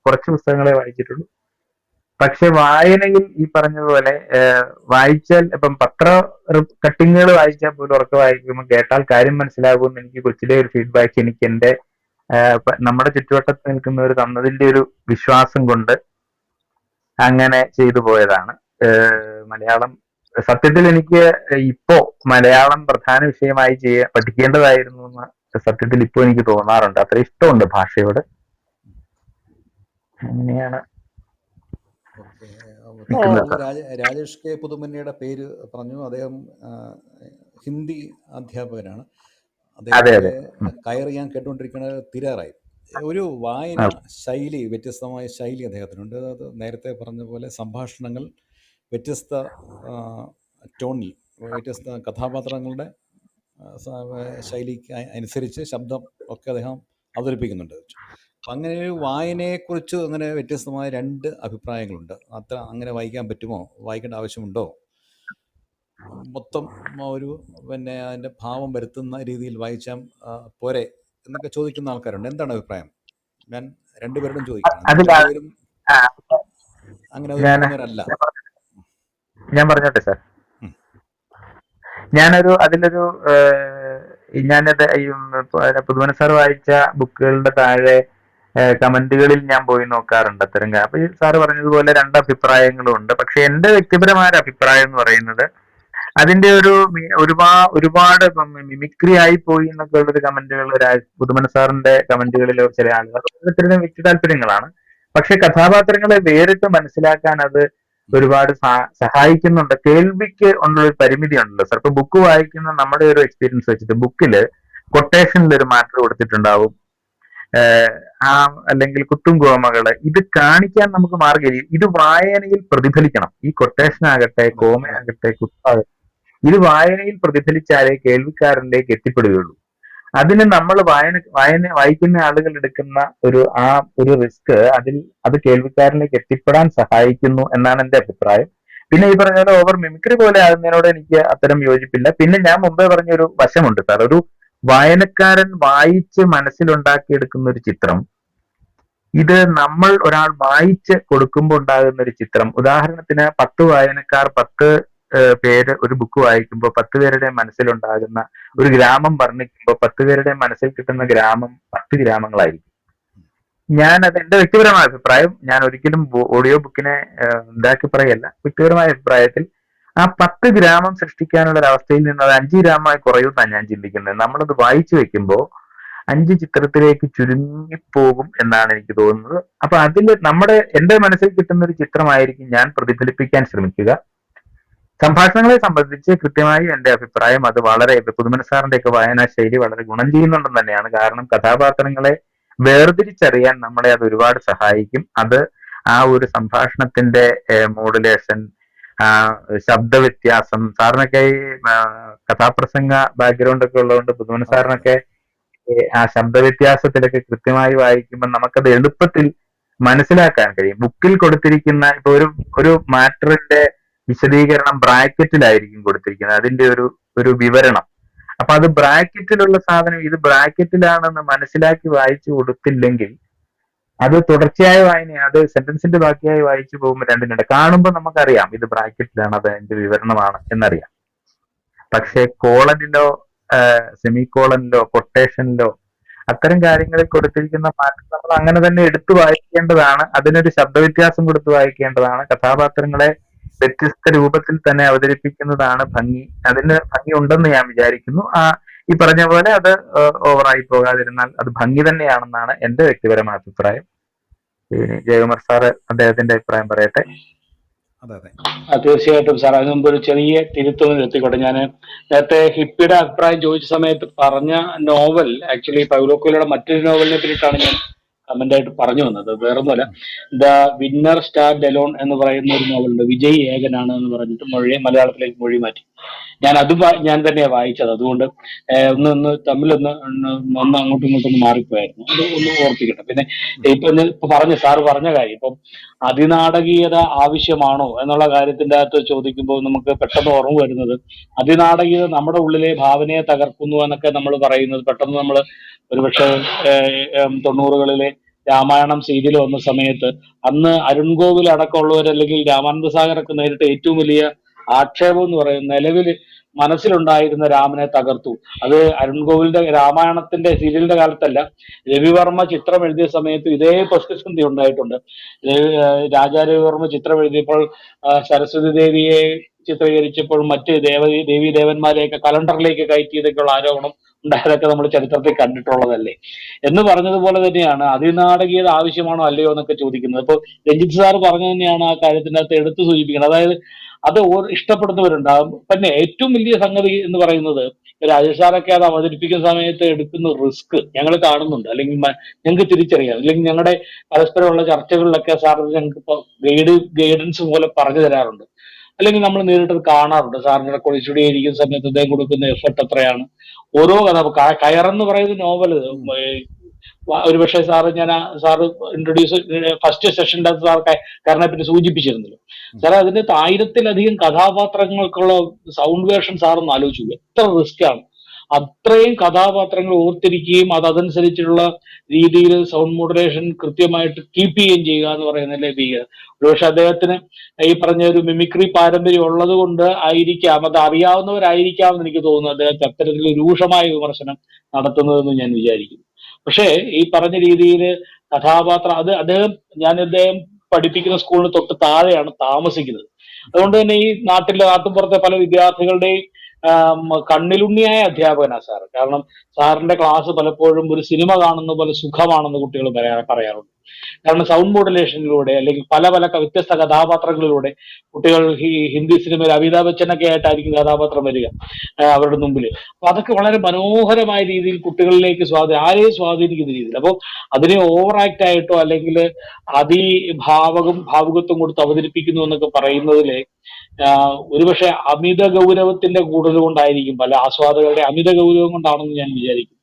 C: കുറച്ച് പുസ്തകങ്ങളെ വായിച്ചിട്ടുള്ളൂ. പക്ഷെ വായനയിൽ ഈ പറഞ്ഞതുപോലെ വായിച്ചാൽ ഇപ്പം കട്ടിങ്ങുകൾ വായിച്ചാൽ പോലും ഉറക്കെ വായിക്കുമ്പോൾ കേട്ടാൽ കാര്യം മനസ്സിലാകുമെന്ന് എനിക്ക് കൊച്ചിലെ ഒരു ഫീഡ്ബാക്ക് എനിക്ക് എന്റെ നമ്മുടെ ചുറ്റുവട്ടത്ത് നിൽക്കുന്നവർ തന്നതിന്റെ ഒരു വിശ്വാസം കൊണ്ട് അങ്ങനെ ചെയ്തു പോയതാണ്. മലയാളം സത്യത്തിൽ എനിക്ക് ഇപ്പോ മലയാളം പ്രധാന വിഷയമായി പഠിക്കേണ്ടതായിരുന്നു എന്ന് സത്യത്തിൽ ഇപ്പോ എനിക്ക് തോന്നാറുണ്ട്. അത്ര ഇഷ്ടമുണ്ട് ഭാഷയോട്. അങ്ങനെയാണ്.
A: രാജേഷ് കെ പുതുമന്നയുടെ പേര് പറഞ്ഞു. അദ്ദേഹം ഹിന്ദി അധ്യാപകനാണ്. അദ്ദേഹത്തെ കയറി ഞാൻ കേട്ടുകൊണ്ടിരിക്കുന്നത് തീരാറായി. ഒരു വായന ശൈലി, വ്യത്യസ്തമായ ശൈലി അദ്ദേഹത്തിനുണ്ട്. അത് നേരത്തെ പറഞ്ഞ പോലെ സംഭാഷണങ്ങൾ വ്യത്യസ്ത ടോണിൽ, വ്യത്യസ്ത കഥാപാത്രങ്ങളുടെ ശൈലിക്ക് അനുസരിച്ച് ശബ്ദം ഒക്കെ അദ്ദേഹം അവതരിപ്പിക്കുന്നുണ്ട്. അപ്പം അങ്ങനെ ഒരു വായനയെക്കുറിച്ച് അങ്ങനെ വ്യത്യസ്തമായ രണ്ട് അഭിപ്രായങ്ങളുണ്ട്. അങ്ങനെ വായിക്കാൻ പറ്റുമോ, വായിക്കേണ്ട ആവശ്യമുണ്ടോ, മൊത്തം ഒരു അതിൻ്റെ ഭാവം വരുത്തുന്ന രീതിയിൽ വായിച്ചാൽ പോരെ എന്നൊക്കെ ചോദിക്കുന്ന ആൾക്കാരുണ്ട്. എന്താണ് അഭിപ്രായം? ഞാൻ രണ്ടുപേരോടും ചോദിക്കണം. അങ്ങനെ
C: ഞാൻ പറഞ്ഞോട്ടെ സാർ. ഞാനത് പുതുമന സാർ വായിച്ച ബുക്കുകളുടെ താഴെ കമന്റുകളിൽ ഞാൻ പോയി നോക്കാറുണ്ട് അത്തരം. അപ്പൊ ഈ സാറ് പറഞ്ഞതുപോലെ രണ്ട് അഭിപ്രായങ്ങളും ഉണ്ട്. പക്ഷെ എന്റെ വ്യക്തിപരമായ അഭിപ്രായം എന്ന് പറയുന്നത് അതിന്റെ ഒരുപാട് മിമിക്രി ആയി പോയി എന്നൊക്കെ ഉള്ളൊരു കമന്റുകൾ പുതുമന സാറിന്റെ കമന്റുകളിലോ ചില ആളുകൾ ഓരോരുത്തരുടെയും വ്യക്തി താല്പര്യങ്ങളാണ്. പക്ഷെ കഥാപാത്രങ്ങളെ വേറിട്ട് മനസ്സിലാക്കാൻ അത് ഒരുപാട് സഹായിക്കുന്നുണ്ട്. കേൾവിക്ക് ഉള്ളൊരു പരിമിതി ഉണ്ടല്ലോ സാർ. ഇപ്പൊ ബുക്ക് വായിക്കുന്ന നമ്മുടെ ഒരു എക്സ്പീരിയൻസ് വെച്ചിട്ട് ബുക്കില് കൊട്ടേഷനിൽ ഒരു മാറ്റർ കൊടുത്തിട്ടുണ്ടാവും, അല്ലെങ്കിൽ കുത്തും കോമകള്. ഇത് കാണിക്കാൻ നമുക്ക് മാർഗ്ഗമില്ല. ഇത് വായനയിൽ പ്രതിഫലിക്കണം. ഈ കൊട്ടേഷൻ ആകട്ടെ, കോമയാകട്ടെ, കുത്താകട്ടെ, ഇത് വായനയിൽ പ്രതിഫലിച്ചാലേ കേൾവിക്കാരനിലേക്ക് എത്തിപ്പെടുകയുള്ളൂ. അതിന് നമ്മൾ വായിക്കുന്ന ആളുകൾ എടുക്കുന്ന ഒരു റിസ്ക് അത് കേൾവിക്കാരനിലേക്ക് എത്തിപ്പെടാൻ സഹായിക്കുന്നു എന്നാണ് എന്റെ അഭിപ്രായം. പിന്നെ ഈ പറഞ്ഞ പോലെ ഓവർ മിമിക്രി പോലെ ആകുന്നതിനോട് എനിക്ക് അത്തരം യോജിപ്പില്ല. പിന്നെ ഞാൻ മുമ്പേ പറഞ്ഞ ഒരു വശമുണ്ട് സാർ. ഒരു വായനക്കാരൻ വായിച്ച് മനസ്സിലുണ്ടാക്കിയെടുക്കുന്ന ഒരു ചിത്രം, ഇത് നമ്മൾ ഒരാൾ വായിച്ച് കൊടുക്കുമ്പോൾ ഉണ്ടാകുന്ന ഒരു ചിത്രം. ഉദാഹരണത്തിന് 10 വായനക്കാർ 10 പേര് ഒരു ബുക്ക് വായിക്കുമ്പോൾ 10 പേരുടെ മനസ്സിലുണ്ടാകുന്ന ഒരു ഗ്രാമം വർണ്ണിക്കുമ്പോൾ 10 പേരുടെ മനസ്സിൽ കിട്ടുന്ന ഗ്രാമം 10 ഗ്രാമങ്ങളായിരിക്കും. അത് എന്റെ വ്യക്തിപരമായ അഭിപ്രായം. ഞാൻ ഒരിക്കലും ഓഡിയോ ബുക്കിനെ ഇതാക്കി പറയല്ല. വ്യക്തിപരമായ അഭിപ്രായത്തിൽ ആ 10 ഗ്രാമം സൃഷ്ടിക്കാനുള്ള ഒരു അവസ്ഥയിൽ നിന്ന് അത് 5 ഗ്രാമമായി കുറയുമെന്നാണ് ഞാൻ ചിന്തിക്കുന്നത്. നമ്മളത് വായിച്ചു വെക്കുമ്പോൾ 5 ചിത്രത്തിലേക്ക് ചുരുങ്ങിപ്പോകും എന്നാണ് എനിക്ക് തോന്നുന്നത്. അപ്പൊ എന്റെ മനസ്സിൽ കിട്ടുന്ന ഒരു ചിത്രമായിരിക്കും ഞാൻ പ്രതിഫലിപ്പിക്കാൻ ശ്രമിക്കുക. സംഭാഷണങ്ങളെ സംബന്ധിച്ച് കൃത്യമായി എന്റെ അഭിപ്രായം അത് വളരെ പുതുമന സാറിന്റെ ഒക്കെ വായനാ ശൈലി വളരെ ഗുണം ചെയ്യുന്നുണ്ടെന്ന് തന്നെയാണ്. കാരണം കഥാപാത്രങ്ങളെ വേർതിരിച്ചറിയാൻ നമ്മളെ അത് ഒരുപാട് സഹായിക്കും. അത് ആ ഒരു സംഭാഷണത്തിന്റെ മോഡുലേഷൻ, ശബ്ദ വ്യത്യാസം. സാറിനൊക്കെ ഈ കഥാപ്രസംഗ ബാക്ക്ഗ്രൗണ്ട് ഒക്കെ ഉള്ളതുകൊണ്ട് പുതുമന സാറിനൊക്കെ ആ ശബ്ദ വ്യത്യാസത്തിലൊക്കെ കൃത്യമായി വായിക്കുമ്പോൾ നമുക്കത് എളുപ്പത്തിൽ മനസ്സിലാക്കാൻ കഴിയും. ബുക്കിൽ കൊടുത്തിരിക്കുന്ന ഇപ്പൊ ഒരു മാറ്ററിന്റെ വിശദീകരണം ബ്രാക്കറ്റിലായിരിക്കും കൊടുത്തിരിക്കുന്നത്, അതിന്റെ ഒരു വിവരണം. അപ്പൊ അത് ബ്രാക്കറ്റിലുള്ള സാധനം ഇത് ബ്രാക്കറ്റിലാണെന്ന് മനസ്സിലാക്കി വായിച്ചു കൊടുത്തില്ലെങ്കിൽ അത് തുടർച്ചയായ വായനയാണ്. അത് സെന്റൻസിന്റെ ബാക്കിയായി വായിച്ചു പോകുമ്പോൾ രണ്ടിനുണ്ട്. കാണുമ്പോൾ നമുക്കറിയാം ഇത് ബ്രാക്കറ്റിലാണ്, അത് അതിന്റെ വിവരണമാണ് എന്നറിയാം. പക്ഷെ കോളനിലോ സെമി കോളനിലോ കൊട്ടേഷനിലോ അത്തരം കാര്യങ്ങളിൽ കൊടുത്തിരിക്കുന്ന മാറ്റം നമ്മൾ അങ്ങനെ തന്നെ എടുത്തു വായിക്കേണ്ടതാണ്. അതിനൊരു ശബ്ദവ്യത്യാസം കൊടുത്ത് വായിക്കേണ്ടതാണ്. കഥാപാത്രങ്ങളെ വ്യത്യസ്ത രൂപത്തിൽ തന്നെ അവതരിപ്പിക്കുന്നതാണ് ഭംഗി. അതിന് ഭംഗി ഉണ്ടെന്ന് ഞാൻ വിചാരിക്കുന്നു. ഈ പറഞ്ഞ പോലെ അത് ഓവറായി പോകാതിരുന്നാൽ അത് ഭംഗി തന്നെയാണെന്നാണ് എന്റെ വ്യക്തിപരമായ അഭിപ്രായം. ജയകുമാർ സാറ് അദ്ദേഹത്തിന്റെ അഭിപ്രായം പറയട്ടെ.
B: തീർച്ചയായിട്ടും സാർ, അതിന് മുമ്പ് ഒരു ചെറിയ തിരുത്തൊന്ന് നിർത്തിക്കോട്ടെ. ഞാൻ നേരത്തെ ഹിപ്പിയുടെ അഭിപ്രായം ചോദിച്ച സമയത്ത് പറഞ്ഞ നോവൽ ആക്ച്വലി പൗലോ കൊയ്ലോയുടെ മറ്റൊരു നോവലിനെ പറ്റിയിട്ടാണ് ഞാൻ കമന്റ് ആയിട്ട് പറഞ്ഞു വന്നത്. വേറൊന്നുമല്ല, ദ വിന്നർ സ്റ്റാർഡ് അലോൺ എന്ന് പറയുന്ന ഒരു നോവലുണ്ട്, വിജയ് ഏകനാണ് എന്ന് പറഞ്ഞിട്ട് മലയാളത്തിലേക്ക് മൊഴി മാറ്റി. ഞാൻ തന്നെയാണ് വായിച്ചത്. അതുകൊണ്ട് ഒന്ന് തമ്മിലൊന്ന് ഒന്ന് അങ്ങോട്ടും ഇങ്ങോട്ടും ഒന്ന് മാറിപ്പോയായിരുന്നു. അത് ഒന്ന് ഓർപ്പിക്കട്ടെ. പിന്നെ ഇപ്പൊ സാറ് പറഞ്ഞ കാര്യം, ഇപ്പം അതിനാടകീയത ആവശ്യമാണോ എന്നുള്ള കാര്യത്തിന്റെ അകത്ത് ചോദിക്കുമ്പോൾ നമുക്ക് പെട്ടെന്ന് ഓർമ്മ വരുന്നത്, അതിനാടകീയത നമ്മുടെ ഉള്ളിലെ ഭാവനയെ തകർക്കുന്നു എന്നൊക്കെ നമ്മൾ പറയുന്നത് പെട്ടെന്ന് നമ്മൾ ഒരുപക്ഷെ 90കളിലെ രാമായണം സീരിയൽ വന്ന സമയത്ത് അന്ന് അരുൺകോവിൽ അടക്കമുള്ളവർ അല്ലെങ്കിൽ രാമാനന്ദ സാഗറൊക്കെ നേരിട്ട് ഏറ്റവും വലിയ ആക്ഷേപം എന്ന് പറയുന്നത് നിലവിൽ മനസ്സിലുണ്ടായിരുന്ന രാമനെ തകർത്തു. അത് അരുൺകോവിലിന്റെ രാമായണത്തിന്റെ സീരിയലിന്റെ കാലത്തല്ല, രവിവർമ്മ ചിത്രം എഴുതിയ സമയത്ത് ഇതേ പ്രതിസന്ധി ഉണ്ടായിട്ടുണ്ട്. രാജാ രവിവർമ്മ ചിത്രം എഴുതിയപ്പോൾ സരസ്വതി ദേവിയെ ചിത്രീകരിച്ചപ്പോൾ മറ്റ് ദേവി ദേവന്മാരെയൊക്കെ കലണ്ടറിലേക്ക് കയറ്റിയതൊക്കെയുള്ള ആരോപണം ഉണ്ടായതൊക്കെ നമ്മൾ ചരിത്രത്തിൽ കണ്ടിട്ടുള്ളതല്ലേ. എന്ന് പറഞ്ഞതുപോലെ തന്നെയാണ് അതിനാടകീയത ആവശ്യമാണോ അല്ലയോ എന്നൊക്കെ ചോദിക്കുന്നത്. ഇപ്പോൾ രഞ്ജിത്ത് സാർ പറഞ്ഞു തന്നെയാണ് ആ കാര്യത്തിന്റെ അകത്ത് എടുത്തു സൂചിപ്പിക്കുന്നത്. അതായത് അത് ഇഷ്ടപ്പെടുന്നവരുണ്ടാകും. പിന്നെ ഏറ്റവും വലിയ സംഗതി എന്ന് പറയുന്നത്, രാജേഷ് സാറൊക്കെ അത് അവതരിപ്പിക്കുന്ന സമയത്ത് എടുക്കുന്ന റിസ്ക് ഞങ്ങൾ കാണുന്നുണ്ട്, അല്ലെങ്കിൽ ഞങ്ങൾക്ക് തിരിച്ചറിയാം, അല്ലെങ്കിൽ ഞങ്ങളുടെ പരസ്പരമുള്ള ചർച്ചകളിലൊക്കെ സാർ ഞങ്ങൾക്ക് ഇപ്പോൾ ഗൈഡൻസ് പോലെ പറഞ്ഞു തരാറുണ്ട്, അല്ലെങ്കിൽ നമ്മൾ നേരിട്ട് കാണാറുണ്ട്. സാറിന്റെ റെക്കോർഡ് സ്റ്റുഡിയോ ഇരിക്കുന്ന സമയത്ത് അദ്ദേഹം കൊടുക്കുന്ന എഫർട്ട് എത്രയാണ്. ഓരോ കഥ കയറെന്ന് പറയുന്ന നോവല് ഒരുപക്ഷെ സാറ് ഇൻട്രൊഡ്യൂസ് ഫസ്റ്റ് സെഷൻ്റെ അകത്ത് സാർ കയറിനെ പറ്റി സൂചിപ്പിച്ചിരുന്നല്ലോ. സാർ അതിന്റെ 1000-ലധികം കഥാപാത്രങ്ങൾക്കുള്ള സൗണ്ട് വേർഷൻ സാറൊന്ന് ആലോചിച്ചു, എത്ര റിസ്ക് ആണ്. അത്രയും കഥാപാത്രങ്ങൾ ഓർത്തിരിക്കുകയും അതനുസരിച്ചുള്ള രീതിയിൽ സൗണ്ട് മോഡുലേഷൻ കൃത്യമായിട്ട് കീപ്പ് ചെയ്യുകയും ചെയ്യുക എന്ന് പറയുന്നതിലെ ഭീകര. ഒരുപക്ഷെ അദ്ദേഹത്തിന് ഈ പറഞ്ഞ ഒരു മിമിക്രി പാരമ്പര്യം ഉള്ളത് കൊണ്ട് ആയിരിക്കാം, അത് അറിയാവുന്നവരായിരിക്കാം എന്ന് എനിക്ക് തോന്നുന്നു അദ്ദേഹത്തെ അത്തരത്തിൽ രൂക്ഷമായ വിമർശനം നടത്തുന്നതെന്ന് ഞാൻ വിചാരിക്കുന്നു. പക്ഷേ ഈ പറഞ്ഞ രീതിയിൽ അദ്ദേഹം പഠിപ്പിക്കുന്ന സ്കൂളിന് തൊട്ട് താഴെയാണ് താമസിക്കുന്നത്. അതുകൊണ്ട് തന്നെ ഈ നാട്ടുമ്പുറത്തെ പല വിദ്യാർത്ഥികളുടെയും കണ്ണിലുണ്ണിയായ അധ്യാപകനാണ് സാറ്. കാരണം സാറിന്റെ ക്ലാസ് പലപ്പോഴും ഒരു സിനിമ കാണുന്ന പോലെ സുഖമാണെന്ന് കുട്ടികൾ പറയാറുണ്ട്. കാരണം സൗണ്ട് മോഡുലേഷനിലൂടെ അല്ലെങ്കിൽ പല വ്യത്യസ്ത കഥാപാത്രങ്ങളിലൂടെ കുട്ടികൾ ഈ ഹിന്ദി സിനിമയിൽ അമിതാഭ് ബച്ചനൊക്കെ ആയിട്ടായിരിക്കും കഥാപാത്രം വരിക അവരുടെ മുമ്പിൽ. അപ്പൊ അതൊക്കെ വളരെ മനോഹരമായ രീതിയിൽ കുട്ടികളിലേക്ക് ആരെയും സ്വാധീനിക്കുന്ന രീതിയിൽ. അപ്പോൾ അതിനെ ഓവർ ആക്ട് ആയിട്ടോ അല്ലെങ്കിൽ ഭാവുകത്വം കൊടുത്ത് അവതരിപ്പിക്കുന്നു എന്നൊക്കെ പറയുന്നതിലെ ഒരുപക്ഷെ അമിത ഗൗരവത്തിന്റെ കൂടുതൽ കൊണ്ടായിരിക്കും, പല ആസ്വാദകരുടെ അമിത ഗൗരവം കൊണ്ടാണെന്ന് ഞാൻ വിചാരിക്കും.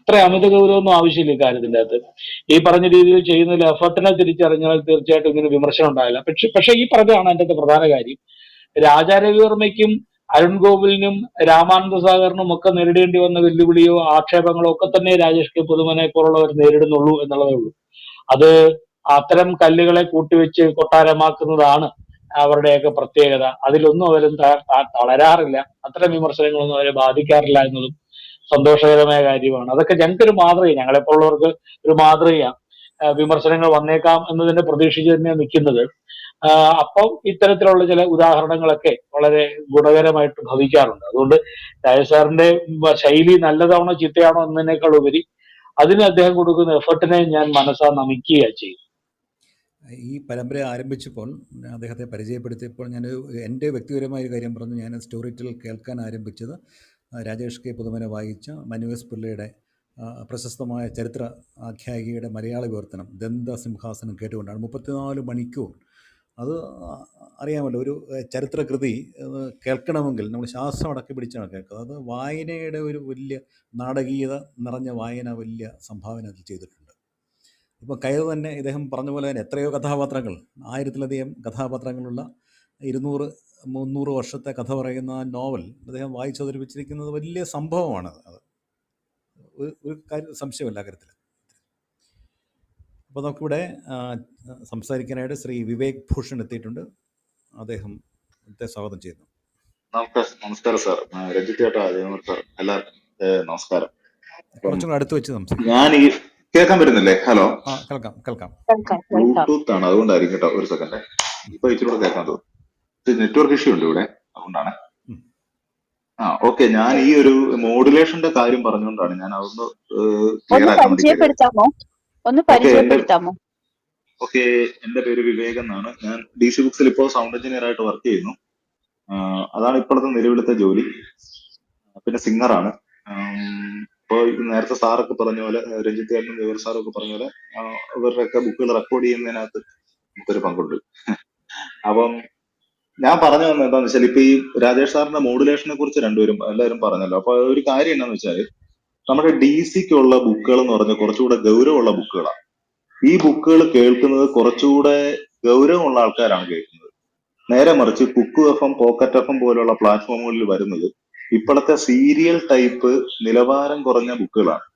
B: ഇത്ര അമിത ഗൗരവമൊന്നും ആവശ്യമില്ല ഇക്കാര്യത്തിന്റെ അകത്ത്. ഈ പറഞ്ഞ രീതിയിൽ ചെയ്യുന്നതിൽ എഫർട്ടിനെ തിരിച്ചറിഞ്ഞാൽ തീർച്ചയായിട്ടും ഇങ്ങനെ വിമർശനം ഉണ്ടാവില്ല. പക്ഷെ ഈ പറഞ്ഞതാണ് എൻ്റെ പ്രധാന കാര്യം. രാജാ രവിവർമ്മയ്ക്കും അരുൺകോവിലിനും രാമാനന്ദ സാഗറിനും ഒക്കെ നേരിടേണ്ടി വന്ന വെല്ലുവിളിയോ ആക്ഷേപങ്ങളോ ഒക്കെ തന്നെ രാജേഷ് കെ പൊതുമനെ പോലുള്ളവർ നേരിടുന്നുള്ളൂ എന്നുള്ളതേ ഉള്ളൂ. അത് അത്തരം കല്ലുകളെ കൂട്ടിവെച്ച് കൊട്ടാരമാക്കുന്നതാണ് അവരുടെയൊക്കെ പ്രത്യേകത. അതിലൊന്നും അവരും തളരാറില്ല. അത്തരം വിമർശനങ്ങളൊന്നും അവരെ ബാധിക്കാറില്ല എന്നതും സന്തോഷകരമായ കാര്യമാണ്. അതൊക്കെ ഞങ്ങൾക്കൊരു മാതൃകയാണ്, ഞങ്ങളെപ്പോലുള്ളവർക്ക് ഒരു മാതൃകയാണ്. വിമർശനങ്ങൾ വന്നേക്കാം എന്നതിന്റെ പ്രതീക്ഷിച്ച് തന്നെയാണ് നിൽക്കുന്നത്. അപ്പം ഇത്തരത്തിലുള്ള ചില ഉദാഹരണങ്ങളൊക്കെ വളരെ ഗുണകരമായിട്ട് ഭവിക്കാറുണ്ട്. അതുകൊണ്ട് രാജേഷ് സാറിന്റെ ശൈലി നല്ലതാണോ ചീത്തയാണോ എന്നതിനേക്കാൾ ഉപരി അതിന് അദ്ദേഹം കൊടുക്കുന്ന എഫർട്ടിനെ ഞാൻ മനസ്സാ നമിക്കുകയാണ് ചെയ്യും.
A: ഈ പരമ്പര ആരംഭിച്ചപ്പോൾ അദ്ദേഹത്തെ പരിചയപ്പെടുത്തിയപ്പോൾ എൻ്റെ വ്യക്തിപരമായ ഒരു കാര്യം പറഞ്ഞു. ഞാൻ സ്റ്റോറി ടെൽ കേൾക്കാൻ ആരംഭിച്ചത് രാജേഷ് കെ പൊതുമനെ വായിച്ച മനു എസ് പിള്ളയുടെ പ്രശസ്തമായ ചരിത്ര ആഖ്യായികയുടെ മലയാള വിവർത്തനം ദന്തസിംഹാസനം കേട്ടുകൊണ്ടാണ്. 34 മണിക്കൂർ. അത് അറിയാമല്ലോ, ഒരു ചരിത്രകൃതി കേൾക്കണമെങ്കിൽ നമ്മൾ ശ്വാസം അടക്കി പിടിച്ചാണ് കേൾക്കുന്നത്. അത് വായനയുടെ ഒരു വലിയ നാടകീയത നിറഞ്ഞ വായന വലിയ സംഭാവന അതിൽ ചെയ്തിട്ടുണ്ട്. ഇപ്പോൾ കയർ തന്നെ ഇദ്ദേഹം പറഞ്ഞ പോലെ തന്നെ എത്രയോ കഥാപാത്രങ്ങൾ, 1000-ലധികം കഥാപാത്രങ്ങളുള്ള 200-300 വർഷത്തെ കഥ പറയുന്ന നോവൽ അദ്ദേഹം വായിച്ചവതരിപ്പിച്ചിരിക്കുന്നത് വലിയ സംഭവമാണ്. അത് ഒരു സംശയമില്ല കാര്യത്തിൽ. അപ്പോൾ നമുക്കിവിടെ സംസാരിക്കാനായിട്ട് ശ്രീ വിവേക് ഭൂഷൺ എത്തിയിട്ടുണ്ട്. അദ്ദേഹത്തെ സ്വാഗതം ചെയ്യുന്നു.
E: നമസ്കാരം സാർ, രഞ്ജിത്ത് ചേട്ടാ, സാർ, എല്ലാവർക്കും നമസ്കാരം.
A: കുറച്ചും കൂടെ അടുത്ത് വെച്ച് സംസാരിക്കും.
E: ഞാൻ ഈ കേൾക്കാൻ പറ്റുന്നില്ലേ? ഹലോ,
A: കേൾക്കാം.
E: ബ്ലൂടൂത്ത് ആണ്, അതുകൊണ്ടായിരിക്കും കേട്ടോ. ഒരു സെക്കൻഡ്, ഇപ്പൊ ഇച്ചിരി കൂടെ കേൾക്കാൻ തോന്നുന്നു. നെറ്റ്വർക്ക് ഇഷ്യൂ ഉണ്ട് ഇവിടെ, അതുകൊണ്ടാണ്. ഓക്കെ. ഞാൻ ഈ ഒരു മോഡുലേഷന്റെ കാര്യം പറഞ്ഞുകൊണ്ടാണ് ഞാൻ അതൊന്ന് ക്ലിയർ ആക്കാൻ വേണ്ടി. ഓക്കെ, എന്റെ പേര് വിവേക് എന്നാണ്. ഞാൻ DC ബുക്സിൽ ഇപ്പോൾ സൗണ്ട് എഞ്ചിനീയർ ആയിട്ട് വർക്ക് ചെയ്യുന്നു. അതാണ് ഇപ്പോഴത്തെ നിലവിലത്തെ ജോലി. പിന്നെ സിംഗറാണ്. ഇപ്പോൾ നേരത്തെ സാറൊക്കെ പറഞ്ഞ പോലെ രഞ്ജിത്ത് ചേട്ടനും ദേവർ സാറൊക്കെ പറഞ്ഞ പോലെ ഇവരുടെയൊക്കെ ബുക്കുകൾ റെക്കോർഡ് ചെയ്യുന്നതിനകത്ത് നമുക്കൊരു പങ്കുണ്ട്. അപ്പം ഞാൻ പറഞ്ഞു വന്നത് എന്താണെന്ന് വെച്ചാൽ ഇപ്പൊ ഈ രാജേഷ് സാറിന്റെ മോഡുലേഷനെ കുറിച്ച് രണ്ടുപേരും എല്ലാവരും പറഞ്ഞല്ലോ. അപ്പൊ ഒരു കാര്യം എന്താണെന്ന് വെച്ചാൽ നമ്മുടെ ഡി സിക്കുള്ള ബുക്കുകൾ എന്ന് പറഞ്ഞാൽ കുറച്ചുകൂടെ ഗൗരവമുള്ള ബുക്കുകളാണ്. ഈ ബുക്കുകൾ കേൾക്കുന്നത് കുറച്ചുകൂടെ ഗൗരവമുള്ള ആൾക്കാരാണ് കേൾക്കുന്നത്. നേരെ മറിച്ച് Kuku F M, pocket F M പോലുള്ള പ്ലാറ്റ്ഫോമുകളിൽ വരുന്നത് ഇപ്പോഴത്തെ സീരിയൽ ടൈപ്പ് നിലവാരം കുറഞ്ഞ ബുക്കുകളാണ്.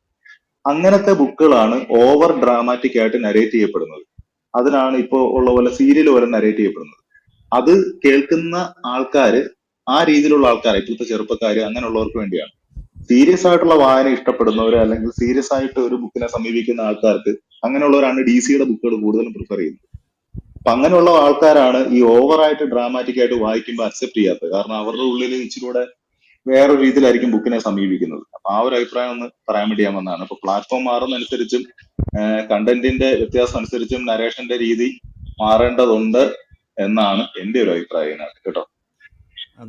E: അങ്ങനത്തെ ബുക്കുകളാണ് ഓവർ ഡ്രാമാറ്റിക് ആയിട്ട് നരേറ്റ് ചെയ്യപ്പെടുന്നത്. അതിനാണ് ഇപ്പോ ഉള്ള പോലെ സീരിയൽ പോലെ നരേറ്റ് ചെയ്യപ്പെടുന്നത്. അത് കേൾക്കുന്ന ആൾക്കാര് ആ രീതിയിലുള്ള ആൾക്കാർ, ഇപ്പോഴത്തെ ചെറുപ്പക്കാര് അങ്ങനെയുള്ളവർക്ക് വേണ്ടിയാണ്. സീരിയസ് ആയിട്ടുള്ള വായന ഇഷ്ടപ്പെടുന്നവര് അല്ലെങ്കിൽ സീരിയസ് ആയിട്ട് ഒരു ബുക്കിനെ സമീപിക്കുന്ന ആൾക്കാർക്ക് അങ്ങനെയുള്ളവരാണ് ഡി സിയുടെ ബുക്കുകൾ കൂടുതലും പ്രിഫർ ചെയ്യുന്നത്. അപ്പൊ അങ്ങനെയുള്ള ആൾക്കാരാണ് ഈ ഓവറായിട്ട് ഡ്രാമാറ്റിക് ആയിട്ട് വായിക്കുമ്പോൾ അക്സെപ്റ്റ് ചെയ്യാത്തത്. കാരണം അവരുടെ ഉള്ളിൽ ഇച്ചിരൂടെ വേറൊരു രീതിയിലായിരിക്കും ബുക്കിനെ സമീപിക്കുന്നത്. അപ്പൊ ആ ഒരു അഭിപ്രായം ഒന്ന് പറയാൻ വേണ്ടി ഞാൻ വന്നതാണ്. അപ്പൊ പ്ലാറ്റ്ഫോം മാറുന്നതനുസരിച്ചും കണ്ടന്റിന്റെ വ്യത്യാസം അനുസരിച്ചും നരേഷന്റെ രീതി മാറേണ്ടതുണ്ട് എന്നാണ് എന്റെ ഒരു അഭിപ്രായം ഇതിനകത്ത് കേട്ടോ.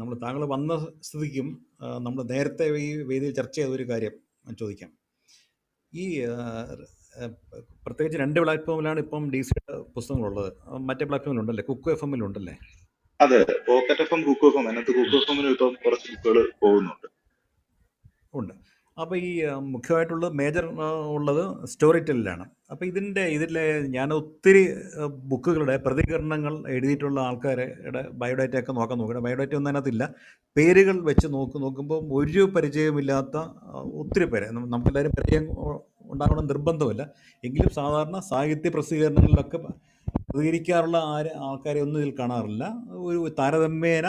A: നമ്മൾ താങ്കൾ വന്ന സ്ഥിതിക്കും നമ്മൾ നേരത്തെ ഈ വേദിയിൽ ചർച്ച ചെയ്ത ഒരു കാര്യം ഞാൻ ചോദിക്കാം. ഈ പ്രത്യേകിച്ച് 2 പ്ലാറ്റ്ഫോമിലാണ് ഇപ്പം ഡി സിയുടെ പുസ്തകങ്ങളുള്ളത്. മറ്റേ പ്ലാറ്റ്ഫോമിലുണ്ടല്ലേ, കുക്കു എഫ് എമ്മിലുണ്ടല്ലേ?
E: അതെ, pocket F M, Kuku F M, അതിനകത്ത് കുക്കു എഫ് എമ്മിന് ഇപ്പം കുറച്ച് ബുക്കുകൾ പോകുന്നുണ്ട്.
A: ഉണ്ട്. അപ്പോൾ ഈ മുഖ്യമായിട്ടുള്ളത് മേജർ ഉള്ളത് സ്റ്റോറി ടെല്ലിലാണ്. അപ്പോൾ ഇതിലെ ഞാൻ ഒത്തിരി ബുക്കുകളുടെ പ്രതികരണങ്ങൾ എഴുതിയിട്ടുള്ള ആൾക്കാരുടെ ബയോഡാറ്റയൊക്കെ നോക്കിയിട്ട് ബയോഡാറ്റ ഒന്നും അതിനകത്തില്ല. പേരുകൾ വെച്ച് നോക്കുമ്പോൾ ഒരു പരിചയമില്ലാത്ത ഒത്തിരി പേര്, നമുക്കെല്ലാവരും പരിചയം ഉണ്ടാകണം നിർബന്ധമില്ല. എങ്കിലും സാധാരണ സാഹിത്യ പ്രസിദ്ധീകരണങ്ങളിലൊക്കെ പ്രതികരിക്കാറുള്ള ആൾക്കാരെ ഒന്നും ഇതിൽ കാണാറില്ല. ഒരു താരതമ്യേന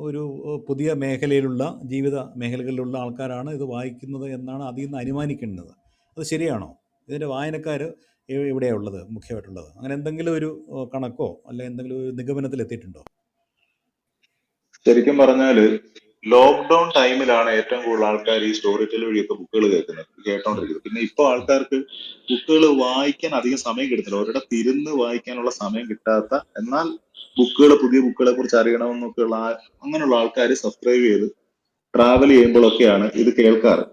A: ഒരു പുതിയ മേഖലയിലുള്ള ജീവിത മേഖലകളിലുള്ള ആൾക്കാരാണ് ഇത് വായിക്കുന്നത് എന്നാണ് അതിൽ നിന്ന് അനുമാനിക്കേണ്ടത്. അത് ശരിയാണോ? ഇതിൻ്റെ വായനക്കാർ എവിടെയാണ് ഉള്ളത്, മുഖ്യമായിട്ടുള്ളത്? അങ്ങനെ എന്തെങ്കിലും ഒരു കണക്കോ അല്ലെങ്കിൽ എന്തെങ്കിലും ഒരു നിഗമനത്തിൽ എത്തിയിട്ടുണ്ടോ?
E: ശരിക്കും പറഞ്ഞാല് ലോക്ക്ഡൌൺ ടൈമിലാണ് ഏറ്റവും കൂടുതൽ ആൾക്കാർ ഈ സ്റ്റോറി ടെൽ വഴിയൊക്കെ ബുക്കുകൾ കേട്ടോണ്ടിരിക്കുന്നത്. പിന്നെ ഇപ്പൊ ആൾക്കാർക്ക് ബുക്കുകൾ വായിക്കാൻ അധികം സമയം കിട്ടുന്നില്ല. ഒരിടത്ത് ഇരുന്ന് വായിക്കാനുള്ള സമയം കിട്ടാത്ത, എന്നാൽ പുതിയ ബുക്കുകളെ കുറിച്ച് അറിയണമെന്നൊക്കെയുള്ള അങ്ങനെയുള്ള ആൾക്കാർ സബ്സ്ക്രൈബ് ചെയ്ത് ട്രാവൽ ചെയ്യുമ്പോഴൊക്കെയാണ് ഇത് കേൾക്കാറ്.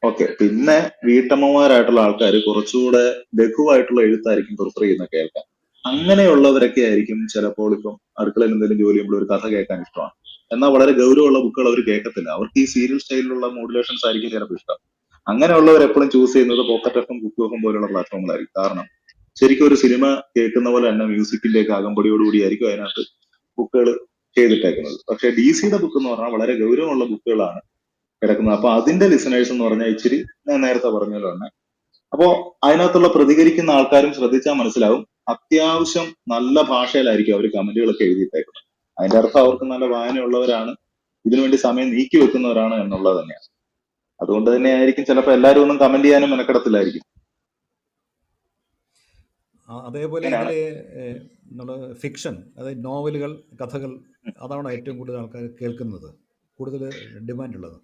E: ഓക്കെ, പിന്നെ വീട്ടമ്മമാരായിട്ടുള്ള ആൾക്കാർ കുറച്ചുകൂടെ ലഘുവായിട്ടുള്ള എഴുത്തായിരിക്കും പ്രിഫർ ചെയ്യുന്ന കേൾക്കാൻ. അങ്ങനെയുള്ളവരൊക്കെ ആയിരിക്കും ചിലപ്പോൾ ഇപ്പം അടുക്കളയിൽ എന്തെങ്കിലും ജോലി ചെയ്യുമ്പോൾ ഒരു കഥ കേൾക്കാൻ ഇഷ്ടമാണ്. എന്നാൽ വളരെ ഗൗരവമുള്ള ബുക്കുകൾ അവർ കേൾക്കത്തില്ല. അവർക്ക് ഈ സീരിയൽ സ്റ്റൈലിലുള്ള മോഡുലേഷൻസ് ആയിരിക്കും ചിലപ്പോൾ ഇഷ്ടം. അങ്ങനെയുള്ളവർ എപ്പോഴും ചൂസ് ചെയ്യുന്നത് pocket F M, Kuku F M പോലുള്ള പ്ലാറ്റ്ഫോമുകളായിരിക്കും. കാരണം ശരിക്കും ഒരു സിനിമ കേൾക്കുന്ന പോലെ തന്നെ മ്യൂസിക്കിന്റെ ഒക്കെ അകമ്പടിയോടുകൂടി ആയിരിക്കും അതിനകത്ത് ബുക്കുകൾ ചെയ്തിട്ടേക്കുന്നത്. പക്ഷെ ഡി സിയുടെ ബുക്ക് എന്ന് പറഞ്ഞാൽ വളരെ ഗൗരവമുള്ള ബുക്കുകളാണ് കിടക്കുന്നത്. അപ്പൊ അതിന്റെ ലിസണേഴ്സ് എന്ന് പറഞ്ഞാൽ ഇച്ചിരി ഞാൻ നേരത്തെ പറഞ്ഞല്ലോ തന്നെ. അപ്പോ അതിനകത്തുള്ള പ്രതികരിക്കുന്ന ആൾക്കാരും ശ്രദ്ധിച്ചാൽ മനസ്സിലാവും, അത്യാവശ്യം നല്ല ഭാഷയിലായിരിക്കും അവർ കമന്റുകളൊക്കെ എഴുതിയിട്ടേക്കുന്നത്. അതിന്റെ അർത്ഥം അവർക്ക് നല്ല വായനയുള്ളവരാണ്, ഇതിനുവേണ്ടി സമയം നീക്കി വെക്കുന്നവരാണ് എന്നുള്ളത് തന്നെയാണ്. അതുകൊണ്ട് തന്നെ ആയിരിക്കും ചിലപ്പോൾ എല്ലാവരും ഒന്നും കമന്റ് ചെയ്യാനും മെനക്കെടത്തില്ലായിരിക്കും.
A: അതേപോലെ ഇതിലെ ഫിക്ഷൻ, അതായത് നോവലുകൾ, കഥകൾ, അതാണ് ഏറ്റവും കൂടുതൽ ആൾക്കാർ കേൾക്കുന്നത്, കൂടുതൽ ഡിമാൻഡ് ഉള്ളത്.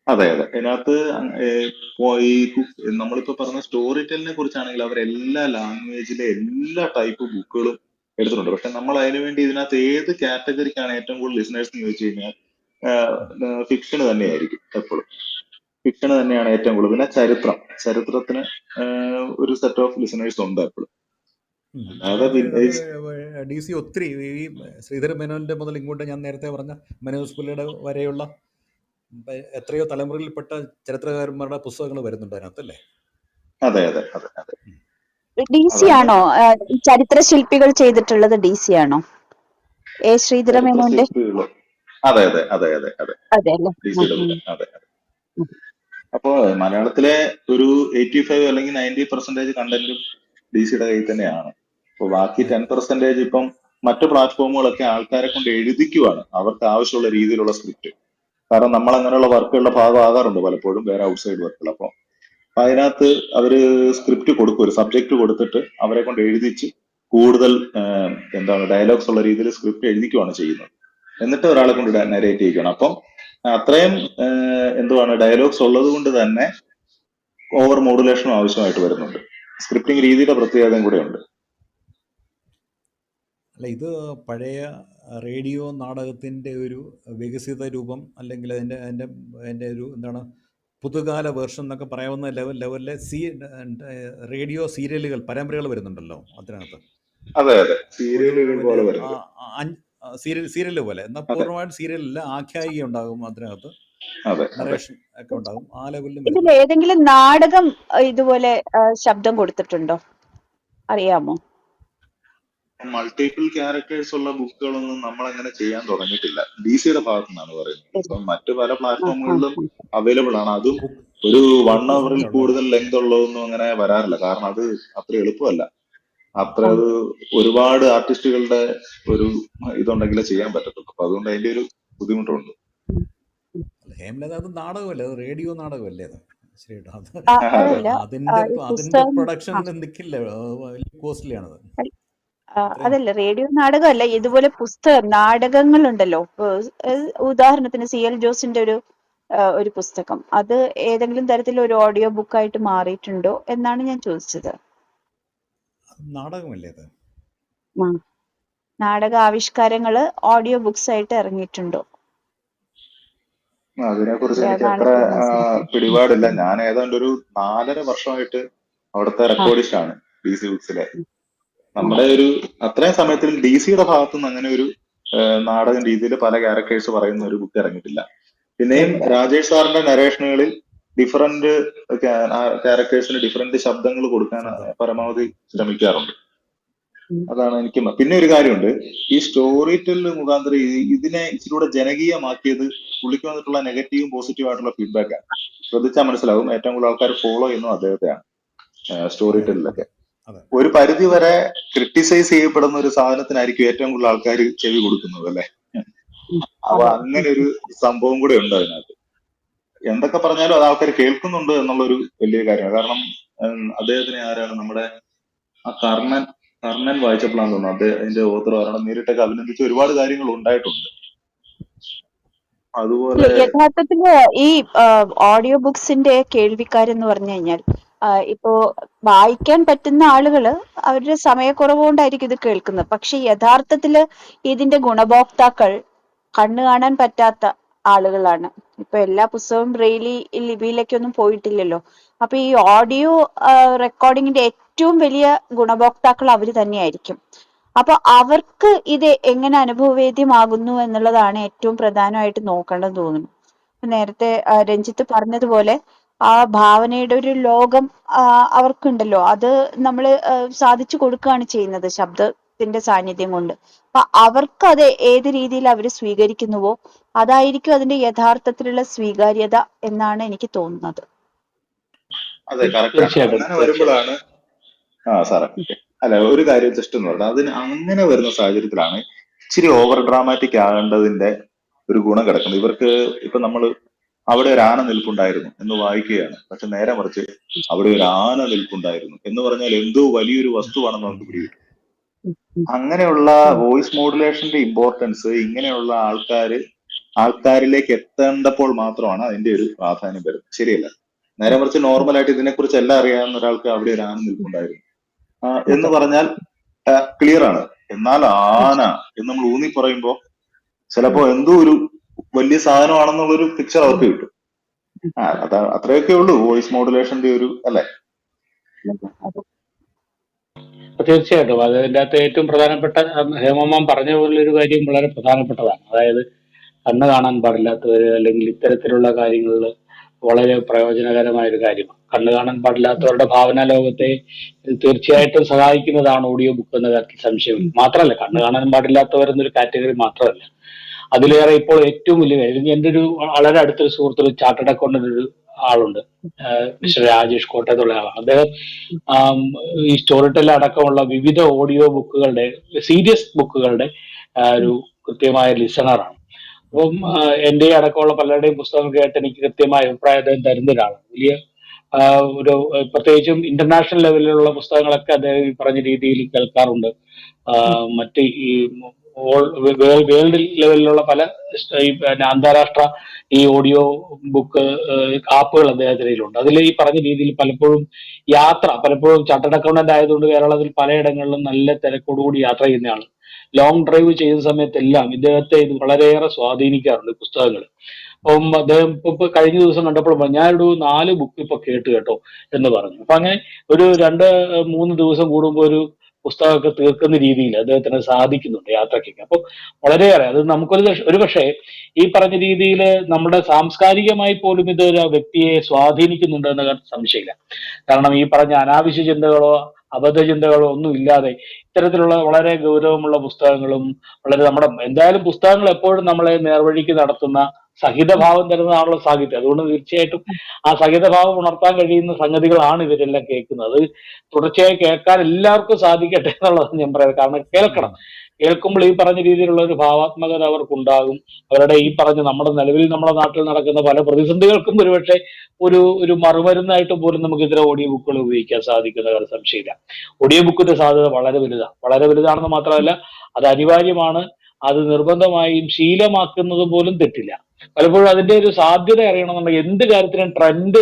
E: അതെ അതെ, ഇതിനകത്ത് ഈ നമ്മളിപ്പോ പറഞ്ഞ സ്റ്റോറി ടെല്ലിനെ കുറിച്ചാണെങ്കിൽ അവർ എല്ലാ ലാംഗ്വേജിലെ എല്ലാ ടൈപ്പ് ബുക്കുകളും എടുത്തിട്ടുണ്ട്. പക്ഷെ നമ്മൾ അതിനുവേണ്ടി ഇതിനകത്ത് ഏത് കാറ്റഗറിക്കാണ് ഏറ്റവും കൂടുതൽ ലിസണേഴ്സ് എന്ന് ചോദിച്ചു കഴിഞ്ഞാൽ ഫിക്ഷന് തന്നെയായിരിക്കും. എപ്പോഴും ഫിക്ഷന് തന്നെയാണ് ഏറ്റവും കൂടുതൽ. പിന്നെ ചരിത്രത്തിന് ഒരു സെറ്റ് ഓഫ് ലിസണേഴ്സ് ഉണ്ട് എപ്പോഴും.
A: ഡി സി ഒത്തിരി ഈ ശ്രീധര മേനോന്റെ മുതൽ ഇങ്ങോട്ട് ഞാൻ നേരത്തെ പറഞ്ഞ മനോജ് പുള്ളിയുടെ വരെയുള്ള എത്രയോ തലമുറയിൽപ്പെട്ട ചരിത്രകാരന്മാരുടെ പുസ്തകങ്ങൾ വരുന്നുണ്ട് അതിനകത്തല്ലേ?
E: അതെ അതെ അതെ അതെ.
D: ഡി സി ആണോ ചരിത്ര ശില്പികൾ ചെയ്തിട്ടുള്ളത്? ഡി സി ആണോ എ ശ്രീധര മേനോന്റെ?
E: അതെ അതെ അതെ അതെ അതെ
D: അതെ അല്ലേ?
E: അതെ. അപ്പോ മലയാളത്തിലെ ഒരു 85 അല്ലെങ്കിൽ 90% കണ്ടന്റും ഡി സിയുടെ കയ്യിൽ തന്നെയാണ്. അപ്പൊ ബാക്കി 10% ഇപ്പം മറ്റു പ്ലാറ്റ്ഫോമുകളൊക്കെ ആൾക്കാരെ കൊണ്ട് എഴുതിക്കുവാണ് അവർക്ക് ആവശ്യമുള്ള രീതിയിലുള്ള സ്ക്രിപ്റ്റ്. കാരണം നമ്മൾ അങ്ങനെയുള്ള വർക്കുകളുടെ ഭാഗമാകാറുണ്ട് പലപ്പോഴും, വേറെ ഔട്ട്സൈഡ് വർക്കുകൾ. അപ്പൊ അതിനകത്ത് അവര് സ്ക്രിപ്റ്റ് കൊടുക്കും, ഒരു സബ്ജക്ട് കൊടുത്തിട്ട് അവരെ കൊണ്ട് എഴുതിച്ച് കൂടുതൽ ഡയലോഗ്സ് ഉള്ള രീതിയിൽ സ്ക്രിപ്റ്റ് എഴുതിക്കുവാണ് ചെയ്യുന്നത്. എന്നിട്ട് ഒരാളെ കൊണ്ട് നരേറ്റ് ചെയ്യിക്കണം. അപ്പം അത്രയും ഡയലോഗ്സ് ഉള്ളത് കൊണ്ട് തന്നെ ഓവർ മോഡുലേഷനും ആവശ്യമായിട്ട് വരുന്നുണ്ട്. സ്ക്രിപ്റ്റിംഗ് രീതിയുടെ പ്രത്യേകതയും കൂടെ ഉണ്ട്.
A: അല്ല, ഇത് പഴയ റേഡിയോ നാടകത്തിൻ്റെ ഒരു വികസിത രൂപം, അല്ലെങ്കിൽ അതിൻ്റെ ഒരു പുതുകാല വേർഷൻ എന്നൊക്കെ പറയാവുന്ന ലെവലിലെ റേഡിയോ സീരിയലുകൾ പരമ്പരകൾ വരുന്നുണ്ടല്ലോ അതിനകത്ത്.
E: അതെ അതെ,
A: ഒരു
E: സീരിയലുകൾ
A: പിന്നെ
E: പോലെ വരുന്നത്.
A: സീരിയൽ പോലെ, എന്നാൽ
E: അതെ
A: പൂർണ്ണമായിട്ട് സീരിയലല്ല, ആഖ്യായിക ഉണ്ടാകും അതിനകത്ത്,
E: അതെ അതെ.
A: നറേഷൻ ഒക്കെ ഉണ്ടാകും, ആ ലെവലിലും
D: ഇതിൽ
A: വരുന്നുണ്ട്.
D: ഏതെങ്കിലും നാടകം ഇതുപോലെ ശബ്ദം കൊടുത്തിട്ടുണ്ടോ? അറിയാമോ?
E: മൾട്ടിപ്പിൾ ക്യാരക്ടേഴ്സ് ഉള്ള ബുക്കുകളൊന്നും നമ്മൾ അങ്ങനെ ചെയ്യാൻ തുടങ്ങിയിട്ടില്ല, DC യുടെ ഭാഗത്തു നിന്നാണ് പറയുന്നത്.
D: ശരി.
E: ഇപ്പം മറ്റു പല
D: ആ, ആ,
E: പ്ലാറ്റ്ഫോമുകളിലും
D: ആ.
E: അവൈലബിൾ ആണ്. അതും
A: കുക്ക്
E: ഒരു 1
A: കുക്ക്
E: അവറിൽ
A: ഫോമിലുള്ളതാണ്.
E: കൂടുതൽ ലെങ്ത് ഉള്ളതൊന്നും അങ്ങനെ വരാറില്ല. കാരണം അത് അത്ര എളുപ്പമല്ല. അത്ര
D: ആ.
E: അത് ഒരുപാട് ആർട്ടിസ്റ്റുകളുടെ ഒരു ഇതുണ്ടെങ്കിലേ ചെയ്യാൻ പറ്റത്തുള്ളൂ. അപ്പൊ അതുകൊണ്ട് അതിന്റെ ഒരു ബുദ്ധിമുട്ടുണ്ട്.
D: ഉം, ഉം.
A: ഹേംലത അത് നാടകമല്ലേ, അത് റേഡിയോ നാടകമല്ലേ അത്? ശരിട്ടോ, അത്
E: അതെ
D: അതല്ല,
A: അതിന്റെ
D: ഈ
A: അതിന്റെ
D: പുസ്തകം
A: പ്രൊഡക്ഷൻ
D: ആ,
A: നിൽക്കില്ല, വലിയ കോസ്റ്റ്ലിയാണത്. ഇത്രയും
D: അതല്ല, റേഡിയോ നാടകമല്ല, ഇതുപോലെ പുസ്തകം നാടകങ്ങളുണ്ടല്ലോ. ഉദാഹരണത്തിന് CL ജോസിന്റെ ഒരു പുസ്തകം, അത് ഏതെങ്കിലും തരത്തിൽ ഒരു ഓഡിയോ ബുക്കായിട്ട് മാറിയിട്ടുണ്ടോ എന്നാണ് ഞാൻ ചോദിച്ചത്.
A: നാടകമല്ലേ അത്?
D: ആ, നാടക ആവിഷ്കാരങ്ങള് ഓഡിയോ ബുക്സ് ആയിട്ട് ഇറങ്ങിയിട്ടുണ്ടോ?
E: അതിനെക്കുറിച്ച് എനിക്ക്
D: അതാണ്
E: അത്ര
D: ഇപ്പൊ മനസ്സിലാക്കുന്നത്.
E: പിടിപാടില്ല. ഞാൻ ഏതാണ്ട് ഒരു 4.5 വർഷമായിട്ട് അവിടുത്തെ
D: ആ,
E: റെക്കോർഡിസ്റ്റ് ആണ് DC ബുക്സിലെ.
D: ഉം, ഉം,
E: നമ്മുടെ ഒരു അത്രയും സമയത്തിൽ DC യുടെ ഭാഗത്തുനിന്ന് അങ്ങനെ ഒരു നാടകം രീതിയിൽ പല ക്യാരക്ടേഴ്സ് പറയുന്ന ഒരു ബുക്ക് ഇറങ്ങിയിട്ടില്ല. പിന്നെയും
D: ഇല്ല.
E: രാജേഷ് സാറിന്റെ നരേഷനുകളിൽ ഡിഫറന്റ് ക്യാരക്ടേഴ്സിന് ഡിഫറന്റ് ശബ്ദങ്ങൾ കൊടുക്കാൻ
A: ശബ്ദം.
E: പരമാവധി ശ്രമിക്കാറുണ്ട്.
D: ഉം,
E: അതാണ് എനിക്ക് പിന്നെ ഒരു കാര്യമുണ്ട്, ഈ സ്റ്റോറി ടെല്ല് മുഖാന്തരം ഇതിനെ ഇച്ചിരി കൂടെ ജനകീയമാക്കിയത് പുള്ളിക്ക് വന്നിട്ടുള്ള നെഗറ്റീവും പോസിറ്റീവും ആയിട്ടുള്ള ഫീഡ്ബാക്കാണ്. ശ്രദ്ധിച്ചാൽ മനസ്സിലാവും, ഏറ്റവും കൂടുതൽ ആൾക്കാർ ഫോളോ ചെയ്യുന്നത് അദ്ദേഹത്തെയാണ് സ്റ്റോറി
A: അതെ അതെ
E: ടെല്ലിലൊക്കെ.
A: അതെ.
E: ഒരു പരിധി വരെ ക്രിട്ടിസൈസ് ചെയ്യപ്പെടുന്ന ഒരു സാധനത്തിനായിരിക്കും ഏറ്റവും കൂടുതൽ ആൾക്കാർ ചെവി കൊടുക്കുന്നത്, അല്ലെ?
D: ഉം.
E: അപ്പൊ
D: അതെ.
E: അങ്ങനെ ഒരു സംഭവം കൂടെ ഉണ്ട് അതിനകത്ത്. എന്തൊക്കെ പറഞ്ഞാലും അത് ആൾക്കാർ കേൾക്കുന്നുണ്ട് എന്നുള്ളൊരു വലിയ കാര്യമാണ്. കാരണം അദ്ദേഹത്തിന് ആരാണ് നമ്മുടെ ആ കർണൻ വായിച്ചപ്പോഴാണ് തോന്നുന്നു അതിന്റെ ഓത്തർ കാരണം നേരിട്ടൊക്കെ അഭിനന്ദിച്ച ഒരുപാട് കാര്യങ്ങൾ ഉണ്ടായിട്ടുണ്ട്.
D: ഇല്ല,
E: അതുപോലെ
D: യഥാർത്ഥത്തില് ഈ ഓഡിയോ ബുക്സിന്റെ കേൾവിക്കാരെന്ന് പറഞ്ഞു കഴിഞ്ഞാൽ ഇപ്പോ വായിക്കാൻ പറ്റുന്ന ആളുകള് അവരുടെ സമയക്കുറവ് കൊണ്ടായിരിക്കും ഇത് കേൾക്കുന്നത്. പക്ഷെ യഥാർത്ഥത്തില് ഇതിന്റെ ഗുണഭോക്താക്കൾ കണ്ണു കാണാൻ പറ്റാത്ത ആളുകളാണ്. ഇപ്പൊ എല്ലാ പുസ്തകവും ബ്രെയിലി ലിപിയിലേക്കൊന്നും പോയിട്ടില്ലല്ലോ. അപ്പൊ ഈ ഓഡിയോ റെക്കോർഡിങ്ങിന്റെ ഏറ്റവും വലിയ ഗുണഭോക്താക്കൾ അവര് തന്നെയായിരിക്കും. അപ്പൊ അവർക്ക് ഇത് എങ്ങനെ അനുഭവവേദ്യമാകുന്നു എന്നുള്ളതാണ് ഏറ്റവും പ്രധാനമായിട്ട് നോക്കേണ്ടത് തോന്നുന്നു. നേരത്തെ രഞ്ജിത്ത് പറഞ്ഞതുപോലെ ആ ഭാവനയുടെ ഒരു ലോകം അവർക്കുണ്ടല്ലോ, അത് നമ്മൾ സാധിച്ചു കൊടുക്കുകയാണ് ചെയ്യുന്നത് ശബ്ദത്തിന്റെ സാന്നിധ്യം കൊണ്ട്. അപ്പൊ അവർക്ക് അത് ഏത് രീതിയിൽ അവർ സ്വീകരിക്കുന്നുവോ അതായിരിക്കും അതിന്റെ യഥാർത്ഥത്തിലുള്ള സ്വീകാര്യത എന്നാണ് എനിക്ക് തോന്നുന്നത്.
E: അതെ, കറക്റ്റ് ആണ്.
B: തീർച്ചയായിട്ടും
E: അങ്ങനെ
B: തീർച്ചയായിട്ടും.
E: വരുമ്പോഴാണ് സാറേ അല്ല ഒരു കാര്യം ജസ്റ്റ് എന്ന് പറഞ്ഞാൽ അതിന് അങ്ങനെ വരുന്ന സാഹചര്യത്തിലാണ് ഇച്ചിരി ഓവർ ഡ്രാമാറ്റിക് ആകേണ്ടതിന്റെ ഒരു ഗുണം കിടക്കുന്നത്. ഇവർക്ക് ഇപ്പൊ നമ്മൾ അവിടെ ഒരു ആന നിൽപ്പുണ്ടായിരുന്നു എന്ന് വായിക്കുകയാണ്, പക്ഷെ നേരെ മറിച്ച് അവിടെ ഒരു ആന നിൽപ്പുണ്ടായിരുന്നു എന്ന് പറഞ്ഞാൽ എന്തോ വലിയൊരു വസ്തുവാണെന്ന് നമുക്ക് പിടികിട്ടും.
D: ഉം, ഉം,
E: അങ്ങനെയുള്ള
D: ഉം,
E: വോയിസ് മോഡുലേഷന്റെ ഇമ്പോർട്ടൻസ് ഇങ്ങനെയുള്ള ആൾക്കാരിലേക്ക് എത്തേണ്ടപ്പോൾ മാത്രമാണ് അതിന്റെ ഒരു പ്രാധാന്യം വരുന്നത്. ശരിയല്ല? നേരെ മറിച്ച്
D: ഉം.
E: നോർമലായിട്ട് ഇതിനെക്കുറിച്ച് എല്ലാം അറിയാവുന്ന ഒരാൾക്ക് അവിടെ ഒരു ആന നിൽപ്പുണ്ടായിരുന്നു എന്ന്
D: അതെ.
E: പറഞ്ഞാൽ ക്ലിയർ ആണ്. എന്നാൽ
D: ഉം,
E: ആന എന്ന് നമ്മൾ ഊന്നി പറയുമ്പോൾ
D: ഉം,
E: ചിലപ്പോ എന്തോ ഒരു വലിയ സാധനമാണെന്നുള്ളൊരു പിക്ചർ
D: ഉം,
E: അവർക്ക് കിട്ടും.
D: ഉം.
E: അത്രയൊക്കെ ഉള്ളൂ വോയിസ് മോഡുലേഷന്റെ ഒരു അല്ലെ?
D: അതെ.
B: തീർച്ചയായിട്ടും അതിൻ്റെ അകത്ത് ഏറ്റവും പ്രധാനപ്പെട്ട ഹേമമാം പറഞ്ഞ പോലെ ഒരു കാര്യം വളരെ പ്രധാനപ്പെട്ടതാണ്. അതായത് കണ്ണ് കാണാൻ പാടില്ലാത്തവര് അല്ലെങ്കിൽ ഇത്തരത്തിലുള്ള കാര്യങ്ങളിൽ വളരെ പ്രയോജനകരമായ ഒരു കാര്യമാണ്. കണ്ണ് കാണാൻ പാടില്ലാത്തവരുടെ ഭാവനാ ലോകത്തെ തീർച്ചയായിട്ടും സഹായിക്കുന്നതാണ് ഓഡിയോ ബുക്ക് എന്ന കാര്യത്തിൽ സംശയമില്ല. മാത്രമല്ല, കണ്ണ് കാണാൻ പാടില്ലാത്തവർ എന്നൊരു കാറ്റഗറി മാത്രമല്ല, അതിലേറെ ഇപ്പോൾ ഏറ്റവും വലിയ കാര്യം, എൻ്റെ ഒരു വളരെ അടുത്തൊരു സുഹൃത്തൊരു ചാർട്ടേഡ് അക്കൗണ്ടന്റ് ഒരു ആളുണ്ട്, മിസ്റ്റർ രാജേഷ് കോട്ടയത്തുള്ള ആളാണ് അദ്ദേഹം. ആം, ഈ സ്റ്റോറി ടെൽ അടക്കമുള്ള വിവിധ ഓഡിയോ ബുക്കുകളുടെ സീരിയസ് ബുക്കുകളുടെ ഒരു കൃത്യമായ ലിസണറാണ്. അപ്പം എൻ്റെ അടക്കമുള്ള പലരുടെയും പുസ്തകം കേട്ട് എനിക്ക് കൃത്യമായ അഭിപ്രായം അദ്ദേഹം തരുന്ന ഒരാളാണ്. വലിയ ഒരു പ്രത്യേകിച്ചും ഇന്റർനാഷണൽ ലെവലിലുള്ള പുസ്തകങ്ങളൊക്കെ അദ്ദേഹം ഈ പറഞ്ഞ രീതിയിൽ കേൾക്കാറുണ്ട്. മറ്റ് ഈ വേൾഡ് ലെവലിലുള്ള പല അന്താരാഷ്ട്ര ഈ ഓഡിയോ ബുക്ക് ആപ്പുകൾ അദ്ദേഹത്തിനുണ്ട്. അതിൽ ഈ പറഞ്ഞ രീതിയിൽ പലപ്പോഴും പലപ്പോഴും ചാർട്ടേഡ് അക്കൗണ്ടന്റ് ആയതുകൊണ്ട് കേരളത്തിൽ പലയിടങ്ങളിലും നല്ല തിരക്കോടുകൂടി യാത്ര ചെയ്യുന്നതാണ്. ലോങ് ഡ്രൈവ് ചെയ്യുന്ന സമയത്തെല്ലാം ഇദ്ദേഹത്തെ ഇത് വളരെയേറെ സ്വാധീനിക്കാറുണ്ട് പുസ്തകങ്ങൾ. അപ്പം അദ്ദേഹം ഇപ്പൊ കഴിഞ്ഞ ദിവസം കണ്ടപ്പോൾ പറഞ്ഞു, ഞാനൊരു 4 ബുക്ക് ഇപ്പൊ കേട്ടോ എന്ന് പറഞ്ഞു. അപ്പൊ അങ്ങനെ ഒരു 2-3 ദിവസം കൂടുമ്പോൾ ഒരു പുസ്തകമൊക്കെ തീർക്കുന്ന രീതിയിൽ അദ്ദേഹത്തിന് സാധിക്കുന്നുണ്ട് യാത്രയ്ക്കൊക്കെ. അപ്പൊ വളരെയേറെ അത് ഒരു പക്ഷേ ഈ പറഞ്ഞ രീതിയിൽ നമ്മുടെ സാംസ്കാരികമായി പോലും ഇത് ഒരു വ്യക്തിയെ സ്വാധീനിക്കുന്നുണ്ട് എന്ന കാര്യത്തിൽ സംശയമില്ല. കാരണം ഈ പറഞ്ഞ അനാവശ്യ ചിന്തകളോ അബദ്ധ ചിന്തകളോ ഒന്നും ഇല്ലാതെ ഇത്തരത്തിലുള്ള വളരെ ഗൗരവമുള്ള പുസ്തകങ്ങളും വളരെ എന്തായാലും പുസ്തകങ്ങൾ എപ്പോഴും നമ്മളെ നേർവഴിക്ക് നടത്തുന്ന സഹിതഭാവം തരുന്നതാണല്ലോ സാഹിത്യം. അതുകൊണ്ട് തീർച്ചയായിട്ടും ആ സഹിതഭാവം ഉണർത്താൻ കഴിയുന്ന സംഗതികളാണ് ഇവരെല്ലാം കേൾക്കുന്നത്. അത് തുടർച്ചയായി കേൾക്കാൻ എല്ലാവർക്കും സാധിക്കട്ടെ എന്നുള്ളതാണ് ഞാൻ പറയുന്നത്. കാരണം കേൾക്കണം. കേൾക്കുമ്പോൾ ഈ പറഞ്ഞ രീതിയിലുള്ള ഒരു ഭാവാത്മകത അവർക്കുണ്ടാകും. അവരുടെ ഈ പറഞ്ഞ നിലവിൽ നമ്മുടെ നാട്ടിൽ നടക്കുന്ന പല പ്രതിസന്ധികൾക്കും ഒരുപക്ഷെ ഒരു മറുമരുന്നായിട്ട് പോലും നമുക്ക് ഇത്തരം ഓഡിയോ ബുക്കുകൾ ഉപയോഗിക്കാൻ സാധിക്കുന്ന കാര്യം സംശയമില്ല. ഓഡിയോ ബുക്കിന്റെ സാധ്യത വളരെ വലുതാണ്. വളരെ വലുതാണെന്ന് മാത്രമല്ല, അത് അനിവാര്യമാണ്. അത് നിർബന്ധമായും ശീലമാക്കുന്നത് പോലും തെറ്റില്ല. പലപ്പോഴും അതിന്റെ ഒരു സാധ്യത അറിയണമെന്നുണ്ടെങ്കിൽ എന്ത് കാര്യത്തിനും ട്രെൻഡ്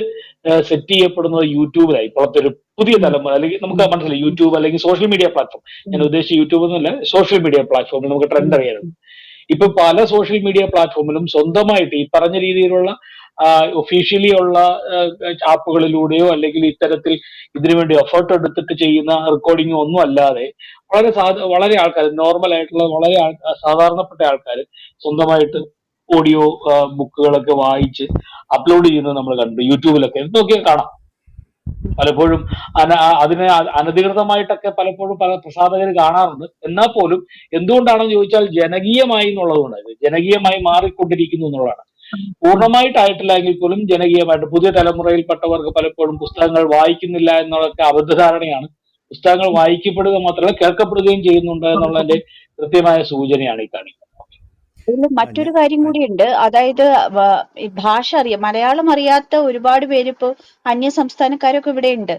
B: സെറ്റ് ചെയ്യപ്പെടുന്നത് യൂട്യൂബിലായി. ഇപ്പോഴത്തെ ഒരു പുതിയ തലമുറ, അല്ലെങ്കിൽ നമുക്ക് മനസ്സിലായി യൂട്യൂബ് അല്ലെങ്കിൽ സോഷ്യൽ മീഡിയ പ്ലാറ്റ്ഫോം, ഞാൻ ഉദ്ദേശിച്ച യൂട്യൂബ് എന്നല്ല, സോഷ്യൽ മീഡിയ പ്ലാറ്റ്ഫോമിൽ നമുക്ക് ട്രെൻഡ് അറിയാനുണ്ട്. ഇപ്പൊ പല സോഷ്യൽ മീഡിയ പ്ലാറ്റ്ഫോമിലും സ്വന്തമായിട്ട് ഈ പറഞ്ഞ രീതിയിലുള്ള ഒഫീഷ്യലി ഉള്ള ആപ്പുകളിലൂടെയോ അല്ലെങ്കിൽ ഇത്തരത്തിൽ ഇതിനുവേണ്ടി എഫേർട്ട് എടുത്തിട്ട് ചെയ്യുന്ന റെക്കോർഡിങ്ങോ ഒന്നും അല്ലാതെ വളരെ ആൾക്കാർ, നോർമൽ ആയിട്ടുള്ള വളരെ സാധാരണപ്പെട്ട ആൾക്കാർ സ്വന്തമായിട്ട് ഓഡിയോ ബുക്കുകളൊക്കെ വായിച്ച് അപ്ലോഡ് ചെയ്യുന്നത് നമ്മൾ കണ്ടു. യൂട്യൂബിലൊക്കെ നോക്കിയാൽ കാണാം. പലപ്പോഴും അതിനെ അനധികൃതമായിട്ടൊക്കെ പലപ്പോഴും പല പ്രസാധകർ കാണാറുണ്ട്. എന്നാൽ പോലും എന്തുകൊണ്ടാണെന്ന് ചോദിച്ചാൽ ജനകീയമായി എന്നുള്ളതുകൊണ്ട്, ജനകീയമായി മാറിക്കൊണ്ടിരിക്കുന്നു എന്നുള്ളതാണ്. പൂർണ്ണമായിട്ടായിട്ടില്ല എങ്കിൽ പോലും ജനകീയമായിട്ട് പുതിയ തലമുറയിൽപ്പെട്ടവർക്ക് പലപ്പോഴും പുസ്തകങ്ങൾ വായിക്കുന്നില്ല എന്നുള്ളതൊക്കെ അബദ്ധധാരണയാണ്. പുസ്തകങ്ങൾ വായിക്കപ്പെടുക മാത്രമല്ല കേൾക്കപ്പെടുകയും ചെയ്യുന്നുണ്ട് എന്നുള്ളതിന്റെ കൃത്യമായ സൂചനയാണ് ഈ കാണിക്കുന്നത്.
D: ഇതില് മറ്റൊരു കാര്യം കൂടിയുണ്ട്. അതായത് ഈ ഭാഷ മലയാളം അറിയാത്ത ഒരുപാട് പേര് ഇപ്പോ അന്യ സംസ്ഥാനക്കാരൊക്കെ ഇവിടെ ഉണ്ട്.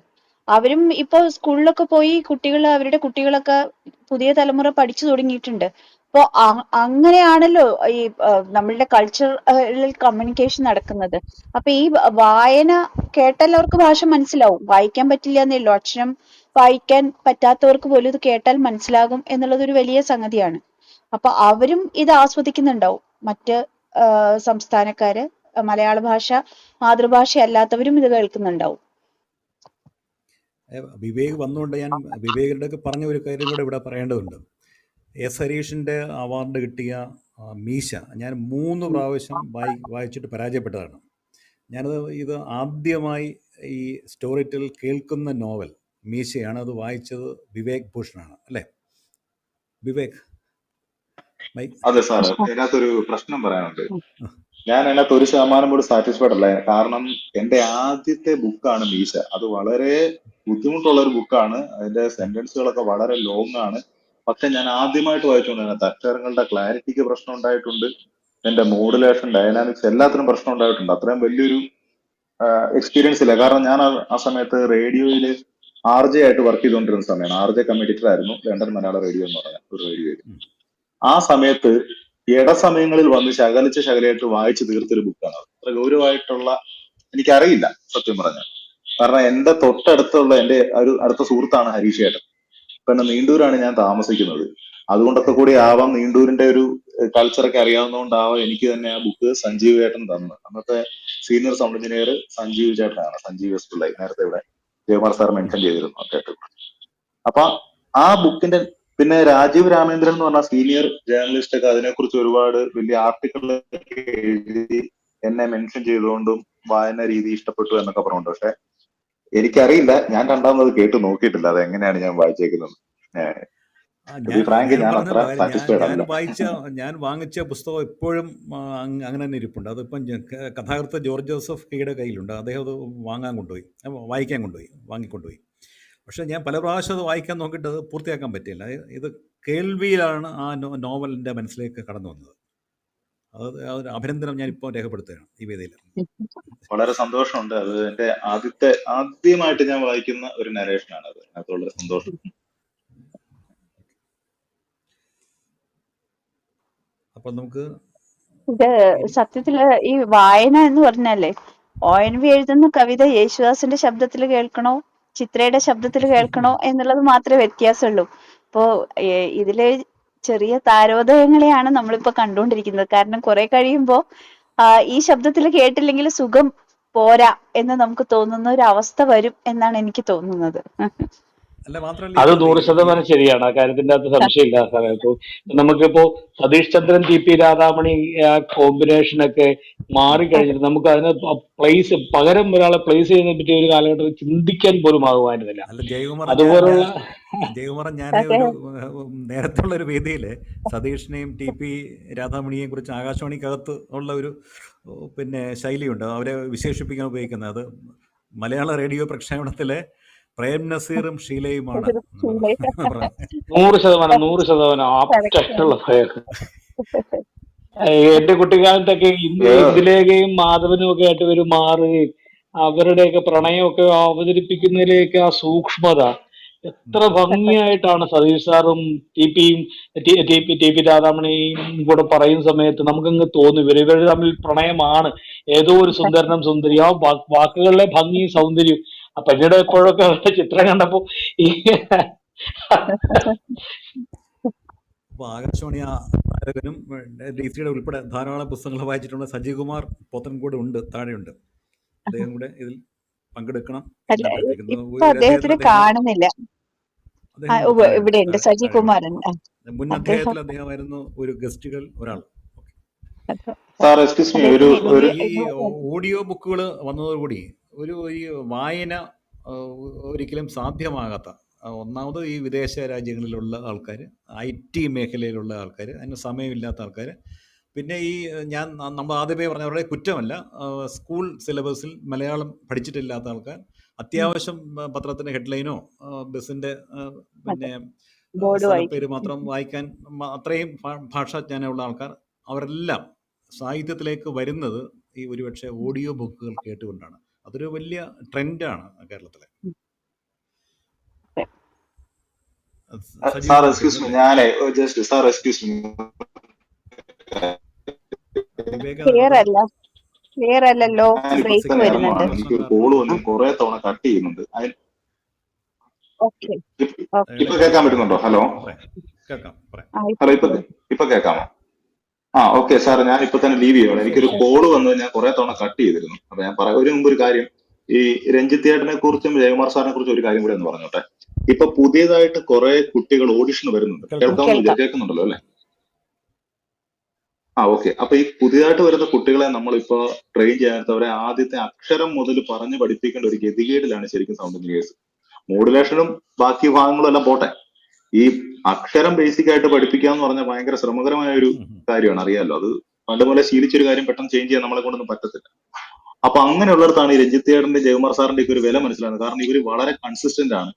D: അവരും ഇപ്പൊ സ്കൂളിലൊക്കെ പോയി അവരുടെ കുട്ടികളൊക്കെ പുതിയ തലമുറ പഠിച്ചു തുടങ്ങിയിട്ടുണ്ട്. അപ്പോ അങ്ങനെയാണല്ലോ ഈ നമ്മളുടെ കൾച്ചറൽ കമ്മ്യൂണിക്കേഷൻ നടക്കുന്നത്. അപ്പൊ ഈ വായന കേട്ടാൽ അവർക്ക് ഭാഷ മനസ്സിലാവും. വായിക്കാൻ പറ്റില്ല എന്നേ ഉള്ളൂ. അക്ഷരം വായിക്കാൻ പറ്റാത്തവർക്ക് പോലും ഇത് കേട്ടാൽ മനസ്സിലാകും എന്നുള്ളത് ഒരു വലിയ സംഗതിയാണ്. അപ്പൊ അവരും ഇത് ആസ്വദിക്കുന്നുണ്ടാവും. മറ്റ് സംസ്ഥാനക്കാര് മലയാള ഭാഷ മാതൃഭാഷ അല്ലാത്തവരും ഇത് കേൾക്കുന്നുണ്ടാവും.
A: വിവേക് വന്നുകൊണ്ട് ഞാൻ വിവേകിന്റെ പറഞ്ഞ ഒരു കാര്യം കൂടെ ഇവിടെ പറയേണ്ടതുണ്ട്. എസ് ഹരീഷിൻ്റെ അവാർഡ് കിട്ടിയ മീശ ഞാൻ 3 പ്രാവശ്യം വായിച്ചിട്ട് പരാജയപ്പെട്ടതാണ്. ഇത് ആദ്യമായി ഈ സ്റ്റോറി ടെൽ കേൾക്കുന്ന നോവൽ മീശയാണ്. അത് വായിച്ചത് വിവേക് ഭൂഷണാണ്, അല്ലേ വിവേക്?
E: അതെ സാർ, അതിനകത്തൊരു പ്രശ്നം പറയാനുണ്ട്. ഞാൻ അതിനകത്ത് 1% കൂടി സാറ്റിസ്ഫൈഡ് അല്ല. കാരണം എന്റെ ആദ്യത്തെ ബുക്കാണ് മീശ. അത് വളരെ ബുദ്ധിമുട്ടുള്ള ഒരു ബുക്കാണ്. അതിന്റെ സെന്റൻസുകളൊക്കെ വളരെ ലോങ് ആണ്. പക്ഷെ ഞാൻ ആദ്യമായിട്ട് വായിച്ചുകൊണ്ടിരുന്നത് അക്ഷരങ്ങളുടെ ക്ലാരിറ്റിക്ക് പ്രശ്നം ഉണ്ടായിട്ടുണ്ട്. എന്റെ മോഡുലേഷൻ, ഡയനാമിക്സ് എല്ലാത്തിനും പ്രശ്നം ഉണ്ടായിട്ടുണ്ട്. അത്രയും വലിയൊരു എക്സ്പീരിയൻസ് ഇല്ല. കാരണം ഞാൻ ആ സമയത്ത് റേഡിയോയിൽ RJ ആയിട്ട് വർക്ക് ചെയ്തുകൊണ്ടിരുന്ന സമയമാണ്. RJ കമ്മിറ്റർ ആയിരുന്നു, ലണ്ടൻ മലയാള റേഡിയോ എന്ന് പറഞ്ഞ ഒരു റേഡിയോയിൽ. ആ സമയത്ത് ഇടസമയങ്ങളിൽ വന്ന് ശകലമായിട്ട് വായിച്ചു തീർത്തൊരു ബുക്കാണ്. അത്ര ഗൗരവമായിട്ടുള്ള എനിക്കറിയില്ല സത്യം പറഞ്ഞാൽ. കാരണം എന്റെ തൊട്ടടുത്തുള്ള എന്റെ ഒരു അടുത്ത സുഹൃത്താണ് ഹരീഷ് ഏട്ടൻ. പിന്നെ നീണ്ടൂരാണ് ഞാൻ താമസിക്കുന്നത്. അതുകൊണ്ടൊക്കെ കൂടി ആവാം, നീണ്ടൂരിന്റെ ഒരു കൾച്ചറൊക്കെ അറിയാവുന്നതുകൊണ്ടാവാം എനിക്ക് തന്നെ ആ ബുക്ക് സഞ്ജീവ് ഏട്ടൻ തന്നു. അന്നത്തെ സീനിയർ സൗണ്ട് എഞ്ചിനീയർ സഞ്ജീവ് ചേട്ടനാണ്, സഞ്ജീവ് എസ് പിള്ളൈ. നേരത്തെ ഇവിടെ ജയകുമാർ സാർ മെൻഷൻ ചെയ്തിരുന്നു അദ്ദേഹത്തെ. അപ്പൊ ആ ബുക്കിന്റെ പിന്നെ രാജീവ് രാമേന്ദ്രൻ എന്ന് പറഞ്ഞ സീനിയർ ജേർണലിസ്റ്റ് ഒക്കെ അതിനെക്കുറിച്ച് ഒരുപാട് വലിയ ആർട്ടിക്കിൾ എഴുതി എന്നെ മെൻഷൻ ചെയ്തുകൊണ്ടും വായന രീതി ഇഷ്ടപ്പെട്ടു എന്നൊക്കെ പറഞ്ഞുണ്ട്. പക്ഷെ എനിക്കറിയില്ല, ഞാൻ രണ്ടാമത് കേട്ട് നോക്കിയിട്ടില്ല അത് എങ്ങനെയാണ് ഞാൻ വായിച്ചേക്കുന്നത്.
A: ഞാൻ വാങ്ങിച്ച പുസ്തകം ഇപ്പോഴും അങ്ങനെ തന്നെ ഇരിപ്പുണ്ട്. അതിപ്പം കഥാകൃത്ത് ജോർജ് ജോസഫ് കെയുടെ കയ്യിലുണ്ട്. അദ്ദേഹം അത് വാങ്ങിക്കൊണ്ടുപോയി. പക്ഷെ ഞാൻ പല പ്രാവശ്യം അത് വായിക്കാൻ നോക്കിയിട്ട് അത് പൂർത്തിയാക്കാൻ പറ്റില്ല. ഇത് കേൾവിയിലാണ് ആ നോവലിൻ്റെ മനസ്സിലേക്ക് കടന്നു വന്നത്. അത് അഭിനന്ദനം ഞാൻ ഇപ്പോൾ രേഖപ്പെടുത്തുകയാണ് ഈ വേദിയിൽ.
E: വളരെ സന്തോഷമുണ്ട്. അത് എന്റെ ആദ്യമായിട്ട് ഞാൻ വായിക്കുന്ന ഒരു നരേഷനാണ്. അത് അതിനകത്ത് വളരെ സന്തോഷം.
A: അപ്പൊ നമുക്ക്
D: ഇത് സത്യത്തില് ഈ വായന എന്ന് പറഞ്ഞാലേ, ONV എഴുതുന്ന കവിത യേശുദാസിന്റെ ശബ്ദത്തിൽ കേൾക്കണോ ചിത്രയുടെ ശബ്ദത്തിൽ കേൾക്കണോ എന്നുള്ളത് മാത്രമേ വ്യത്യാസമുള്ളൂ. ഇപ്പോ ഇതിലെ ചെറിയ താരോദയങ്ങളെയാണ് നമ്മളിപ്പോ കണ്ടുകൊണ്ടിരിക്കുന്നത്. കാരണം കുറെ കഴിയുമ്പോ ഈ ശബ്ദത്തിൽ കേട്ടില്ലെങ്കിൽ സുഖം പോരാ എന്ന് നമുക്ക് തോന്നുന്ന ഒരു അവസ്ഥ വരും എന്നാണ് എനിക്ക് തോന്നുന്നത്.
A: അല്ല മാത്രമല്ല
B: അത്
A: ഇപ്പോൾ ഈ
B: 100% ശരിയാണ്. ആ കാര്യത്തിന്റെ അകത്ത് സംശയമില്ല സാറേ. ഇപ്പൊ നമുക്കിപ്പോ സതീഷ് ചന്ദ്രൻ TP രാധാമണി ആ കോമ്പിനേഷനൊക്കെ മാറിക്കഴിഞ്ഞിട്ട് നമുക്ക് അതിനെ പകരം ഒരാളെ പ്ലേസ് ചെയ്യുന്നതിനെ പറ്റി ഒരു കാലഘട്ടത്തിൽ ചിന്തിക്കാൻ പോലും ആകുമായിരുന്നില്ല.
A: അല്ല ജയകുമാർ,
B: അതുപോലുള്ള
A: ഞാൻ ഒരു നേരത്തെ ഉള്ള ഒരു വേദിയിൽ സതീഷിനെയും TP രാധാമണിയെയും കുറിച്ച് ആകാശവാണിക്കകത്ത് ഉള്ള ഒരു പിന്നെ ശൈലിയുണ്ട്, അവരെ വിശേഷിപ്പിക്കാൻ ഉപയോഗിക്കുന്നത്. അത് മലയാള റേഡിയോ പ്രക്ഷേപണത്തിലെ പ്രേം നസീറും ഷീലയുമാണ്.
B: 100% ആപ്റ്റായിട്ടുള്ള ഫയർ. എന്റെ കുട്ടിക്കാലത്തൊക്കെ ഇന്ദിലേഖയും മാധവനും ഒക്കെ ആയിട്ട് ഒരു മാറുകയും അവരുടെയൊക്കെ പ്രണയമൊക്കെ അവതരിപ്പിക്കുന്നതിലേക്ക് ആ സൂക്ഷ്മത എത്ര ഭംഗിയായിട്ടാണ് സതീഷ് സാറും TP രാധാമണിയും കൂടെ പറയുന്ന സമയത്ത് നമുക്കങ്ങ് തോന്നും ഇവർ തമ്മിൽ പ്രണയമാണ്, ഏതോ ഒരു സുന്ദരനും സുന്ദരി. ആ വാക്കുകളിലെ ഭംഗിയും സൗന്ദര്യവും. പിന്നീട് എപ്പോഴൊക്കെ അവരുടെ ചിത്രം കണ്ടപ്പോ ഈ
A: അപ്പോൾ ആകാശവാണി നായകനും DC-യുടെ ഉൾപ്പെടെ ധാരാളം പുസ്തകങ്ങൾ വായിച്ചിട്ടുള്ള സജികുമാർ പോത്തൻകോട് ഉണ്ട്, താഴെയുണ്ട്. അദ്ദേഹം കൂടെ ഇതിൽ പങ്കെടുക്കണം.
D: അദ്ദേഹത്തിന് കാണുന്നില്ല. ഇവിടെ ഉണ്ട് സജികുമാരൻ.
A: മുൻ അധ്യായത്തിൽ അദ്ദേഹമായിരുന്നു ഒരു ഗസ്റ്റുകൾ ഒരാൾ. ഈ ഓഡിയോ ബുക്കുകൾ വന്നതോടുകൂടി ഈ വായന ഒരിക്കലും സാധ്യമാകാത്ത, ഒന്നാമത് ഈ വിദേശ രാജ്യങ്ങളിലുള്ള ആൾക്കാർ, IT മേഖലയിലുള്ള ആൾക്കാർ, അതിന് സമയമില്ലാത്ത ആൾക്കാർ, പിന്നെ നമ്മൾ ആദ്യമേ പറഞ്ഞവരുടെ കുറ്റമല്ല, സ്കൂൾ സിലബസിൽ മലയാളം പഠിച്ചിട്ടില്ലാത്ത ആൾക്കാർ, അത്യാവശ്യം പത്രത്തിൻ്റെ ഹെഡ്ലൈനോ ബസ്സിൻ്റെ പിന്നെ സ്ഥലപ്പേര് മാത്രം വായിക്കാൻ അത്രയും ഭാഷാജ്ഞാനമുള്ള ആൾക്കാർ, അവരെല്ലാം സാഹിത്യത്തിലേക്ക് വരുന്നത് ഈ ഒരുപക്ഷെ ഓഡിയോ ബുക്കുകൾ കേട്ടുകൊണ്ടാണ്. അതൊരു വലിയ ട്രെൻഡാണ് കേരളത്തിലെ.
D: ക്ലിയർ അല്ലല്ലോ, ബ്രേക്ക് വരുന്നുണ്ട്.
E: എനിക്കൊരു കോള് വന്ന് കുറെ തവണ കട്ട് ചെയ്യുന്നുണ്ട്. ഇപ്പൊ കേൾക്കാൻ പറ്റുന്നുണ്ടോ? ഹലോ ഹലോ, ഇപ്പൊ കേൾക്കാമോ? ഓക്കെ സാർ, ഞാൻ ഇപ്പൊ തന്നെ ലീവ് ചെയ്യുകയാണ്. എനിക്കൊരു കോള് വന്ന് ഞാൻ കുറെ തവണ കട്ട് ചെയ്തിരുന്നു. അപ്പൊ ഞാൻ ഒരു മുമ്പ് ഒരു കാര്യം, ഈ രഞ്ജിത്ത് ചേട്ടനെ കുറിച്ചും ജയകുമാർ സാറിനെ കുറിച്ചും ഒരു കാര്യം കൂടെ ഒന്ന് പറഞ്ഞോട്ടെ. ഇപ്പൊ പുതിയതായിട്ട് കുറെ കുട്ടികൾ ഓഡിഷൻ വരുന്നുണ്ട്. കേൾക്കുന്നുണ്ടല്ലോ അല്ലെ? ഓക്കെ. അപ്പൊ ഈ പുതിയതായിട്ട് വരുന്ന കുട്ടികളെ നമ്മളിപ്പോ ട്രെയിൻ ചെയ്യാത്തവരെ ആദ്യത്തെ അക്ഷരം മുതൽ പറഞ്ഞ് പഠിപ്പിക്കേണ്ട ഒരു ഗതികേടിലാണ് ശരിക്കും സൗണ്ട് എഞ്ചിനീയേഴ്സ്. മോഡുലേഷനും ബാക്കി ഭാഗങ്ങളും എല്ലാം പോട്ടെ, ഈ അക്ഷരം ബേസിക് ആയിട്ട് പഠിപ്പിക്കുക എന്ന് പറഞ്ഞാൽ ഭയങ്കര ശ്രമകരമായ ഒരു കാര്യമാണ്, അറിയാമല്ലോ. അത് പണ്ടുപോലെ ശീലിച്ചൊരു കാര്യം പെട്ടെന്ന് ചേഞ്ച് ചെയ്യാൻ നമ്മളെ കൊണ്ടൊന്നും പറ്റത്തില്ല. അപ്പൊ അങ്ങനെയുള്ളിടത്താണ് ഈ രഞ്ജിത്ത് ചേട്ടന്റെ ജയകുമാർ സാറിന്റെ ഒക്കെ ഒരു വില മനസ്സിലാകുന്നത്. കാരണം ഇവര് വളരെ കൺസിസ്റ്റന്റ് ആണ്.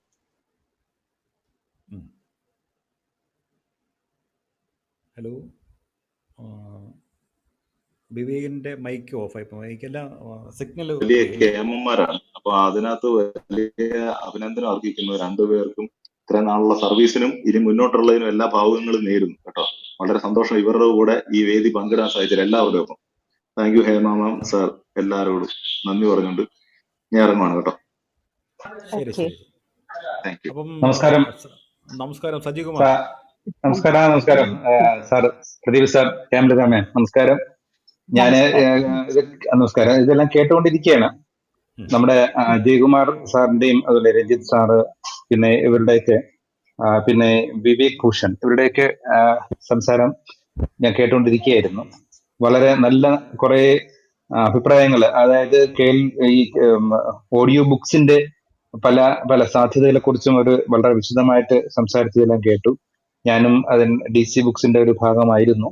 A: ഹലോ, വിവേകിന്റെ മൈക്ക് ഓഫായി, മൈക്കെല്ലാം സിഗ്നൽ
E: വലിയ കേമന്മാരാണ്. അപ്പൊ അതിനകത്ത് വലിയ അഭിനന്ദനം അർഹിക്കുന്നു രണ്ടുപേർക്കും. ഇത്രയും നാളുള്ള സർവീസിനും ഇനി മുന്നോട്ടുള്ളതിനും എല്ലാ ഭാവുകങ്ങളും നേരുന്നു കേട്ടോ. വളരെ സന്തോഷം ഇവരുടെ കൂടെ ഈ വേദി പങ്കിടാൻ സാധിച്ചത് എല്ലാവരുടെയും ഒപ്പം. Thank you Hema ma'am, sir, എല്ലാവരോടും നന്ദി പറഞ്ഞുകൊണ്ട് ഞാൻ ഇറങ്ങുവാണ് കേട്ടോ. Thank you.
F: നമസ്കാരം.
A: നമസ്കാരം സജികുമാർ.
F: നമസ്കാരം സാർ, പ്രദീപ് സാർ, ക്യാമറമാൻ, നമസ്കാരം. നമസ്കാരം. ഇതെല്ലാം കേട്ടുകൊണ്ടിരിക്കുകയാണ്. നമ്മുടെ ജയകുമാർ സാറിന്റെയും അതുപോലെ രഞ്ജിത്ത് സാറ്, പിന്നെ ഇവരുടെയൊക്കെ, പിന്നെ വിവേക് ഭൂഷൺ, ഇവരുടെയൊക്കെ സംസാരം ഞാൻ കേട്ടുകൊണ്ടിരിക്കുകയായിരുന്നു. വളരെ നല്ല കുറെ അഭിപ്രായങ്ങൾ, അതായത് ഈ ഓഡിയോ ബുക്സിന്റെ പല പല സാധ്യതകളെ കുറിച്ചും ഒരു വളരെ വിശദമായിട്ട് സംസാരിച്ചതെല്ലാം കേട്ടു. ഞാനും DC ബുക്സിന്റെ ഒരു ഭാഗമായിരുന്നു.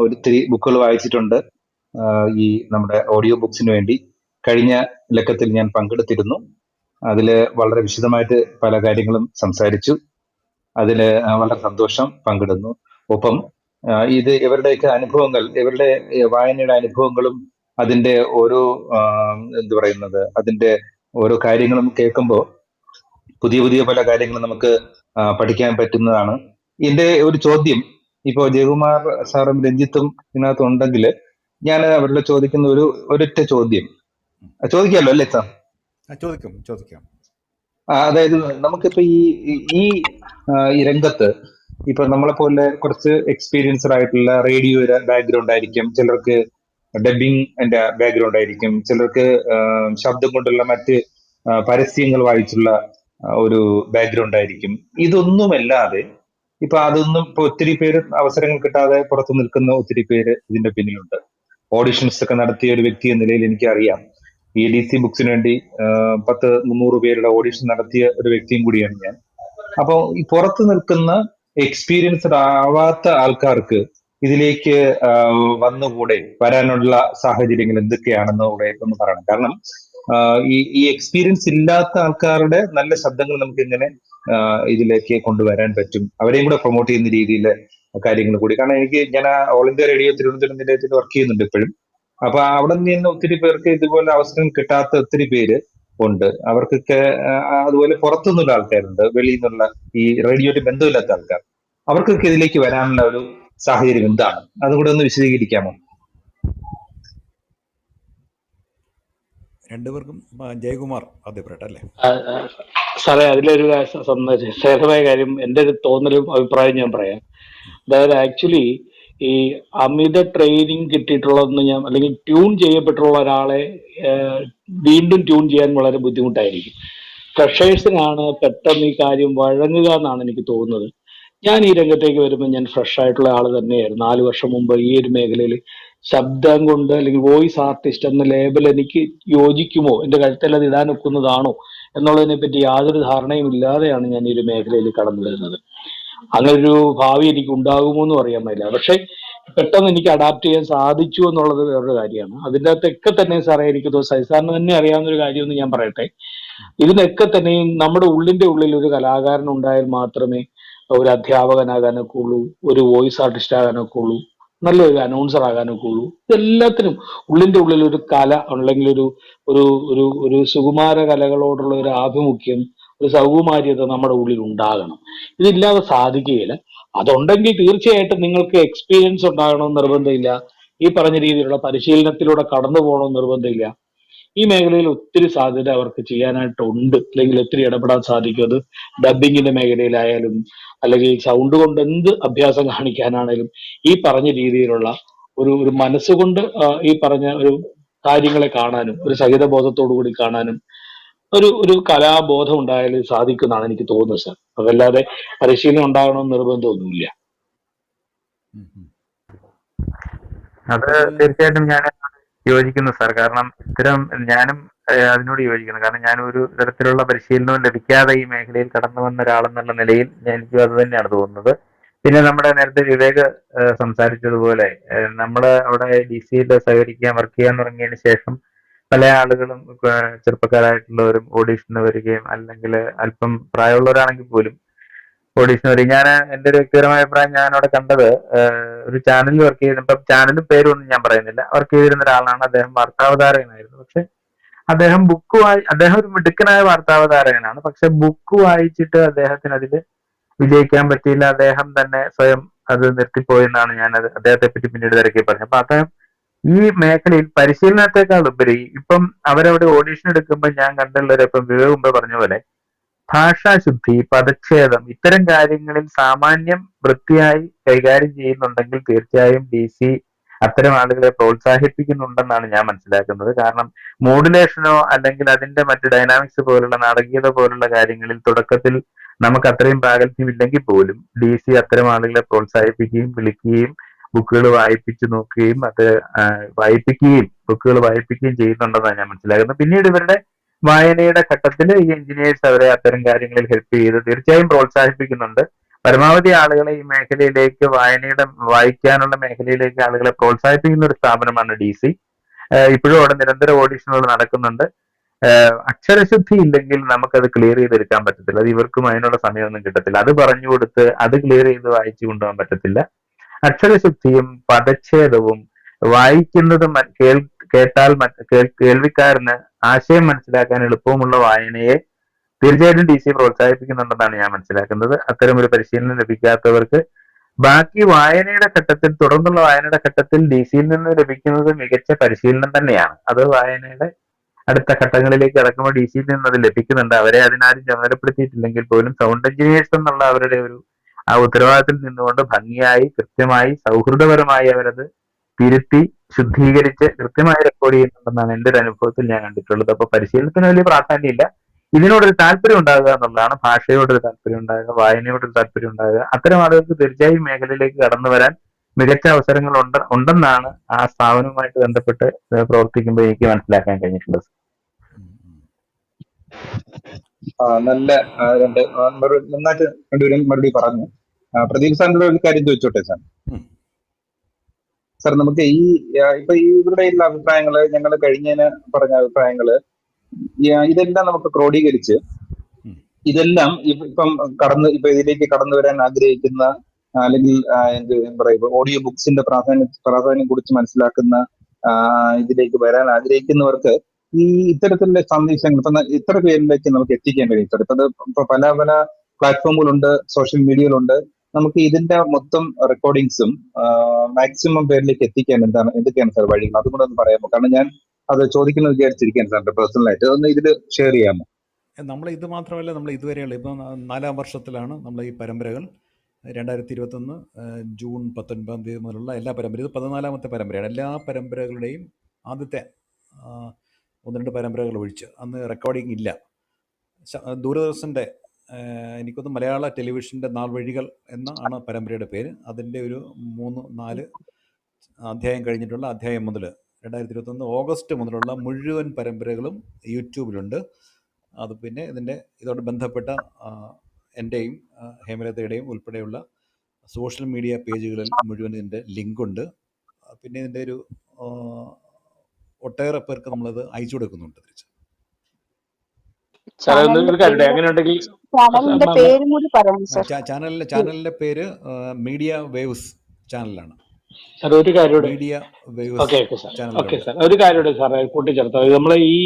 F: ഒത്തിരി ബുക്കുകൾ വായിച്ചിട്ടുണ്ട് ഈ നമ്മുടെ ഓഡിയോ ബുക്സിന് വേണ്ടി. കഴിഞ്ഞ ലക്കത്തിൽ ഞാൻ പങ്കെടുത്തിരുന്നു. അതില് വളരെ വിശദമായിട്ട് പല കാര്യങ്ങളും സംസാരിച്ചു. അതില് വളരെ സന്തോഷം പങ്കിടുന്നു. ഒപ്പം ഇത് ഇവരുടെയൊക്കെ അനുഭവങ്ങൾ, ഇവരുടെ വായനയുടെ അനുഭവങ്ങളും അതിന്റെ ഓരോ അതിന്റെ ഓരോ കാര്യങ്ങളും കേൾക്കുമ്പോൾ പുതിയ പുതിയ പല കാര്യങ്ങളും നമുക്ക് പഠിക്കാൻ പറ്റുന്നതാണ്. എന്റെ ഒരു ചോദ്യം, ഇപ്പോ ജയകുമാർ സാറും രഞ്ജിത്തും ഇതിനകത്ത് ഉണ്ടെങ്കിൽ ഞാൻ അവരുടെ ചോദിക്കുന്ന ഒരൊറ്റ ചോദ്യം ചോദിക്കാമല്ലോ അല്ലേ സാർ?
A: ചോദിക്കാം.
F: അതായത് നമുക്കിപ്പോ ഈ രംഗത്ത് ഇപ്പൊ നമ്മളെ പോലെ കുറച്ച് എക്സ്പീരിയൻസ്ഡ് ആയിട്ടുള്ള റേഡിയോ ബാക്ക്ഗ്രൗണ്ട് ആയിരിക്കും, ചിലർക്ക് ഡബിങ് ബാക്ക്ഗ്രൗണ്ട് ആയിരിക്കും, ചിലർക്ക് ശബ്ദം കൊണ്ടുള്ള മറ്റ് പരസ്യങ്ങൾ വായിച്ചുള്ള ഒരു ബാക്ക്ഗ്രൗണ്ട് ആയിരിക്കും. ഇതൊന്നുമല്ലാതെ അതൊന്നും ഇപ്പൊ ഒത്തിരി പേര് അവസരങ്ങൾ കിട്ടാതെ പുറത്തു നിൽക്കുന്ന ഒത്തിരി പേര് ഇതിന്റെ പിന്നിലുണ്ട്. ഓഡിഷൻസ് ഒക്കെ നടത്തിയ ഒരു വ്യക്തി എന്ന നിലയിൽ എനിക്കറിയാം. ഈ DC ബുക്സിന് വേണ്ടി 300 പേരുടെ ഓഡിഷൻ നടത്തിയ ഒരു വ്യക്തിയും കൂടിയാണ് ഞാൻ. അപ്പോൾ ഈ പുറത്തു നിൽക്കുന്ന എക്സ്പീരിയൻസ്ഡ് ആവാത്ത ആൾക്കാർക്ക് ഇതിലേക്ക് വന്നുകൂടെ, വരാനുള്ള സാഹചര്യങ്ങൾ എന്തൊക്കെയാണെന്ന് കൂടെ ഒന്ന് പറയണം. കാരണം ഈ എക്സ്പീരിയൻസ് ഇല്ലാത്ത ആൾക്കാരുടെ നല്ല ശബ്ദങ്ങൾ നമുക്ക് എങ്ങനെ ഇതിലേക്ക് കൊണ്ടുവരാൻ പറ്റും, അവരെയും കൂടെ പ്രൊമോട്ട് ചെയ്യുന്ന രീതിയിൽ കാര്യങ്ങൾ കൂടി. കാരണം ഞാൻ ഓൾ ഇന്ത്യ റേഡിയോ തിരുവനന്തപുരം നിലയത്തിൽ വർക്ക് ചെയ്യുന്നുണ്ട് ഇപ്പോഴും. അപ്പൊ അവിടെ നിന്ന് ഒത്തിരി പേർക്ക് ഇതുപോലെ അവസരം കിട്ടാത്ത ഒത്തിരി പേര് ഉണ്ട്. അവർക്കൊക്കെ അതുപോലെ പുറത്തുനിന്നുള്ള ആൾക്കാരുണ്ട്, വെളിയിൽ നിന്നുള്ള ഈ റേഡിയോയുടെ ബന്ധമില്ലാത്ത ആൾക്കാർ. അവർക്കൊക്കെ ഇതിലേക്ക് വരാനുള്ള ഒരു സാഹചര്യം എന്താണ്, അതുകൂടെ ഒന്ന് വിശദീകരിക്കാമോ?
A: രണ്ടുപേർക്കും ജയകുമാർ ആദ്യപ്പെട്ടല്ലേ?
B: സാറേ, അതിലൊരു ശ്രേഷ്ഠമായ കാര്യം, എൻ്റെ ഒരു തോന്നലും അഭിപ്രായം ഞാൻ പറയാം. അതായത് ആക്ച്വലി ഈ അമിത ട്രെയിനിങ് കിട്ടിയിട്ടുള്ളതെന്ന് അല്ലെങ്കിൽ ട്യൂൺ ചെയ്യപ്പെട്ടുള്ള ഒരാളെ വീണ്ടും ട്യൂൺ ചെയ്യാൻ വളരെ ബുദ്ധിമുട്ടായിരിക്കും. ഫ്രഷേഴ്സിനാണ് പെട്ടെന്ന് ഈ കാര്യം വഴങ്ങുക എന്നാണ് എനിക്ക് തോന്നുന്നത്. ഞാൻ ഈ രംഗത്തേക്ക് വരുമ്പോൾ ഞാൻ ഫ്രഷ് ആയിട്ടുള്ള ആൾ തന്നെയായിരുന്നു. 4 വർഷം മുമ്പ് ഈ ഒരു മേഖലയിൽ ശബ്ദം കൊണ്ട് അല്ലെങ്കിൽ വോയിസ് ആർട്ടിസ്റ്റ് എന്ന ലേബൽ എനിക്ക് യോജിക്കുമോ, എൻ്റെ കഴുത്തിൽ അത് ഇടാൻ ഒക്കുന്നതാണോ എന്നുള്ളതിനെ പറ്റി യാതൊരു ധാരണയും ഇല്ലാതെയാണ് ഞാൻ ഈ ഒരു മേഖലയിൽ കടന്നു വരുന്നത്. അങ്ങനൊരു ഭാവി എനിക്ക് ഉണ്ടാകുമോ എന്നും അറിയാൻ പറ്റില്ല. പക്ഷെ പെട്ടെന്ന് എനിക്ക് അഡാപ്റ്റ് ചെയ്യാൻ സാധിച്ചു എന്നുള്ളത് വേറൊരു കാര്യമാണ്. അതിൻ്റെ അകത്തൊക്കെ തന്നെ സാറേ എനിക്ക് സാറിന് തന്നെ അറിയാവുന്ന ഒരു കാര്യമെന്ന് ഞാൻ പറയട്ടെ. ഇതിനൊക്കെ തന്നെയും നമ്മുടെ ഉള്ളിൽ ഒരു കലാകാരൻ ഉണ്ടായാൽ മാത്രമേ ഒരു അധ്യാപകനാകാനൊക്കെ ഉള്ളൂ, ഒരു വോയിസ് ആർട്ടിസ്റ്റ് ആകാനൊക്കെ ഉള്ളൂ, നല്ലൊരു അനൗൺസർ ആകാനൊക്കെ ഉള്ളൂ. ഇതെല്ലാത്തിനും ഉള്ളിൽ ഒരു കല അല്ലെങ്കിൽ ഒരു സുകുമാര കലകളോടുള്ള ഒരു ആഭിമുഖ്യം, ഒരു സൗകുമാര്യത നമ്മുടെ ഉള്ളിൽ ഉണ്ടാകണം. ഇതില്ലാതെ സാധിക്കുകയില്ല. അതുണ്ടെങ്കിൽ തീർച്ചയായിട്ടും നിങ്ങൾക്ക് എക്സ്പീരിയൻസ് ഉണ്ടാകണമെന്ന് നിർബന്ധമില്ല, ഈ പറഞ്ഞ രീതിയിലുള്ള പരിശീലനത്തിലൂടെ കടന്നു പോകണമെന്ന് നിർബന്ധമില്ല. ഈ മേഖലയിൽ ഒത്തിരി സാധ്യത അവർക്ക് ചെയ്യാനായിട്ടുണ്ട്, അല്ലെങ്കിൽ ഒത്തിരി ഇടപെടാൻ സാധിക്കും. അത് ഡബിങ്ങിന്റെ മേഖലയിലായാലും അല്ലെങ്കിൽ സൗണ്ട് കൊണ്ട് എന്ത് അഭ്യാസം കാണിക്കാനാണേലും ഈ പറഞ്ഞ രീതിയിലുള്ള ഒരു മനസ്സുകൊണ്ട് ഈ പറഞ്ഞ ഒരു കാര്യങ്ങളെ കാണാനും ഒരു സഹിതബോധത്തോടു കൂടി കാണാനും ഒരു കലാബോധം ഉണ്ടായാലും സാധിക്കുന്നതാണ് എനിക്ക് തോന്നുന്നത് സാർ. അതല്ലാതെ പരിശീലനം ഉണ്ടാകണമെന്ന് നിർബന്ധമൊന്നുമില്ല.
C: അത് തീർച്ചയായിട്ടും ഞാൻ യോജിക്കുന്നു സാർ. കാരണം ഞാനും അതിനോട് യോജിക്കുന്നു. കാരണം ഞാൻ ഒരു തരത്തിലുള്ള പരിശീലനവും ലഭിക്കാതെ ഈ മേഖലയിൽ കടന്നു വന്ന ഒരാളെന്നുള്ള നിലയിൽ എനിക്കും അത് തന്നെയാണ് തോന്നുന്നത്. പിന്നെ നമ്മുടെ നേരത്തെ വിവേക് സംസാരിച്ചതുപോലെ നമ്മൾ അവിടെ DC-യിൽ സഹകരിക്കാൻ വർക്ക് ചെയ്യാൻ തുടങ്ങിയതിന് ശേഷം പല ആളുകളും ചെറുപ്പക്കാരായിട്ടുള്ളവരും ഓഡീഷന് വരികയും അല്ലെങ്കിൽ അല്പം പ്രായമുള്ളവരാണെങ്കിൽ പോലും ഓഡീഷന് വരികയും. ഞാൻ എൻ്റെ ഒരു വ്യക്തിപരമായ അഭിപ്രായം, ഞാൻ അവിടെ കണ്ടത് ഒരു ചാനലിൽ വർക്ക് ചെയ്യുന്നപ്പം, ചാനലും പേരൊന്നും ഞാൻ പറയുന്നില്ല, വർക്ക് ചെയ്തിരുന്ന ഒരാളാണ്. അദ്ദേഹം വാർത്താവതാരകനായിരുന്നു. പക്ഷെ അദ്ദേഹം അദ്ദേഹം ഒരു മിടുക്കനായ വാർത്താവതാരകനാണ്. പക്ഷെ ബുക്ക് വായിച്ചിട്ട് അദ്ദേഹത്തിന് അതിൽ വിജയിക്കാൻ പറ്റിയില്ല. അദ്ദേഹം തന്നെ സ്വയം അത് നിർത്തിപ്പോയെന്നാണ് ഞാൻ അദ്ദേഹത്തെ പറ്റി പിന്നീട് തിരക്കി പറഞ്ഞത്. അപ്പൊ അദ്ദേഹം ഈ മേഖലയിൽ പരിശീലനത്തെക്കാൾ ഉപരി ഇപ്പം അവരവിടെ ഓഡീഷൻ എടുക്കുമ്പോൾ ഞാൻ കണ്ടുള്ളവർ ഇപ്പം വിവേക് മുമ്പ് പറഞ്ഞ പോലെ ഭാഷാശുദ്ധി, പദച്ഛേദം, ഇത്തരം കാര്യങ്ങളിൽ സാമാന്യം വൃത്തിയായി കൈകാര്യം ചെയ്യുന്നുണ്ടെങ്കിൽ തീർച്ചയായും DC അത്തരം ആളുകളെ പ്രോത്സാഹിപ്പിക്കുന്നുണ്ടെന്നാണ് ഞാൻ മനസ്സിലാക്കുന്നത്. കാരണം മോഡുലേഷനോ അല്ലെങ്കിൽ അതിന്റെ മറ്റ് ഡൈനാമിക്സ് പോലുള്ള നാടകീയത പോലുള്ള കാര്യങ്ങളിൽ തുടക്കത്തിൽ നമുക്ക് അത്രയും പ്രാഗൽഭ്യം ഇല്ലെങ്കിൽ പോലും DC അത്തരം ആളുകളെ പ്രോത്സാഹിപ്പിക്കുകയും വിളിക്കുകയും ബുക്കുകൾ വായിപ്പിച്ചു നോക്കുകയും ബുക്കുകൾ വായിപ്പിക്കുകയും ചെയ്യുന്നുണ്ടെന്നാണ് ഞാൻ മനസ്സിലാക്കുന്നത്. പിന്നീട് ഇവരുടെ വായനയുടെ ഘട്ടത്തിൽ ഈ എഞ്ചിനീയേഴ്സ് അവരെ അത്തരം കാര്യങ്ങളിൽ ഹെൽപ്പ് ചെയ്ത് തീർച്ചയായും പ്രോത്സാഹിപ്പിക്കുന്നുണ്ട്. പരമാവധി ആളുകളെ ഈ മേഖലയിലേക്ക് വായിക്കാനുള്ള മേഖലയിലേക്ക് ആളുകളെ പ്രോത്സാഹിപ്പിക്കുന്ന ഒരു സ്ഥാപനമാണ് DC. ഇപ്പോഴും അവിടെ നിരന്തര ഓഡിഷനുകൾ നടക്കുന്നുണ്ട്. അക്ഷരശുദ്ധി ഇല്ലെങ്കിൽ നമുക്കത് ക്ലിയർ ചെയ്തെടുക്കാൻ പറ്റത്തില്ല. അത് ഇവർക്കും അതിനുള്ള സമയമൊന്നും കിട്ടത്തില്ല. അത് പറഞ്ഞു കൊടുത്ത് അത് ക്ലിയർ ചെയ്ത് വായിച്ചു കൊണ്ടുപോകാൻ പറ്റത്തില്ല. അക്ഷരശുദ്ധിയും പദച്ഛേദവും വായിക്കുന്നതും കേട്ടാൽ കേൾവിക്കാരന് ആശയം മനസ്സിലാക്കാൻ എളുപ്പമുള്ള വായനയെ തീർച്ചയായിട്ടും DC പ്രോത്സാഹിപ്പിക്കുന്നുണ്ടെന്നാണ് ഞാൻ മനസ്സിലാക്കുന്നത്. അത്തരം ഒരു പരിശീലനം ലഭിക്കാത്തവർക്ക് ബാക്കി തുടർന്നുള്ള വായനയുടെ ഘട്ടത്തിൽ DC-യിൽ നിന്ന് ലഭിക്കുന്നത് മികച്ച പരിശീലനം തന്നെയാണ്. അത് വായനയുടെ അടുത്ത ഘട്ടങ്ങളിലേക്ക് കടക്കുമ്പോൾ DC-യിൽ നിന്ന് അത് ലഭിക്കുന്നുണ്ട്. അവരെ അതിനാരും ചുമതലപ്പെടുത്തിയിട്ടില്ലെങ്കിൽ പോലും സൗണ്ട് എഞ്ചിനീയേഴ്സ് എന്നുള്ള അവരുടെ ആ ഉത്തരവാദിത്തത്തിൽ നിന്നുകൊണ്ട് ഭംഗിയായി, കൃത്യമായി, സൗഹൃദപരമായി അവരത് തിരുത്തി ശുദ്ധീകരിച്ച് കൃത്യമായി റെക്കോർഡ് ചെയ്യുന്നുണ്ടെന്നാണ് എൻ്റെ ഒരു അനുഭവത്തിൽ ഞാൻ കണ്ടിട്ടുള്ളത്. അപ്പൊ പരിശീലനത്തിന് വലിയ പ്രാധാന്യമില്ല, ഇതിനോടൊരു താല്പര്യം ഉണ്ടാകുക എന്നുള്ളതാണ്. ഭാഷയോടൊരു താല്പര്യം ഉണ്ടാകുക, വായനയോടൊരു താല്പര്യം ഉണ്ടാകുക, അത്തരം ആളുകൾക്ക് തീർച്ചയായും മേഖലയിലേക്ക് കടന്നു വരാൻ മികച്ച അവസരങ്ങൾ ഉണ്ടെന്നാണ് ആ സ്ഥാപനവുമായിട്ട് ബന്ധപ്പെട്ട് പ്രവർത്തിക്കുമ്പോൾ എനിക്ക് മനസ്സിലാക്കാൻ കഴിഞ്ഞിട്ടുള്ളത്.
F: നല്ല നന്നായിട്ട് രണ്ടുപേരും മറുപടി പറഞ്ഞു. പ്രദീപ് സാറിന്റെ ഒരു കാര്യം ചോദിച്ചോട്ടെ സാർ. സാർ, നമുക്ക് ഇപ്പൊ ഇവരുടെ എല്ലാ അഭിപ്രായങ്ങള്, ഞങ്ങൾ കഴിഞ്ഞതിന് പറഞ്ഞ അഭിപ്രായങ്ങള്, ഇതെല്ലാം നമുക്ക് ക്രോഡീകരിച്ച് ഇതെല്ലാം ഇപ്പം ഇതിലേക്ക് കടന്നു വരാൻ ആഗ്രഹിക്കുന്ന, അല്ലെങ്കിൽ എന്ത് പറയുക, ഓഡിയോ ബുക്സിന്റെ പ്രാധാന്യം കുറിച്ച് മനസ്സിലാക്കുന്ന, ഇതിലേക്ക് വരാൻ ആഗ്രഹിക്കുന്നവർക്ക് ഈ ഇത്തരത്തിലുള്ള സന്ദേശങ്ങൾ ഇപ്പൊ ഇത്ര പേരിലേക്ക് നമുക്ക് എത്തിക്കാൻ കഴിയും സാർ. ഇപ്പൊ പല പല പ്ലാറ്റ്ഫോമുകളുണ്ട്, സോഷ്യൽ മീഡിയയിലുണ്ട്. നമുക്ക് ഇതിന്റെ മൊത്തം റെക്കോർഡിങ്സും മാക്സിമം പേരിലേക്ക് എത്തിക്കാൻ എന്തൊക്കെയാണ് സാർ വഴികൾ? അതും കൂടെ ഒന്ന് പറയാമോ? കാരണം ഞാൻ അത് ചോദിക്കുന്നത് വിചാരിച്ചിരിക്കാൻ സാറിന്റെ പേഴ്സണലായിട്ട്. അതൊന്ന് ഇതിൽ ഷെയർ ചെയ്യാമോ?
A: നമ്മൾ ഇത് മാത്രമല്ല, നമ്മൾ ഇതുവരെയുള്ള ഇപ്പം 4ാം വർഷത്തിലാണ് നമ്മൾ ഈ പരമ്പരകൾ 2021 ജൂൺ 19 മുതലുള്ള എല്ലാ പരമ്പരയും, ഇത് 14ാമത്തെ പരമ്പരയാണ്. എല്ലാ പരമ്പരകളുടെയും ആദ്യത്തെ 1-2 പരമ്പരകൾ ഒഴിച്ച് അന്ന് റെക്കോർഡിംഗ് ഇല്ല. ദൂരദർശൻ്റെ എനിക്കൊന്ന് മലയാള ടെലിവിഷൻ്റെ നാൾവഴികൾ എന്നാണ് പരമ്പരയുടെ പേര്. അതിൻ്റെ ഒരു 3-4 അധ്യായം കഴിഞ്ഞിട്ടുള്ള അധ്യായം മുതൽ 2021 ഓഗസ്റ്റ് മുതലുള്ള മുഴുവൻ പരമ്പരകളും യൂട്യൂബിലുണ്ട്. അത് പിന്നെ ഇതോട് ബന്ധപ്പെട്ട എൻ്റെയും ഹേമലതയുടെയും ഉൾപ്പെടെയുള്ള സോഷ്യൽ മീഡിയ പേജുകളിൽ മുഴുവൻ ഇതിൻ്റെ ലിങ്കുണ്ട്. പിന്നെ ഇതിൻ്റെ ഒരു ഒട്ടേറെ പേർക്ക് നമ്മളത് അയച്ചു കൊടുക്കുന്നുണ്ട്. ചാനലിൻ്റെ പേര് മീഡിയ വേവ്സ് ചാനലാണ്.
B: ഒരു കാര്യം
A: മീഡിയ വേവ്സ്
B: ഒരു കാര്യം സാറേ കൂട്ടിച്ചേർത്തോ. നമ്മൾ ഈ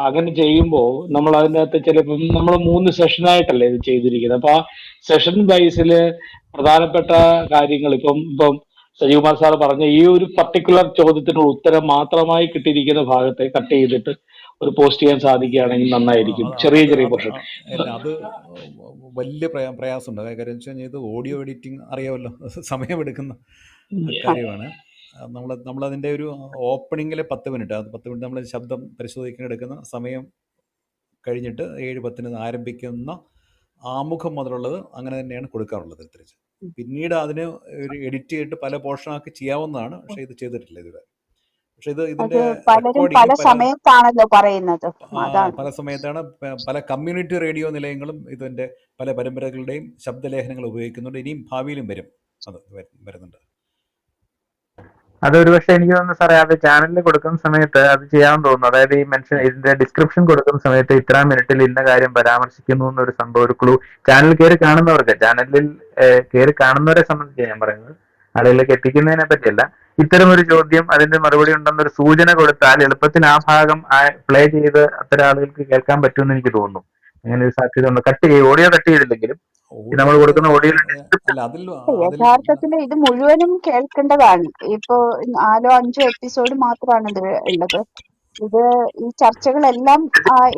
B: അങ്ങനെ ചെയ്യുമ്പോൾ നമ്മൾ അതിനകത്ത് ചിലപ്പം നമ്മൾ 3 സെഷനായിട്ടല്ലേ ഇത് ചെയ്തിരിക്കുന്നത്. അപ്പൊ ആ സെഷൻ വൈസിൽ പ്രധാനപ്പെട്ട കാര്യങ്ങൾ ഇപ്പം സജീവകുമാർ സാർ പറഞ്ഞ ഈ ഒരു പർട്ടിക്കുലർ ചോദ്യത്തിനുള്ള ഉത്തരം മാത്രമായി കിട്ടിയിരിക്കുന്ന ഭാഗത്തെ കട്ട് ചെയ്തിട്ട് ഒരു പോസ്റ്റ് ചെയ്യാൻ സാധിക്കുകയാണെങ്കിൽ നന്നായിരിക്കും. ചെറിയ പോർഷൻ.
A: അത് വലിയ പ്രയാസമുണ്ട്. കാര്യം വെച്ച് കഴിഞ്ഞാൽ ഇത് ഓഡിയോ എഡിറ്റിംഗ് അറിയാമല്ലോ, സമയമെടുക്കുന്ന കാര്യമാണ്. നമ്മളതിൻ്റെ ഒരു ഓപ്പണിങ്ങിൽ 10 മിനിറ്റ്, അത് 10 മിനിറ്റ് നമ്മൾ ശബ്ദം പരിശോധിക്കാൻ എടുക്കുന്ന സമയം കഴിഞ്ഞിട്ട് 7:10 ആരംഭിക്കുന്ന ആമുഖം മുതലുള്ളത് അങ്ങനെ തന്നെയാണ് കൊടുക്കാറുള്ളത്. തിരിച്ച് പിന്നീട് അതിന് ഒരു എഡിറ്റ് ചെയ്തിട്ട് പല പോർഷനാക്കി ചെയ്യാവുന്നതാണ്. പക്ഷെ ഇത് ചെയ്തിട്ടില്ല ഇതുവരെ. പക്ഷെ ഇതിന്റെ
D: പല സമയത്താണല്ലോ പറയുന്നത്.
A: പല സമയത്താണ് പല കമ്മ്യൂണിറ്റി റേഡിയോ നിലയങ്ങളും ഇതിന്റെ പല പരമ്പരകളുടെയും ശബ്ദലേഖനങ്ങൾ ഉപയോഗിക്കുന്നുണ്ട്. ഇനിയും ഭാവിയിലും വരും, അത് വരുന്നുണ്ട്.
C: അതൊരു പക്ഷേ എനിക്ക് തോന്നുന്നു സാറേ, അത് ചാനലിൽ കൊടുക്കുന്ന സമയത്ത് അത് ചെയ്യാമെന്ന് തോന്നുന്നു. അതായത് ഈ ഇതിന്റെ ഡിസ്ക്രിപ്ഷൻ കൊടുക്കുന്ന സമയത്ത് ഇത്ര മിനിറ്റിൽ ഇന്ന കാര്യം പരാമർശിക്കുന്നു എന്നൊരു സംഭവം, ഒരു ക്ലൂ ചാനൽ കയറി കാണുന്നവർക്ക്, ചാനലിൽ കയറി കാണുന്നവരെ സംബന്ധിച്ച് ഞാൻ പറയുന്നത്, ആളുകളിലേക്ക് എത്തിക്കുന്നതിനെ പറ്റിയല്ല, ഇത്തരം ഒരു ചോദ്യം അതിന്റെ മറുപടി ഉണ്ടെന്നൊരു സൂചന കൊടുത്താൽ എളുപ്പത്തിൽ ആ ഭാഗം പ്ലേ ചെയ്ത് അത്തരം ആളുകൾക്ക് കേൾക്കാൻ പറ്റുമെന്ന് എനിക്ക് തോന്നുന്നു. അങ്ങനെ ഒരു സാധ്യത ഉണ്ട്. ഓഡിയോ കട്ട് ചെയ്തില്ലെങ്കിലും നമ്മൾ കൊടുക്കുന്ന ഓഡിയോ
D: യഥാർത്ഥത്തിൽ ഇത് മുഴുവനും കേൾക്കേണ്ടതാണ്. ഇപ്പോ 4-5 എപ്പിസോഡ് മാത്രമാണ് ഇത് ഉള്ളത്. ഇത് ഈ ചർച്ചകളെല്ലാം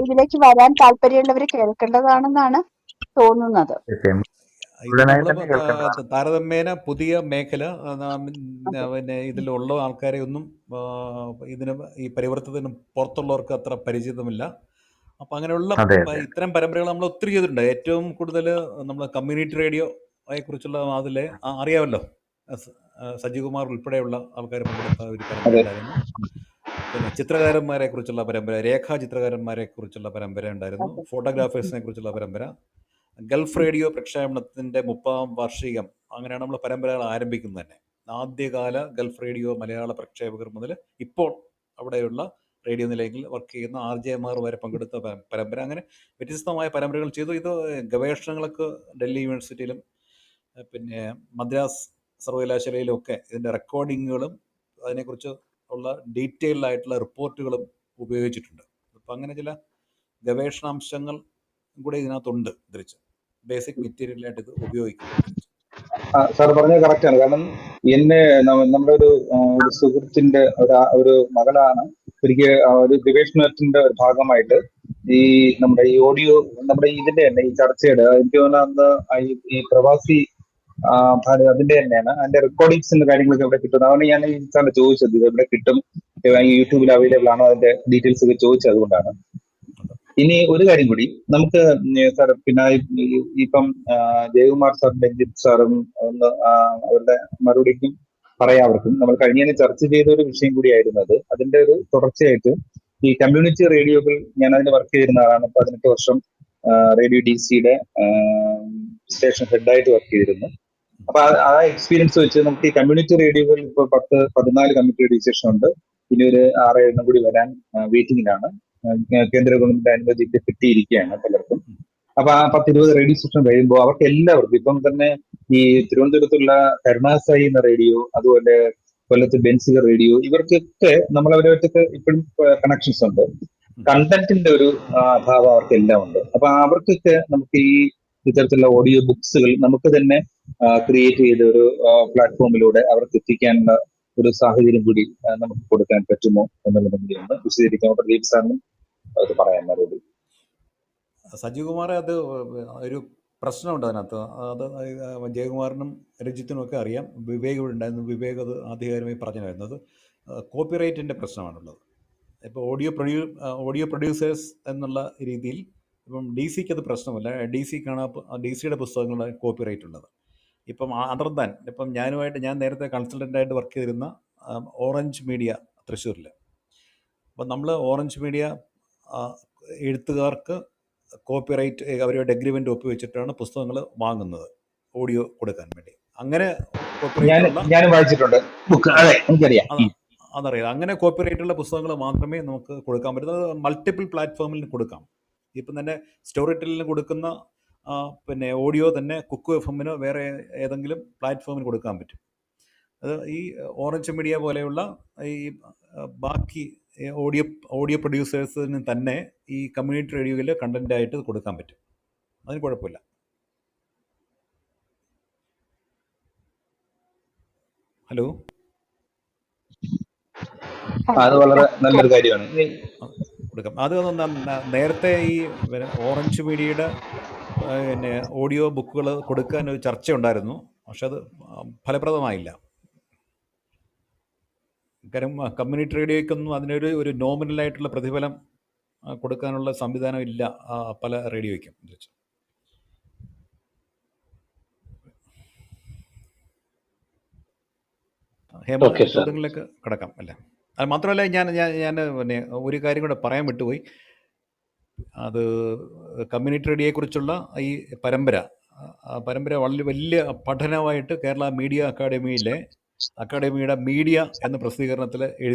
D: ഇതിലേക്ക് വരാൻ താല്പര്യമുള്ളവർ കേൾക്കേണ്ടതാണെന്നാണ് തോന്നുന്നത്.
A: താരതമ്യേന പുതിയ മേഖല, പിന്നെ ഇതിലുള്ള ആൾക്കാരെ ഒന്നും ഈ പരിവർത്തനത്തിന് പുറത്തുള്ളവർക്ക് അത്ര പരിചിതമില്ല. അപ്പം അങ്ങനെയുള്ള ഇത്തരം പരമ്പരകൾ നമ്മൾ ഒത്തിരി ചെയ്തിട്ടുണ്ട്. ഏറ്റവും കൂടുതൽ നമ്മൾ കമ്മ്യൂണിറ്റി റേഡിയോയെ കുറിച്ചുള്ള അതിലെ അറിയാമല്ലോ, സജീവകുമാർ ഉൾപ്പെടെയുള്ള ആൾക്കാർ പങ്കെടുത്ത ഒരു പരമ്പര ഉണ്ടായിരുന്നു. പിന്നെ ചിത്രകാരന്മാരെ കുറിച്ചുള്ള പരമ്പര, രേഖാ ചിത്രകാരന്മാരെ കുറിച്ചുള്ള പരമ്പര ഉണ്ടായിരുന്നു. ഫോട്ടോഗ്രാഫേഴ്സിനെ കുറിച്ചുള്ള പരമ്പര, ഗൾഫ് റേഡിയോ പ്രക്ഷേപണത്തിൻ്റെ 30ാം വാർഷികം, അങ്ങനെയാണ് നമ്മൾ പരമ്പരകൾ ആരംഭിക്കുന്നത് തന്നെ. ആദ്യകാല ഗൾഫ് റേഡിയോ മലയാള പ്രക്ഷേപകർ മുതൽ ഇപ്പോൾ അവിടെയുള്ള റേഡിയോ നിലയങ്ങളിൽ വർക്ക് ചെയ്യുന്ന RJ-മാർ വരെ പങ്കെടുത്ത പരമ്പര. അങ്ങനെ വ്യത്യസ്തമായ പരമ്പരകൾ ചെയ്തു. ഇത് ഗവേഷണങ്ങൾക്ക് ഡൽഹി യൂണിവേഴ്സിറ്റിയിലും പിന്നെ മദ്രാസ് സർവകലാശാലയിലും ഒക്കെ ഇതിൻ്റെ റെക്കോർഡിങ്ങുകളും അതിനെക്കുറിച്ച് ഉള്ള ഡീറ്റെയിൽഡ് ആയിട്ടുള്ള റിപ്പോർട്ടുകളും ഉപയോഗിച്ചിട്ടുണ്ട്. അപ്പം അങ്ങനെ ചില ഗവേഷണാംശങ്ങൾ കൂടെ ഇതിനകത്തുണ്ട്. തിരിച്ച് ബേസിക് മെറ്റീരിയലായിട്ട് ഇത് ഉപയോഗിക്കുന്നു.
F: സാർ പറഞ്ഞത് കറക്റ്റാണ്. കാരണം നമ്മുടെ ഒരു സുഹൃത്തിന്റെ ഒരു മകളാണ് ഒരിക്കൽ ഒരു ഗവേഷണത്തിന്റെ ഭാഗമായിട്ട് നമ്മുടെ ഈ ഓഡിയോ, നമ്മുടെ ഇതിന്റെ തന്നെ ഈ ചർച്ചയുടെ, എനിക്ക് തോന്നുന്നു അന്ന് ഈ പ്രവാസി ഭാരത് അതിന്റെ തന്നെയാണ്. അതിന്റെ റെക്കോർഡിങ്സിന്റെ കാര്യങ്ങളൊക്കെ എവിടെ കിട്ടും? അതുകൊണ്ട് ഞാൻ ഈ സാറിന് ചോദിച്ചത് ഇത് എവിടെ കിട്ടും, ഈ യൂട്യൂബിൽ അവൈലബിൾ ആണോ, അതിന്റെ ഡീറ്റെയിൽസ് ഒക്കെ ചോദിച്ചത് അതുകൊണ്ടാണ്. ഇനി ഒരു കാര്യം കൂടി നമുക്ക് സാർ പിന്നെ ഇപ്പം ജയകുമാർ സാറും രഞ്ജിത്ത് സാറും ഒന്ന് അവരുടെ മറുപടിക്കും പറയാവർക്കും നമ്മൾ കഴിഞ്ഞ ചർച്ച ചെയ്ത ഒരു വിഷയം കൂടിയായിരുന്നു അത്. അതിന്റെ ഒരു തുടർച്ചയായിട്ട് ഈ കമ്മ്യൂണിറ്റി റേഡിയോകൾ, ഞാൻ അതിന് വർക്ക് ചെയ്തിരുന്ന ആളാണ്. 18 വർഷം റേഡിയോ DC-യുടെ സ്റ്റേഷൻ ഹെഡായിട്ട് വർക്ക് ചെയ്തിരുന്നു. അപ്പൊ ആ എക്സ്പീരിയൻസ് വെച്ച് നമുക്ക് ഈ കമ്മ്യൂണിറ്റി റേഡിയോകൾ ഇപ്പൊ 14 കമ്മ്യൂണിറ്റി റേഡിയോ സ്റ്റേഷൻ ഉണ്ട്. ഇനി ഒരു 6-7 കൂടി വരാൻ വെയിറ്റിംഗിലാണ്. കേന്ദ്ര ഗവൺമെന്റ് അനുമതി കിട്ടിയിരിക്കുകയാണ് പലർക്കും. അപ്പൊ ആ 10-20 റേഡിയോ സ്റ്റേഷൻ കഴിയുമ്പോൾ അവർക്ക് എല്ലാവർക്കും ഇപ്പം തന്നെ ഈ തിരുവനന്തപുരത്തുള്ള കരുണാസായി എന്ന റേഡിയോ, അതുപോലെ കൊല്ലത്ത് ബെൻസിക റേഡിയോ, ഇവർക്കൊക്കെ നമ്മളവരൊക്കെ ഇപ്പോഴും കണക്ഷൻസ് ഉണ്ട്. കണ്ടന്റിന്റെ ഒരു അഭാവം അവർക്കെല്ലാം ഉണ്ട്. അപ്പൊ അവർക്കൊക്കെ നമുക്ക് ഈ ഇത്തരത്തിലുള്ള ഓഡിയോ ബുക്സുകൾ നമുക്ക് തന്നെ ക്രിയേറ്റ് ചെയ്ത ഒരു പ്ലാറ്റ്ഫോമിലൂടെ അവർക്ക് എത്തിക്കാനുള്ള ഒരു സാഹചര്യം കൂടി നമുക്ക് കൊടുക്കാൻ പറ്റുമോ എന്നുള്ളത് കൂടിയാണ് വിശദീകരിക്കാൻ പ്രദീപ് സാറിനും അത് പറയാൻ മറുപടി.
A: സജീവകുമാർ, അത് ഒരു പ്രശ്നമുണ്ട് അതിനകത്ത്. അത് ജയകുമാറിനും രഞ്ജിത്തിനും ഒക്കെ അറിയാം. വിവേക് ഇവിടെ ഉണ്ടായിരുന്നു. വിവേക് അത് ആധികാരികമായി പറഞ്ഞിരുന്നു. അത് കോപ്പിറൈറ്റിൻ്റെ പ്രശ്നമാണുള്ളത്. ഇപ്പോൾ ഓഡിയോ പ്രൊഡ്യൂസേഴ്സ് എന്നുള്ള രീതിയിൽ ഇപ്പം DC-ക്ക് അത് പ്രശ്നമല്ല. DC-യുടെ പുസ്തകങ്ങളുടെ കോപ്പിറൈറ്റ് ഉള്ളത്. ഇപ്പം അതർ ദാൻ ഇപ്പം ഞാൻ നേരത്തെ കൺസൾട്ടൻ്റായിട്ട് വർക്ക് ചെയ്തിരുന്ന ഓറഞ്ച് മീഡിയ തൃശ്ശൂരിൽ. അപ്പം നമ്മൾ ഓറഞ്ച് മീഡിയ എഴുത്തുകാർക്ക് കോപ്പിറൈറ്റ് അവരുടെ അഗ്രിമെൻ്റ് ഒപ്പുവെച്ചിട്ടാണ് പുസ്തകങ്ങൾ വാങ്ങുന്നത് ഓഡിയോ കൊടുക്കാൻ വേണ്ടി. അങ്ങനെ
F: ഞാനും വായിച്ചിട്ടുണ്ട് ബുക്ക്. അതെ, എനിക്കറിയാം.
A: അതറിയാം. അങ്ങനെ കോപ്പിറൈറ്റുള്ള പുസ്തകങ്ങൾ മാത്രമേ നമുക്ക് കൊടുക്കാൻ പറ്റുന്നത്. മൾട്ടിപ്പിൾ പ്ലാറ്റ്ഫോമിൽ കൊടുക്കാം. ഇപ്പം തന്നെ സ്റ്റോറി ടെല്ലിന് കൊടുക്കുന്ന പിന്നെ ഓഡിയോ തന്നെ കുക്കു FM-ന് വേറെ ഏതെങ്കിലും പ്ലാറ്റ്ഫോമിന് കൊടുക്കാൻ പറ്റും. അത് ഈ ഓറഞ്ച് മീഡിയ പോലെയുള്ള ഈ ബാക്കി ഓഡിയോ പ്രൊഡ്യൂസേഴ്സിന് തന്നെ ഈ കമ്മ്യൂണിറ്റി റേഡിയോയിൽ കണ്ടന്റായിട്ട് കൊടുക്കാൻ പറ്റും. അതിന് കുഴപ്പമില്ല. ഹലോ,
F: അത് വളരെ നല്ലൊരു കാര്യമാണ്
A: കൊടുക്കാം. അത് നേരത്തെ ഈ ഓറഞ്ച് മീഡിയയുടെ പിന്നെ ഓഡിയോ ബുക്കുകൾ കൊടുക്കാൻ ഒരു ചർച്ച ഉണ്ടായിരുന്നു. പക്ഷെ അത് ഫലപ്രദമായില്ല. കാര്യം കമ്മ്യൂണിറ്റി റേഡിയോയ്ക്കൊന്നും അതിനൊരു നോമിനലായിട്ടുള്ള പ്രതിഫലം കൊടുക്കാനുള്ള സംവിധാനം ഇല്ല പല റേഡിയോയ്ക്കും. ചോദ്യങ്ങളിലേക്ക് കിടക്കാം അല്ലേ? അത് മാത്രമല്ല, ഞാൻ പിന്നെ ഒരു കാര്യം കൂടെ പറയാൻ വിട്ടുപോയി. അത് കമ്മ്യൂണിറ്റി റേഡിയോയെക്കുറിച്ചുള്ള ഈ പരമ്പര വളരെ വലിയ പഠനമായിട്ട് കേരള മീഡിയ അക്കാഡമിയുടെ മീഡിയ എന്ന പ്രസിദ്ധീകരണത്തിൽ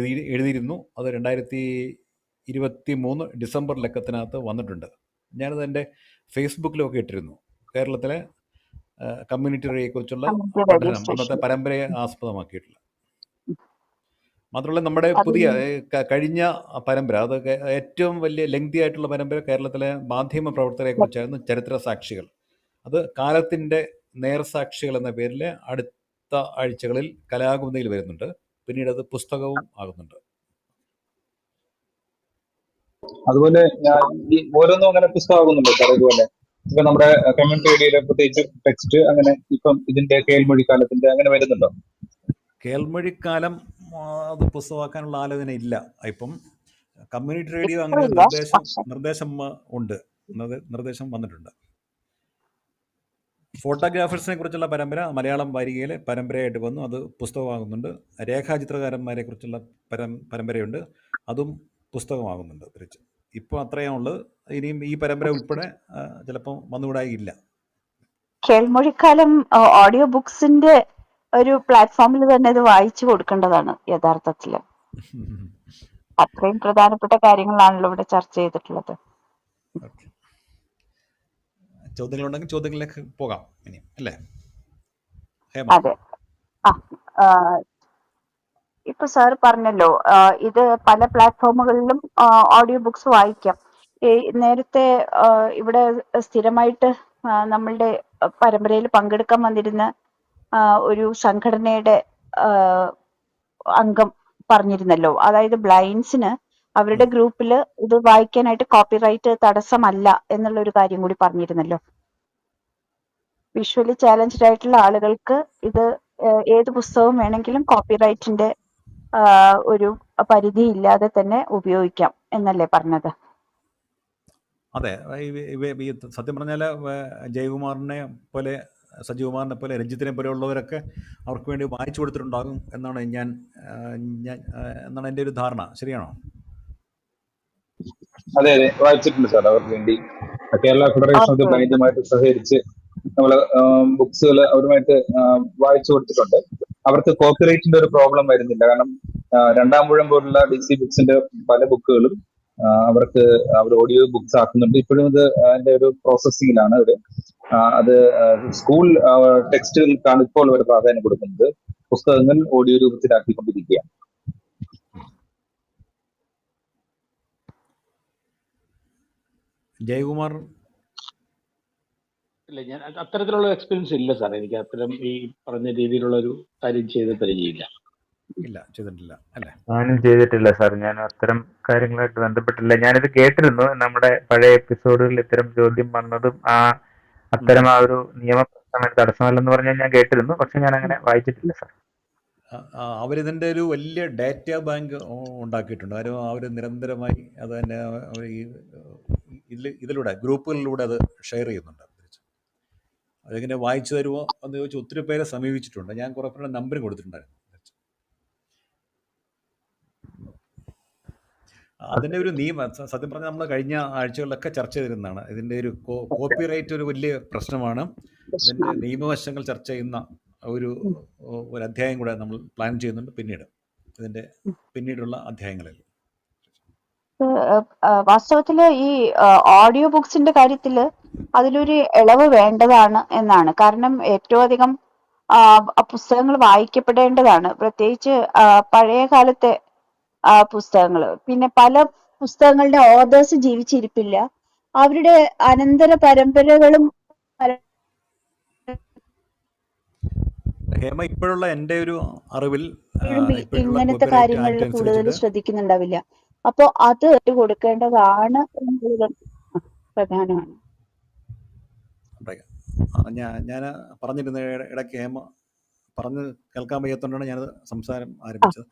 A: എഴുതിയിരുന്നു. അത് 2023 ഡിസംബർ ലക്കത്തിനകത്ത് വന്നിട്ടുണ്ട്. ഞാനത് എൻ്റെ ഫേസ്ബുക്കിലൊക്കെ ഇട്ടിരുന്നു. കേരളത്തിലെ കമ്മ്യൂണിറ്റി റേഡിയോയെക്കുറിച്ചുള്ള പഠനം, അന്നത്തെ പരമ്പരയെ ആസ്പദമാക്കിയിട്ടുള്ള. മാത്രമല്ല നമ്മുടെ പുതിയ കഴിഞ്ഞ പരമ്പര, അത് ഏറ്റവും വലിയ ലെങ്തി ആയിട്ടുള്ള പരമ്പര കേരളത്തിലെ മാധ്യമ പ്രവർത്തകരെക്കുറിച്ചായിരുന്നു, ചരിത്ര സാക്ഷികൾ. അത് കാലത്തിൻ്റെ നേർസാക്ഷികൾ എന്ന പേരിൽ അടുത്ത ആഴ്ചകളിൽ കലാകുമുദിയിൽ വരുന്നുണ്ട്. പിന്നീട് അത് പുസ്തകവും ആകുന്നുണ്ട്.
F: അതുപോലെ ഓരോന്നും അങ്ങനെ പുസ്തകമാകുന്നുണ്ടോ സാർ? ഇതുപോലെ ഇപ്പൊ നമ്മുടെ കമ്മ്യൂണിറ്റി റേഡിയോയിലെ പ്രത്യേകിച്ച് ടെക്സ്റ്റ് അങ്ങനെ ഇപ്പം ഇതിന്റെ കേൾമൊഴിക്കാലത്തിന്റെ അങ്ങനെ വരുന്നുണ്ടോ?
A: കേൾമൊഴിക്കാലം അത് പുസ്തകമാക്കാനുള്ള ആലോചന ഇല്ല. ഇപ്പം കമ്മ്യൂണിറ്റി റേഡിയോ അങ്ങനെ നിർദ്ദേശം വന്നിട്ടുണ്ട്. ഫോട്ടോഗ്രാഫേഴ്സിനെ കുറിച്ചുള്ള പരമ്പര മലയാളം വാരികയിലെ പരമ്പരയായിട്ട് വന്നു. അത് പുസ്തകമാകുന്നുണ്ട്. രേഖാചിത്രകാരന്മാരെ കുറിച്ചുള്ള പരമ്പരയുണ്ട്. അതും പുസ്തകമാകുന്നുണ്ട്. തിരിച്ച് ഇപ്പോൾ അത്രയാണുള്ളത്. ഇനിയും ഈ പരമ്പര ഉൾപ്പെടെ ചിലപ്പോൾ വന്നുകൂടായില്ല.
D: കേൾമൊഴിക്കാലം ഓഡിയോ ബുക്സിന്റെ ഒരു പ്ലാറ്റ്ഫോമിൽ തന്നെ ഇത് വായിച്ചു കൊടുക്കേണ്ടതാണ് യഥാർത്ഥത്തിൽ. അത്രയും പ്രധാനപ്പെട്ട കാര്യങ്ങളാണല്ലോ ഇവിടെ ചർച്ച ചെയ്തിട്ടുള്ളത്.
A: ചോദ്യങ്ങളുണ്ടെങ്കിൽ ചോദ്യങ്ങളിലേക്ക് പോകാം ഇനി, അല്ലേ?
D: അതെ. ഇപ്പൊ സാർ പറഞ്ഞല്ലോ, ഇത് പല പ്ലാറ്റ്ഫോമുകളിലും ഓഡിയോ ബുക്സ് വായിക്കാം. നേരത്തെ ഇവിടെ സ്ഥിരമായിട്ട് നമ്മളുടെ പരമ്പരയിൽ പങ്കെടുക്കാൻ വന്നിരുന്ന ഒരു സംഘടനയുടെ അംഗം പറഞ്ഞിരുന്നല്ലോ, അതായത് ബ്ലൈൻഡ്സിന് അവരുടെ ഗ്രൂപ്പിൽ ഇത് വായിക്കാനായിട്ട് കോപ്പിറൈറ്റ് തടസ്സമല്ല എന്നുള്ള ഒരു കാര്യം കൂടി പറഞ്ഞിരുന്നല്ലോ. വിഷ്വലി ചാലഞ്ച്ഡ് ആയിട്ടുള്ള ആളുകൾക്ക് ഇത് ഏത് പുസ്തകവും വേണമെങ്കിലും കോപ്പിറൈറ്റിന്റെ ഒരു പരിധി ഇല്ലാതെ തന്നെ ഉപയോഗിക്കാം എന്നല്ലേ പറഞ്ഞത്?
A: അതെ. ഈ സത്യം പറഞ്ഞാൽ ജയകുമാറിനെ പോലെ, സജീവകുമാറിനെ പോലെ, രഞ്ജിത്തിനെ പോലെയുള്ളവരൊക്കെ അവർക്ക് വേണ്ടി വായിച്ചു കൊടുത്തിട്ടുണ്ടാകും എന്നാണ് എന്നാണ് എൻ്റെ ഒരു ധാരണ. ശരിയാണോ?
F: അതെ അതെ, വായിച്ചിട്ടുണ്ട് സാർ. അവർക്ക് വേണ്ടി കേരള ഫെഡറേഷൻ ഓഫ് ദി ബ്ലൈൻഡുമായിട്ട് സഹകരിച്ച് നമ്മൾ ബുക്സുകൾ അവരുമായിട്ട് വായിച്ചു കൊടുത്തിട്ടുണ്ട്. അവർക്ക് കോപ്പിറൈറ്റിന്റെ ഒരു പ്രോബ്ലം വരുന്നില്ല. കാരണം രണ്ടാം മൂഴം പോലുള്ള DC ബുക്സിന്റെ പല ബുക്കുകളും അവർക്ക് അവർ ഓഡിയോ ബുക്സ് ആക്കുന്നുണ്ട്. ഇപ്പോഴും ഇത് അതിന്റെ ഒരു പ്രോസസ്സിങ്ങിലാണ് അവര്. അത് സ്കൂൾ ടെക്സ്റ്റുകൾക്കാണ് ഇപ്പോൾ അവർ പ്രാധാന്യം കൊടുക്കുന്നത്. പുസ്തകങ്ങൾ ഓഡിയോ രൂപത്തിലാക്കിക്കൊണ്ടിരിക്കുകയാണ്.
A: ജയകുമാർ?
B: ഇല്ല, ഞാൻ അത്തരത്തിലുള്ള എക്സ്പീരിയൻസ് ഇല്ല സാർ. എനിക്ക് അത്തരം ഈ പറഞ്ഞ രീതിയിലുള്ള ഒരു കാര്യം ചെയ്ത് പരിചയമില്ല.
A: ഇല്ല, ചെയ്തിട്ടില്ല അല്ലേ?
C: ഞാനും ചെയ്തിട്ടില്ല സാർ. ഞാൻ അത്തരം കാര്യങ്ങളായിട്ട് ബന്ധപ്പെട്ടില്ല. ഞാനിത് കേട്ടിരുന്നു, നമ്മുടെ പഴയ എപ്പിസോഡുകളിൽ ഇത്തരം ചോദ്യം വന്നതും അത്തരം ആ ഒരു നിയമപ്രശ്നം തടസ്സമല്ലെന്ന് പറഞ്ഞാൽ ഞാൻ കേട്ടിരുന്നു. പക്ഷെ ഞാൻ അങ്ങനെ വായിച്ചിട്ടില്ല സാർ.
A: അവരിതിൻ്റെ ഒരു വലിയ ഡാറ്റ ബാങ്ക് ഉണ്ടാക്കിയിട്ടുണ്ട്. അവർ നിരന്തരമായി അത് തന്നെ ഇതിലൂടെ ഗ്രൂപ്പുകളിലൂടെ അത് ഷെയർ ചെയ്യുന്നുണ്ട്. അതിങ്ങനെ വായിച്ചു തരുമോ എന്ന് ചോദിച്ച് ഒത്തിരി പേരെ സമീപിച്ചിട്ടുണ്ട്. ഞാൻ കുറേ പേരുടെ നമ്പറും കൊടുത്തിട്ടുണ്ടായിരുന്നു. അതിൻ്റെ ഒരു നിയമം സത്യം പറഞ്ഞാൽ നമ്മൾ കഴിഞ്ഞ ആഴ്ചകളിലൊക്കെ ചർച്ച ചെയ്തിരുന്നതാണ്. ഇതിൻ്റെ ഒരു കോപ്പിറൈറ്റ് ഒരു വലിയ പ്രശ്നമാണ്. അതിൻ്റെ നിയമവശങ്ങൾ ചർച്ച ചെയ്യുന്ന ഒരു അധ്യായം കൂടെ നമ്മൾ പ്ലാൻ ചെയ്യുന്നുണ്ട് ഇതിൻ്റെ പിന്നീടുള്ള അധ്യായങ്ങളിൽ.
D: വാസ്തവത്തില് ഈ ഓഡിയോ ബുക്സിന്റെ കാര്യത്തില് അതിലൊരു ഇളവ് വേണ്ടതാണ് എന്നാണ്. കാരണം ഏറ്റവും അധികം പുസ്തകങ്ങൾ വായിക്കപ്പെടേണ്ടതാണ്, പ്രത്യേകിച്ച് പഴയ കാലത്തെ പുസ്തകങ്ങൾ. പിന്നെ പല പുസ്തകങ്ങളുടെ ഓതേഴ്സ് ജീവിച്ചിരിപ്പില്ല. അവരുടെ അനന്തര പരമ്പരകളും
A: ഹേമ, ഇപ്പോഴുള്ള എൻ്റെ ഒരു അറിവിൽ
D: ഇങ്ങനത്തെ കാര്യങ്ങളിൽ കൂടുതൽ ശ്രദ്ധിക്കുന്നുണ്ടാവില്ല. അപ്പോ അത് കൊടുക്കേണ്ടതാണ് എന്നുള്ളത് പ്രധാനമാണ്.
A: ഞാൻ പറഞ്ഞിരുന്ന ഇടയ്ക്ക് ഹേമ പറഞ്ഞ് കേൾക്കാൻ വയ്യാത്തതുകൊണ്ടാണ് ഞാനത് സംസാരം ആരംഭിച്ചത്.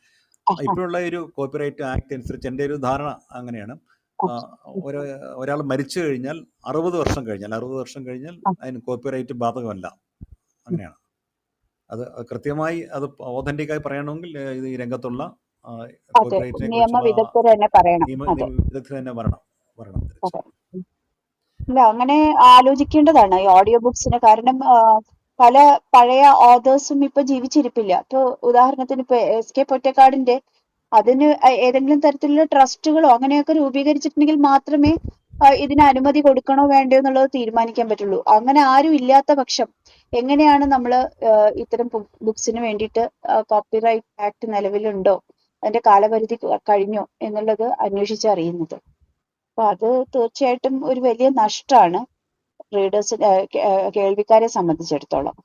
A: ഇപ്പോഴുള്ള ഒരു കോപ്പിറൈറ്റ് ആക്ട് അനുസരിച്ച് എൻ്റെ ഒരു ധാരണ അങ്ങനെയാണ്. ഒരാൾ മരിച്ചു കഴിഞ്ഞാൽ 60 വർഷം കഴിഞ്ഞാൽ അതിന് കോപ്പിറൈറ്റ് ബാധകമല്ല. അങ്ങനെയാണ്. അത് കൃത്യമായി അത് ഓതന്റിക്കായി പറയണമെങ്കിൽ ഈ രംഗത്തുള്ള
D: നിയമവിദഗ്ധർ തന്നെ പറയണം. ഇല്ല, അങ്ങനെ ആലോചിക്കേണ്ടതാണ് ഈ ഓഡിയോ ബുക്സിന്. കാരണം പല പഴയ ഓതേഴ്സും ഇപ്പൊ ജീവിച്ചിരിപ്പില്ല. ഇപ്പൊ ഉദാഹരണത്തിന് ഇപ്പൊ SK പൊറ്റക്കാടിന്റെ അതിന് ഏതെങ്കിലും തരത്തിലുള്ള ട്രസ്റ്റുകളോ അങ്ങനെയൊക്കെ രൂപീകരിച്ചിട്ടുണ്ടെങ്കിൽ മാത്രമേ ഇതിന് അനുമതി കൊടുക്കണോ വേണ്ടോ എന്നുള്ളത് തീരുമാനിക്കാൻ പറ്റുള്ളൂ. അങ്ങനെ ആരും ഇല്ലാത്ത പക്ഷം എങ്ങനെയാണ് നമ്മൾ ഇത്തരം ബുക്സിന് വേണ്ടിയിട്ട് കോപ്പിറൈറ്റ് ആക്ട് നിലവിലുണ്ടോ, അതിന്റെ കാലപരിധി കഴിഞ്ഞോ എന്നുള്ളത് അന്വേഷിച്ചറിയുന്നത്? അപ്പൊ അത് തീർച്ചയായിട്ടും ഒരു വലിയ നഷ്ടമാണ് റീഡേഴ്സ്, കേൾവിക്കാരെ സംബന്ധിച്ചിടത്തോളം.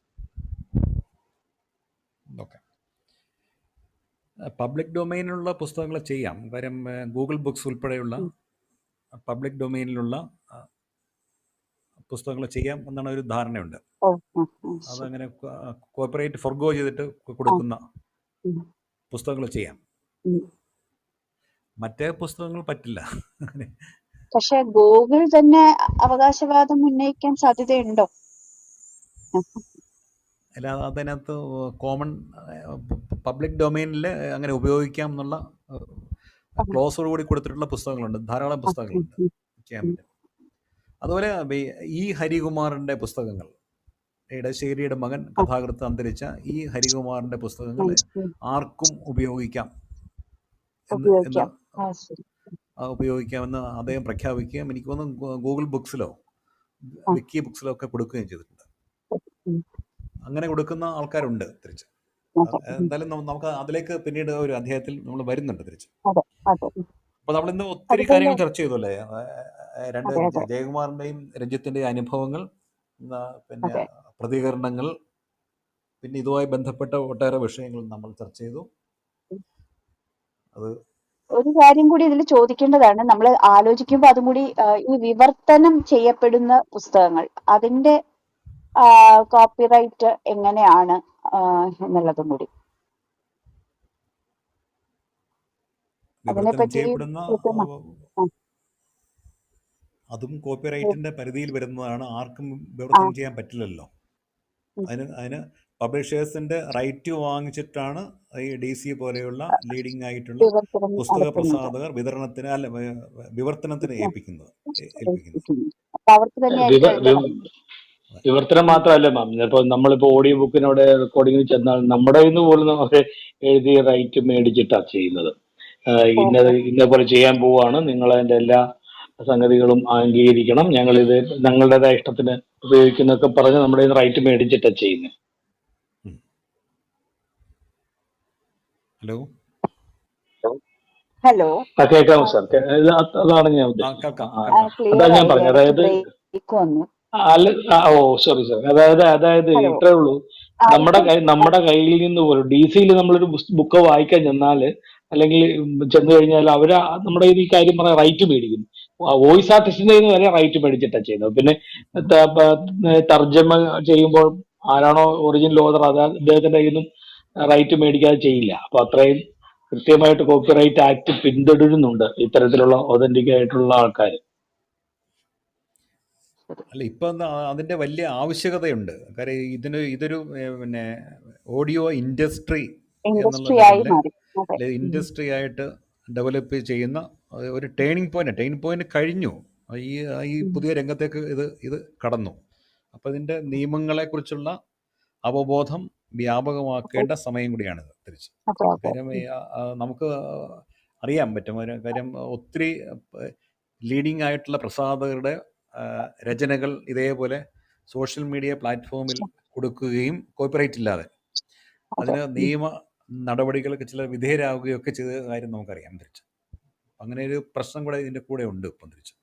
A: പബ്ലിക് ഡൊമൈനിലുള്ള പുസ്തകങ്ങൾ ചെയ്യാം. കാര്യം ഗൂഗിൾ ബുക്സ് ഉൾപ്പെടെയുള്ള പബ്ലിക് ഡൊമൈനിലുള്ള പുസ്തകങ്ങൾ ചെയ്യാം എന്നാണ് ഒരു ധാരണയുണ്ട്. അതങ്ങനെ കോപ്പറേറ്റ് ഫോർഗോ ചെയ്തിട്ട് കൊടുക്കുന്ന പുസ്തകങ്ങൾ ചെയ്യാം. മറ്റേ പുസ്തകങ്ങൾ പറ്റില്ല.
D: പക്ഷെ ഗൂഗിൾ തന്നെ അവകാശവാദം ഉന്നയിക്കാൻ സാധ്യതയുണ്ടോ?
A: അല്ല, അതിനകത്ത് കോമൺ പബ്ലിക് ഡൊമൈനിൽ അങ്ങനെ ഉപയോഗിക്കാം എന്നുള്ള ക്ലോസോടുകൂടി കൊടുത്തിട്ടുള്ള പുസ്തകങ്ങളുണ്ട്, ധാരാളം പുസ്തകങ്ങളുണ്ട് ചെയ്യാൻ പറ്റും. അതുപോലെ ഈ ഹരികുമാറിൻ്റെ പുസ്തകങ്ങൾ, ഇടശ്ശേരിയുടെ മകൻ കഥാകൃത്ത് അന്തരിച്ച ഈ ഹരികുമാറിൻ്റെ പുസ്തകങ്ങൾ ആർക്കും ഉപയോഗിക്കാമെന്ന് അദ്ദേഹം പ്രഖ്യാപിക്കുകയും എനിക്ക് തോന്നുന്നു ഗൂഗിൾ ബുക്സിലോ വിക്കി ബുക്സിലോ ഒക്കെ കൊടുക്കുകയും ചെയ്തിട്ടുണ്ട്. അങ്ങനെ കൊടുക്കുന്ന ആൾക്കാരുണ്ട് തിരിച്ച്. എന്തായാലും നമുക്ക് അതിലേക്ക് പിന്നീട് ഒരു അധ്യായത്തിൽ നമ്മൾ വരുന്നുണ്ട് തിരിച്ച്. അപ്പോൾ നമ്മളിന്ന് ഒത്തിരി കാര്യങ്ങൾ ചർച്ച ചെയ്തു അല്ലേ? ജയകുമാറിൻ്റെയും രഞ്ജിത്തിൻ്റെയും അനുഭവങ്ങൾ, പിന്നെ പ്രതികരണങ്ങൾ, പിന്നെ ഇതുമായി ബന്ധപ്പെട്ട ഒട്ടേറെ വിഷയങ്ങൾ നമ്മൾ ചർച്ച ചെയ്തു. അത്
D: ഒരു കാര്യം കൂടി ഇതിൽ ചോദിക്കേണ്ടതാണ്. നമ്മൾ ആലോചിക്കുമ്പോൾ അതും കൂടി ഈ വിവർത്തനം ചെയ്യപ്പെടുന്ന പുസ്തകങ്ങൾ, അതിന്റെ കോപ്പിറൈറ്റ് എങ്ങനെയാണ് എന്നുള്ളതും കൂടി
A: വിവർത്തനം
D: അതിനെപ്പറ്റി
A: ചെയ്യപ്പെടുന്ന
D: കൃത്യമായി ആ,
A: അതും കോപ്പിറൈറ്റിന്റെ പരിധിയിൽ വരുന്നതാണ്. ആർക്കും വിവർത്തനം ചെയ്യാൻ പറ്റില്ലല്ലോ.
D: ഉം.
A: അതിന് പബ്ലിഷേഴ്സിന്റെ റൈറ്റ് വാങ്ങിച്ചിട്ടാണ് ഈ DC പോലെയുള്ള ലീഡിംഗ് ആയിട്ടുള്ള
D: വിവർത്തനം
A: പുസ്തക
D: നടത്തുന്നത്
A: പ്രസാധകർ വിവർത്തനത്തിന് ഏൽപ്പിക്കുന്നത്.
D: അപ്പൊ അവർക്ക് തന്നെയായിരിക്കും അതിന്റെ right.
B: വിവർത്തനം മാത്രമല്ല മാം, ഇപ്പൊ നമ്മളിപ്പോ ഓഡിയോ ബുക്കിനോട് റെക്കോർഡിങ്ങിന് ചെന്നാൽ നമ്മുടെ കയ്യിൽ നിന്ന് പോലും നമുക്ക് എഴുതിയ റൈറ്റ് മേടിച്ചിട്ടാണ് ചെയ്യുന്നത്. ഇന്ന പോലെ ചെയ്യാൻ പോവുകയാണ്, നിങ്ങൾ അതിന്റെ എല്ലാ സംഗതികളും അംഗീകരിക്കണം, ഞങ്ങളിത് ഞങ്ങളുടേതായ ഇഷ്ടത്തിന് ഉപയോഗിക്കുന്നൊക്കെ പറഞ്ഞ് നമ്മുടെ റൈറ്റ് മേടിച്ചിട്ടാണ് ചെയ്യുന്നത്.
A: ഹലോ
D: ഹലോ
B: കേൾക്കാമോ സാർ? അതാണ് ഞാൻ ഉദ്ദേശിച്ചത്. അതാണ് ഞാൻ പറഞ്ഞത്. അതായത് സോറി സാർ, അതായത് ഇത്രേ ഉള്ളൂ. നമ്മുടെ കയ്യിൽ നിന്ന് പോലും DC-യിൽ നമ്മളൊരു ബുക്ക് വായിക്കാൻ ചെന്നാല് അല്ലെങ്കിൽ ചെന്ന് കഴിഞ്ഞാൽ അവര് നമ്മുടെ ഈ കാര്യം പറഞ്ഞ റൈറ്റ് മേടിക്കും. വോയിസ് ആർട്ടിസ്റ്റിന്റെ വരെ റൈറ്റ് മേടിച്ചിട്ടാണ് ചെയ്യുന്നത്. പിന്നെ തർജ്ജമ ചെയ്യുമ്പോൾ ആരാണോ ഒറിജിനൽ ഓതർ അദ്ദേഹത്തിന്റെ കയ്യിൽ നിന്നും റൈറ്റ് മേടിക്കാതെ ചെയ്യില്ല. അപ്പൊ അത്രയും കൃത്യമായിട്ട് കോപ്പിറൈറ്റ് ആക്ട് പിന്തുടരുന്നുണ്ട് ഇത്തരത്തിലുള്ള ഒതന്റിക് ആയിട്ടുള്ള ആൾക്കാർ.
A: അല്ല, ഇപ്പം അതിൻ്റെ വലിയ ആവശ്യകതയുണ്ട്. കാര്യം ഇതൊരു പിന്നെ ഓഡിയോ ഇൻഡസ്ട്രി എന്നുള്ള ഇൻഡസ്ട്രി ആയിട്ട് ഡെവലപ്പ് ചെയ്യുന്ന ഒരു ടേണിംഗ് പോയിന്റ് കഴിഞ്ഞു. ഈ പുതിയ രംഗത്തേക്ക് ഇത് കടന്നു. അപ്പോൾ ഇതിൻ്റെ നിയമങ്ങളെക്കുറിച്ചുള്ള അവബോധം വ്യാപകമാക്കേണ്ട സമയം കൂടിയാണിത് തിരിച്ച്. കാര്യം നമുക്ക് അറിയാൻ പറ്റും. കാര്യം ഒത്തിരി ലീഡിംഗ് ആയിട്ടുള്ള പ്രസാധകരുടെ രചനകൾ ഇതേപോലെ സോഷ്യൽ മീഡിയ പ്ലാറ്റ്ഫോമിൽ കൊടുക്കുകയും കോപ്പിറൈറ്റ് ഇല്ലാതെ അതിന് നിയമ നടപടികൾക്ക് ചില വിധേയരാകുകയൊക്കെ ചെയ്ത കാര്യം നമുക്കറിയാം തിരിച്ച്. അങ്ങനെ ഒരു പ്രശ്നം കൂടെ ഇതിൻ്റെ കൂടെ ഉണ്ട് ഇപ്പം തിരിച്ച്.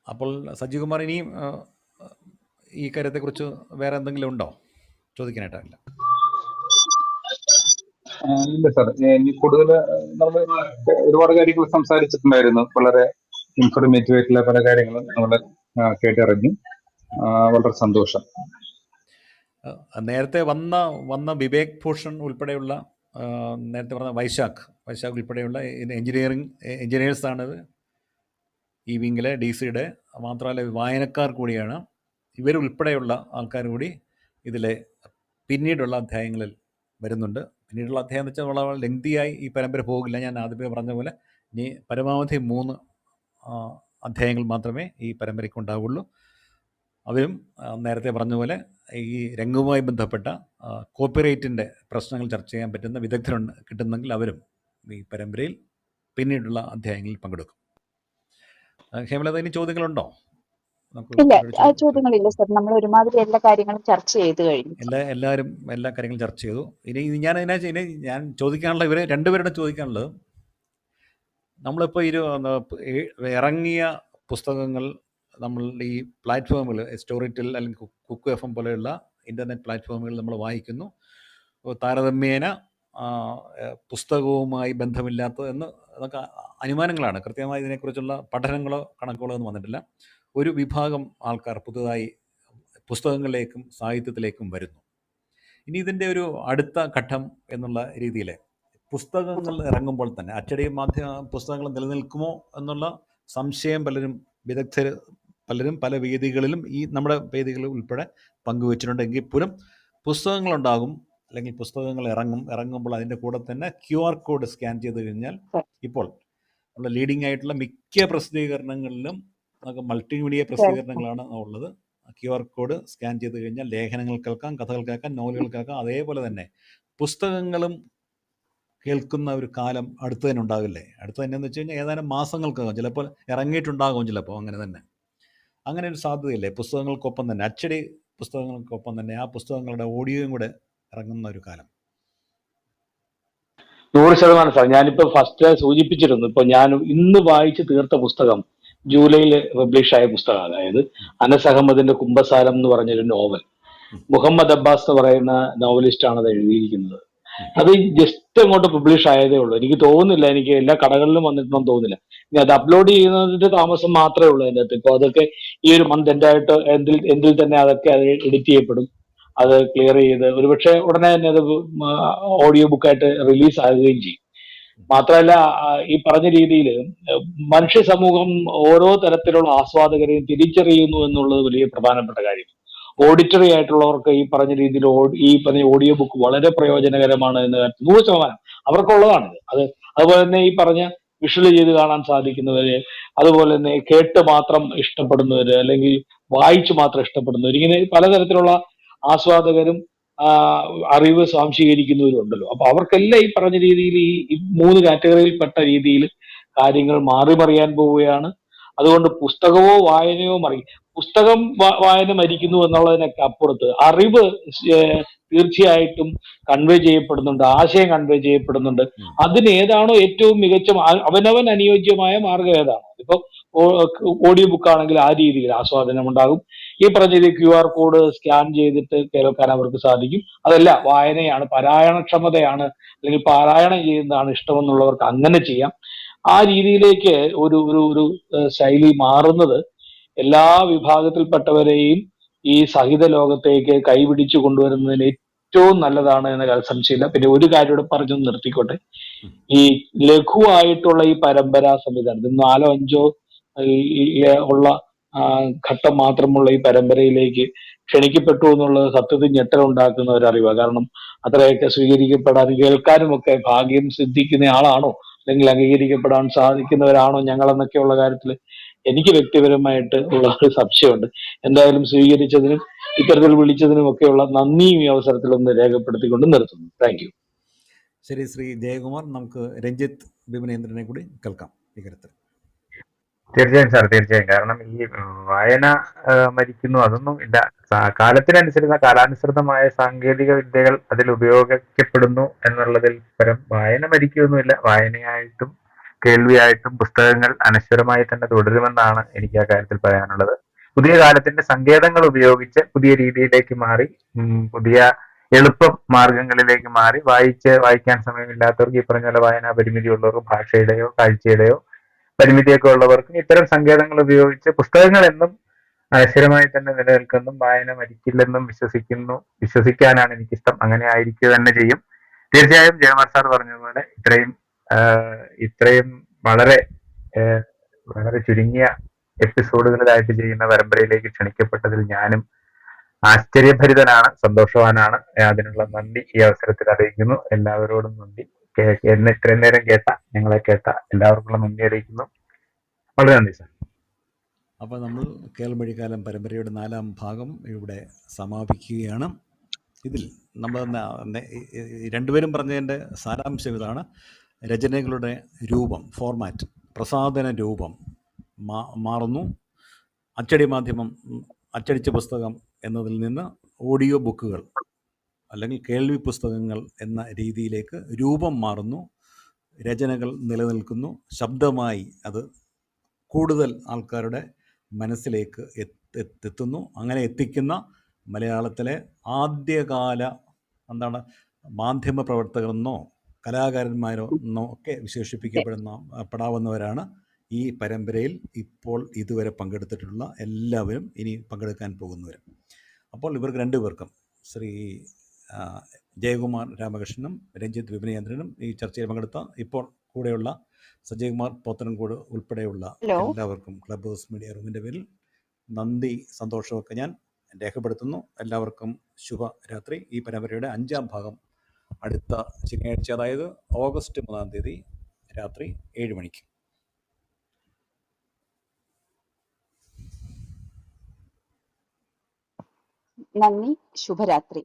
A: അപ്പോൾ സജീവകുമാർ, ഇനിയും ഈ കാര്യത്തെക്കുറിച്ച് വേറെ എന്തെങ്കിലും ഉണ്ടോ ചോദിക്കാനായിട്ടല്ല?
F: ഇല്ല സാർ, ഇനി കൂടുതൽ നമ്മൾ ഒരുപാട് കാര്യങ്ങൾ സംസാരിച്ചിട്ടുണ്ടായിരുന്നു. വളരെ ഇൻഫോർമേറ്റീവ് ആയിട്ടുള്ള പല കാര്യങ്ങളും നമ്മൾ കേട്ടറിഞ്ഞു. വളരെ സന്തോഷം.
A: നേരത്തെ വന്ന വിവേക് ഭൂഷൺ ഉൾപ്പെടെയുള്ള നേരത്തെ പറഞ്ഞ വൈശാഖ് ഉൾപ്പെടെയുള്ള എഞ്ചിനീയേഴ്സാണിത് ഈ വിങ്ങിലെ DC-യുടെ. മാത്രമല്ല വായനക്കാർ കൂടിയാണ്. ഇവരുൾപ്പെടെയുള്ള ആൾക്കാർ കൂടി ഇതിലെ പിന്നീടുള്ള അധ്യായങ്ങളിൽ വരുന്നുണ്ട്. പിന്നീടുള്ള അധ്യായം എന്ന് വെച്ചാൽ വളരെ ലെങ്തിയായി ഈ പരമ്പര പോകില്ല. ഞാൻ ആദ്യമേ പറഞ്ഞ പോലെ ഇനി പരമാവധി 3 അധ്യായങ്ങൾ മാത്രമേ ഈ പരമ്പരയ്ക്ക് ഉണ്ടാവുള്ളൂ. അവരും നേരത്തെ പറഞ്ഞ പോലെ ഈ രംഗവുമായി ബന്ധപ്പെട്ട കോപ്പിറൈറ്റിൻ്റെ പ്രശ്നങ്ങൾ ചർച്ച ചെയ്യാൻ പറ്റുന്ന വിദഗ്ധരുണ്ട് കിട്ടുന്നെങ്കിൽ അവരും ഈ പരമ്പരയിൽ പിന്നീടുള്ള അധ്യായങ്ങളിൽ പങ്കെടുക്കും. ഹേമലത, ഇനി ചോദ്യങ്ങളുണ്ടോ?
D: ഇല്ല, ചോദ്യങ്ങളില്ല സർ. നമ്മൾ ഒരുമാതിരി എല്ലാ കാര്യങ്ങളും ചർച്ച ചെയ്ത് കഴിഞ്ഞു.
A: എല്ലാവരും എല്ലാ കാര്യങ്ങളും ചർച്ച ചെയ്തു. ഇനി ഞാൻ ചോദിക്കാനുള്ള ഇവരെ രണ്ടുപേരുടെ ചോദിക്കാനുള്ളത്, നമ്മളിപ്പോൾ ഇറങ്ങിയ പുസ്തകങ്ങൾ നമ്മൾ ഈ പ്ലാറ്റ്ഫോമുകൾ സ്റ്റോറിറ്റെൽ അല്ലെങ്കിൽ കുക്ക് FM പോലെയുള്ള ഇൻ്റർനെറ്റ് പ്ലാറ്റ്ഫോമുകൾ നമ്മൾ വായിക്കുന്നു. താരതമ്യേന പുസ്തകവുമായി ബന്ധമില്ലാത്തതെന്ന് അതൊക്കെ അനുമാനങ്ങളാണ്. കൃത്യമായി ഇതിനെക്കുറിച്ചുള്ള പഠനങ്ങളോ കണക്കുകളോ ഒന്നും വന്നിട്ടില്ല. ഒരു വിഭാഗം ആൾക്കാർ പുതുതായി പുസ്തകങ്ങളിലേക്കും സാഹിത്യത്തിലേക്കും വരുന്നു. ഇനി ഇതിൻ്റെ ഒരു അടുത്ത ഘട്ടം എന്നുള്ള രീതിയിൽ പുസ്തകങ്ങൾ ഇറങ്ങുമ്പോൾ തന്നെ അച്ചടി മാധ്യമ പുസ്തകങ്ങൾ നിലനിൽക്കുമോ എന്നുള്ള സംശയം പലരും പല വേദികളിലും ഈ നമ്മുടെ വേദികളിൽ ഉൾപ്പെടെ പങ്കുവച്ചിട്ടുണ്ടെങ്കിൽ പോലും പുസ്തകങ്ങളുണ്ടാകും, അല്ലെങ്കിൽ പുസ്തകങ്ങൾ ഇറങ്ങുമ്പോൾ അതിൻ്റെ കൂടെ തന്നെ QR കോഡ് സ്കാൻ ചെയ്ത് കഴിഞ്ഞാൽ ഇപ്പോൾ നമ്മുടെ ലീഡിംഗ് ആയിട്ടുള്ള മിക്ക പ്രസിദ്ധീകരണങ്ങളിലും നമുക്ക് മൾട്ടിമീഡിയ പ്രസിദ്ധീകരണങ്ങളാണ് ഉള്ളത്. QR കോഡ് സ്കാൻ ചെയ്ത് കഴിഞ്ഞാൽ ലേഖനങ്ങൾ കേൾക്കാം, കഥകൾ കേൾക്കാം, നോവലുകൾ കേൾക്കാം. അതേപോലെ തന്നെ പുസ്തകങ്ങളും കേൾക്കുന്ന ഒരു കാലം അടുത്ത് തന്നെ ഉണ്ടാകില്ലേ? അടുത്ത് തന്നെ എന്ന് വെച്ച് കഴിഞ്ഞാൽ ഏതാനും മാസങ്ങൾക്കകം ചിലപ്പോൾ ഇറങ്ങിയിട്ടുണ്ടാകും. ചിലപ്പോൾ അങ്ങനെ ഒരു സാധ്യതയില്ലേ? പുസ്തകങ്ങൾക്കൊപ്പം തന്നെ അച്ചടി പുസ്തകങ്ങൾക്കൊപ്പം തന്നെ ആ പുസ്തകങ്ങളുടെ ഓഡിയോയും കൂടെ ഇറങ്ങുന്ന ഒരു കാലം.
B: 100% സാർ. ഞാനിപ്പോ ഫസ്റ്റ് സൂചിപ്പിച്ചിരുന്നു. ഇപ്പൊ ഞാൻ ഇന്ന് വായിച്ച് തീർത്ത പുസ്തകം ജൂലൈയിൽ പബ്ലിഷ് ആയ പുസ്തകം, അതായത് അനസ് അഹമ്മദിന്റെ കുംഭസാരം എന്ന് പറഞ്ഞൊരു നോവൽ. മുഹമ്മദ് അബ്ബാസ് എന്ന് പറയുന്ന നോവലിസ്റ്റ് ആണ് അത് എഴുതിയിരിക്കുന്നത്. അത് ജസ്റ്റ് അങ്ങോട്ട് പബ്ലിഷ് ആയതേ ഉള്ളൂ. എനിക്ക് തോന്നുന്നില്ല, എനിക്ക് എല്ലാ കടകളിലും വന്നിട്ടുണ്ടെന്ന് തോന്നുന്നില്ല. ഇനി അത് അപ്ലോഡ് ചെയ്യുന്നതിന്റെ താമസം മാത്രമേ ഉള്ളൂ അതിൻ്റെ അകത്ത്. ഇപ്പൊ അതൊക്കെ ഈ ഒരു മന്ത് എൻ്റെ ആയിട്ട് എന്തിൽ തന്നെ അതൊക്കെ അത് എഡിറ്റ് ചെയ്യപ്പെടും. അത് ക്ലിയർ ചെയ്ത് ഒരുപക്ഷെ ഉടനെ തന്നെ അത് ഓഡിയോ ബുക്കായിട്ട് റിലീസ് ആകുകയും ചെയ്യും. മാത്രമല്ല, ഈ പറഞ്ഞ രീതിയിൽ മനുഷ്യ സമൂഹം ഓരോ തരത്തിലുള്ള ആസ്വാദകരെയും തിരിച്ചറിയുന്നു എന്നുള്ളത് വലിയ പ്രധാനപ്പെട്ട കാര്യം. ഓഡിറ്ററി ആയിട്ടുള്ളവർക്ക് ഈ പറഞ്ഞ രീതിയിൽ ഈ പറഞ്ഞ ഓഡിയോ ബുക്ക് വളരെ പ്രയോജനകരമാണ് എന്ന് 100% അവർക്കുള്ളതാണിത്. അതുപോലെ തന്നെ ഈ പറഞ്ഞ വിഷ്വൽ ചെയ്ത് കാണാൻ സാധിക്കുന്നവര്, അതുപോലെ തന്നെ കേട്ട് മാത്രം ഇഷ്ടപ്പെടുന്നവര്, അല്ലെങ്കിൽ വായിച്ചു മാത്രം ഇഷ്ടപ്പെടുന്നവര്, ഇങ്ങനെ പലതരത്തിലുള്ള ആസ്വാദകരും അറിവ് സ്വാംശീകരിക്കുന്നവരും ഉണ്ടല്ലോ. അപ്പൊ അവർക്കെല്ലാം ഈ പറഞ്ഞ രീതിയിൽ ഈ 3 കാറ്റഗറിയിൽപ്പെട്ട രീതിയിൽ കാര്യങ്ങൾ മാറിമറിയാൻ പോവുകയാണ്. അതുകൊണ്ട് പുസ്തകമോ വായനയോ പുസ്തകം വായന മരിക്കുന്നു എന്നുള്ളതിനൊക്കെ അപ്പുറത്ത് അറിവ് തീർച്ചയായിട്ടും കൺവേ ചെയ്യപ്പെടുന്നുണ്ട്, ആശയം കൺവേ ചെയ്യപ്പെടുന്നുണ്ട്. അതിന് ഏതാണോ ഏറ്റവും മികച്ച അവനവൻ അനുയോജ്യമായ മാർഗം ഏതാണോ, ഇപ്പൊ ഓഡിയോ ബുക്ക് ആണെങ്കിൽ ആ രീതിയിൽ ആസ്വാദനം ഉണ്ടാകും. ഈ പറഞ്ഞ QR കോഡ് സ്കാൻ ചെയ്തിട്ട് കേൾക്കാൻ അവർക്ക് സാധിക്കും. അതല്ല, വായനയാണ്, പാരായണക്ഷമതയാണ്, അല്ലെങ്കിൽ പാരായണം ചെയ്യുന്നതാണ് ഇഷ്ടമെന്നുള്ളവർക്ക് അങ്ങനെ ചെയ്യാം. ആ രീതിയിലേക്ക് ഒരു ഒരു ഒരു ശൈലി മാറുന്നത് എല്ലാ വിഭാഗത്തിൽപ്പെട്ടവരെയും ഈ സഹിത ലോകത്തേക്ക് കൈപിടിച്ചു കൊണ്ടുവരുന്നതിന് ഏറ്റവും നല്ലതാണ് എന്ന സംശയമില്ല. പിന്നെ ഒരു കാര്യം കൂടെ പറഞ്ഞു നിർത്തിക്കോട്ടെ. ഈ ലഘുവായിട്ടുള്ള ഈ പരമ്പരാ സംവിധാനം 4 5 ഉള്ള ഘട്ടം മാത്രമുള്ള ഈ പരമ്പരയിലേക്ക് ക്ഷണിക്കപ്പെട്ടു എന്നുള്ളത് സത്യത്തിൽ ഞെട്ടലുണ്ടാക്കുന്ന ഒരു അറിവാണ്. കാരണം അത്രയൊക്കെ സ്വീകരിക്കപ്പെടാനും കേൾക്കാനും ഒക്കെ ഭാഗ്യം സിദ്ധിക്കുന്ന ആളാണോ, അല്ലെങ്കിൽ അംഗീകരിക്കപ്പെടാൻ സാധിക്കുന്നവരാണോ ഞങ്ങളെന്നൊക്കെയുള്ള കാര്യത്തിൽ എനിക്ക് വ്യക്തിപരമായിട്ട് ഉള്ള ഒരു സംശയമുണ്ട്. എന്തായാലും സ്വീകരിച്ചതിനും ഇത്തരത്തിൽ വിളിച്ചതിനും ഒക്കെയുള്ള നന്ദിയും ഈ അവസരത്തിൽ ഒന്ന് രേഖപ്പെടുത്തിക്കൊണ്ട് നിർത്തുന്നു. Thank you.
A: ശരി, ശ്രീ ജയകുമാർ, നമുക്ക് രഞ്ജിത്ത് വിമനേന്ദ്രനെ കൂടി കേൾക്കാം ഈ കാര്യത്തിൽ.
C: തീർച്ചയായും സാർ, തീർച്ചയായും. കാരണം ഈ വായന മരിക്കുന്നു അതൊന്നും ഇല്ല. കാലാനുസൃതമായ സാങ്കേതിക വിദ്യകൾ അതിൽ ഉപയോഗിക്കപ്പെടുന്നു എന്നുള്ളതിൽ പരം വായന മരിക്കുകയൊന്നുമില്ല. വായനയായിട്ടും കേൾവിയായിട്ടും പുസ്തകങ്ങൾ അനശ്വരമായി തന്നെ തുടരുമെന്നാണ് എനിക്ക് ആ കാര്യത്തിൽ പറയാനുള്ളത്. പുതിയ കാലത്തിന്റെ സങ്കേതങ്ങൾ ഉപയോഗിച്ച് പുതിയ രീതിയിലേക്ക് മാറി, പുതിയ എളുപ്പ മാർഗങ്ങളിലേക്ക് മാറി, വായിക്കാൻ സമയമില്ലാത്തവർക്ക്, ഈ പറഞ്ഞ പോലെ വായനാ പരിമിതി ഉള്ളവർക്ക്, ഭാഷയുടെയോ കാഴ്ചയുടെയോ പരിമിതിയൊക്കെ ഉള്ളവർക്കും ഇത്തരം സങ്കേതങ്ങൾ ഉപയോഗിച്ച് പുസ്തകങ്ങൾ എന്നും അനശ്വരമായി തന്നെ നിലനിൽക്കുന്നു. വായന മരിക്കില്ലെന്നും വിശ്വസിക്കാനാണ് എനിക്കിഷ്ടം. അങ്ങനെ ആയിരിക്കുക തന്നെ ചെയ്യും. തീർച്ചയായും ജയകുമാർ സാർ പറഞ്ഞതുപോലെ ഇത്രയും വളരെ വളരെ ചുരുങ്ങിയ എപ്പിസോഡുകളിലായിട്ട് ചെയ്യുന്ന പരമ്പരയിലേക്ക് ക്ഷണിക്കപ്പെട്ടതിൽ ഞാനും ആശ്ചര്യഭരിതനാണ്, സന്തോഷവാനാണ്. അതിനുള്ള നന്ദി ഈ അവസരത്തിൽ അറിയിക്കുന്നു. എല്ലാവരോടും നന്ദി. എന്നെ ഇത്രയും നേരം ഞങ്ങളെ കേട്ട എല്ലാവർക്കുള്ള നന്ദി അറിയിക്കുന്നു. വളരെ നന്ദി സാർ.
A: അപ്പോൾ നമ്മൾ കേൾമൊഴിക്കാലം പരമ്പരയുടെ 4ാം ഭാഗം ഇവിടെ സമാപിക്കുകയാണ്. ഇതിൽ നമ്മൾ രണ്ടുപേരും പറഞ്ഞതിൻ്റെ സാരാംശം ഇതാണ്: രചനകളുടെ രൂപം, ഫോർമാറ്റ്, പ്രസാധന രൂപം മാറുന്നു. അച്ചടി മാധ്യമം, അച്ചടിച്ച പുസ്തകം എന്നതിൽ നിന്ന് ഓഡിയോ ബുക്കുകൾ അല്ലെങ്കിൽ കേൾവി പുസ്തകങ്ങൾ എന്ന രീതിയിലേക്ക് രൂപം മാറുന്നു. രചനകൾ നിലനിൽക്കുന്നു. ശബ്ദമായി അത് കൂടുതൽ ആൾക്കാരുടെ മനസ്സിലേക്ക് എത്തുന്നു. അങ്ങനെ എത്തിക്കുന്ന മലയാളത്തിലെ ആദ്യകാല മാധ്യമ പ്രവർത്തകരെന്നോ കലാകാരന്മാരോ എന്നോ ഒക്കെ വിശേഷിപ്പിക്കപ്പെടാവുന്നവരാണ് ഈ പരമ്പരയിൽ ഇപ്പോൾ ഇതുവരെ പങ്കെടുത്തിട്ടുള്ള എല്ലാവരും, ഇനി പങ്കെടുക്കാൻ പോകുന്നവരും. അപ്പോൾ ഇവർക്ക് രണ്ടുപേർക്കും, ശ്രീ ജയകുമാർ രാമകൃഷ്ണനും രഞ്ജിത്ത് വിമനേന്ദ്രനും ഈ ചർച്ചയിൽ പങ്കെടുത്ത ഇപ്പോൾ കൂടെയുള്ള സജയകുമാർ പോത്തനംകോട് ഉൾപ്പെടെയുള്ള എല്ലാവർക്കും ക്ലബ് ഹൗസ് മീഡിയ റൂമിൻ്റെ പേരിൽ നന്ദി, സന്തോഷമൊക്കെ ഞാൻ രേഖപ്പെടുത്തുന്നു. എല്ലാവർക്കും ശുഭരാത്രി. ഈ പരമ്പരയുടെ 5ാം ഭാഗം അടുത്ത ശനിയാഴ്ച, അതായത് ഓഗസ്റ്റ് 3-ാം തീയതി രാത്രി 7 മണിക്ക്.
D: നന്ദി, ശുഭരാത്രി.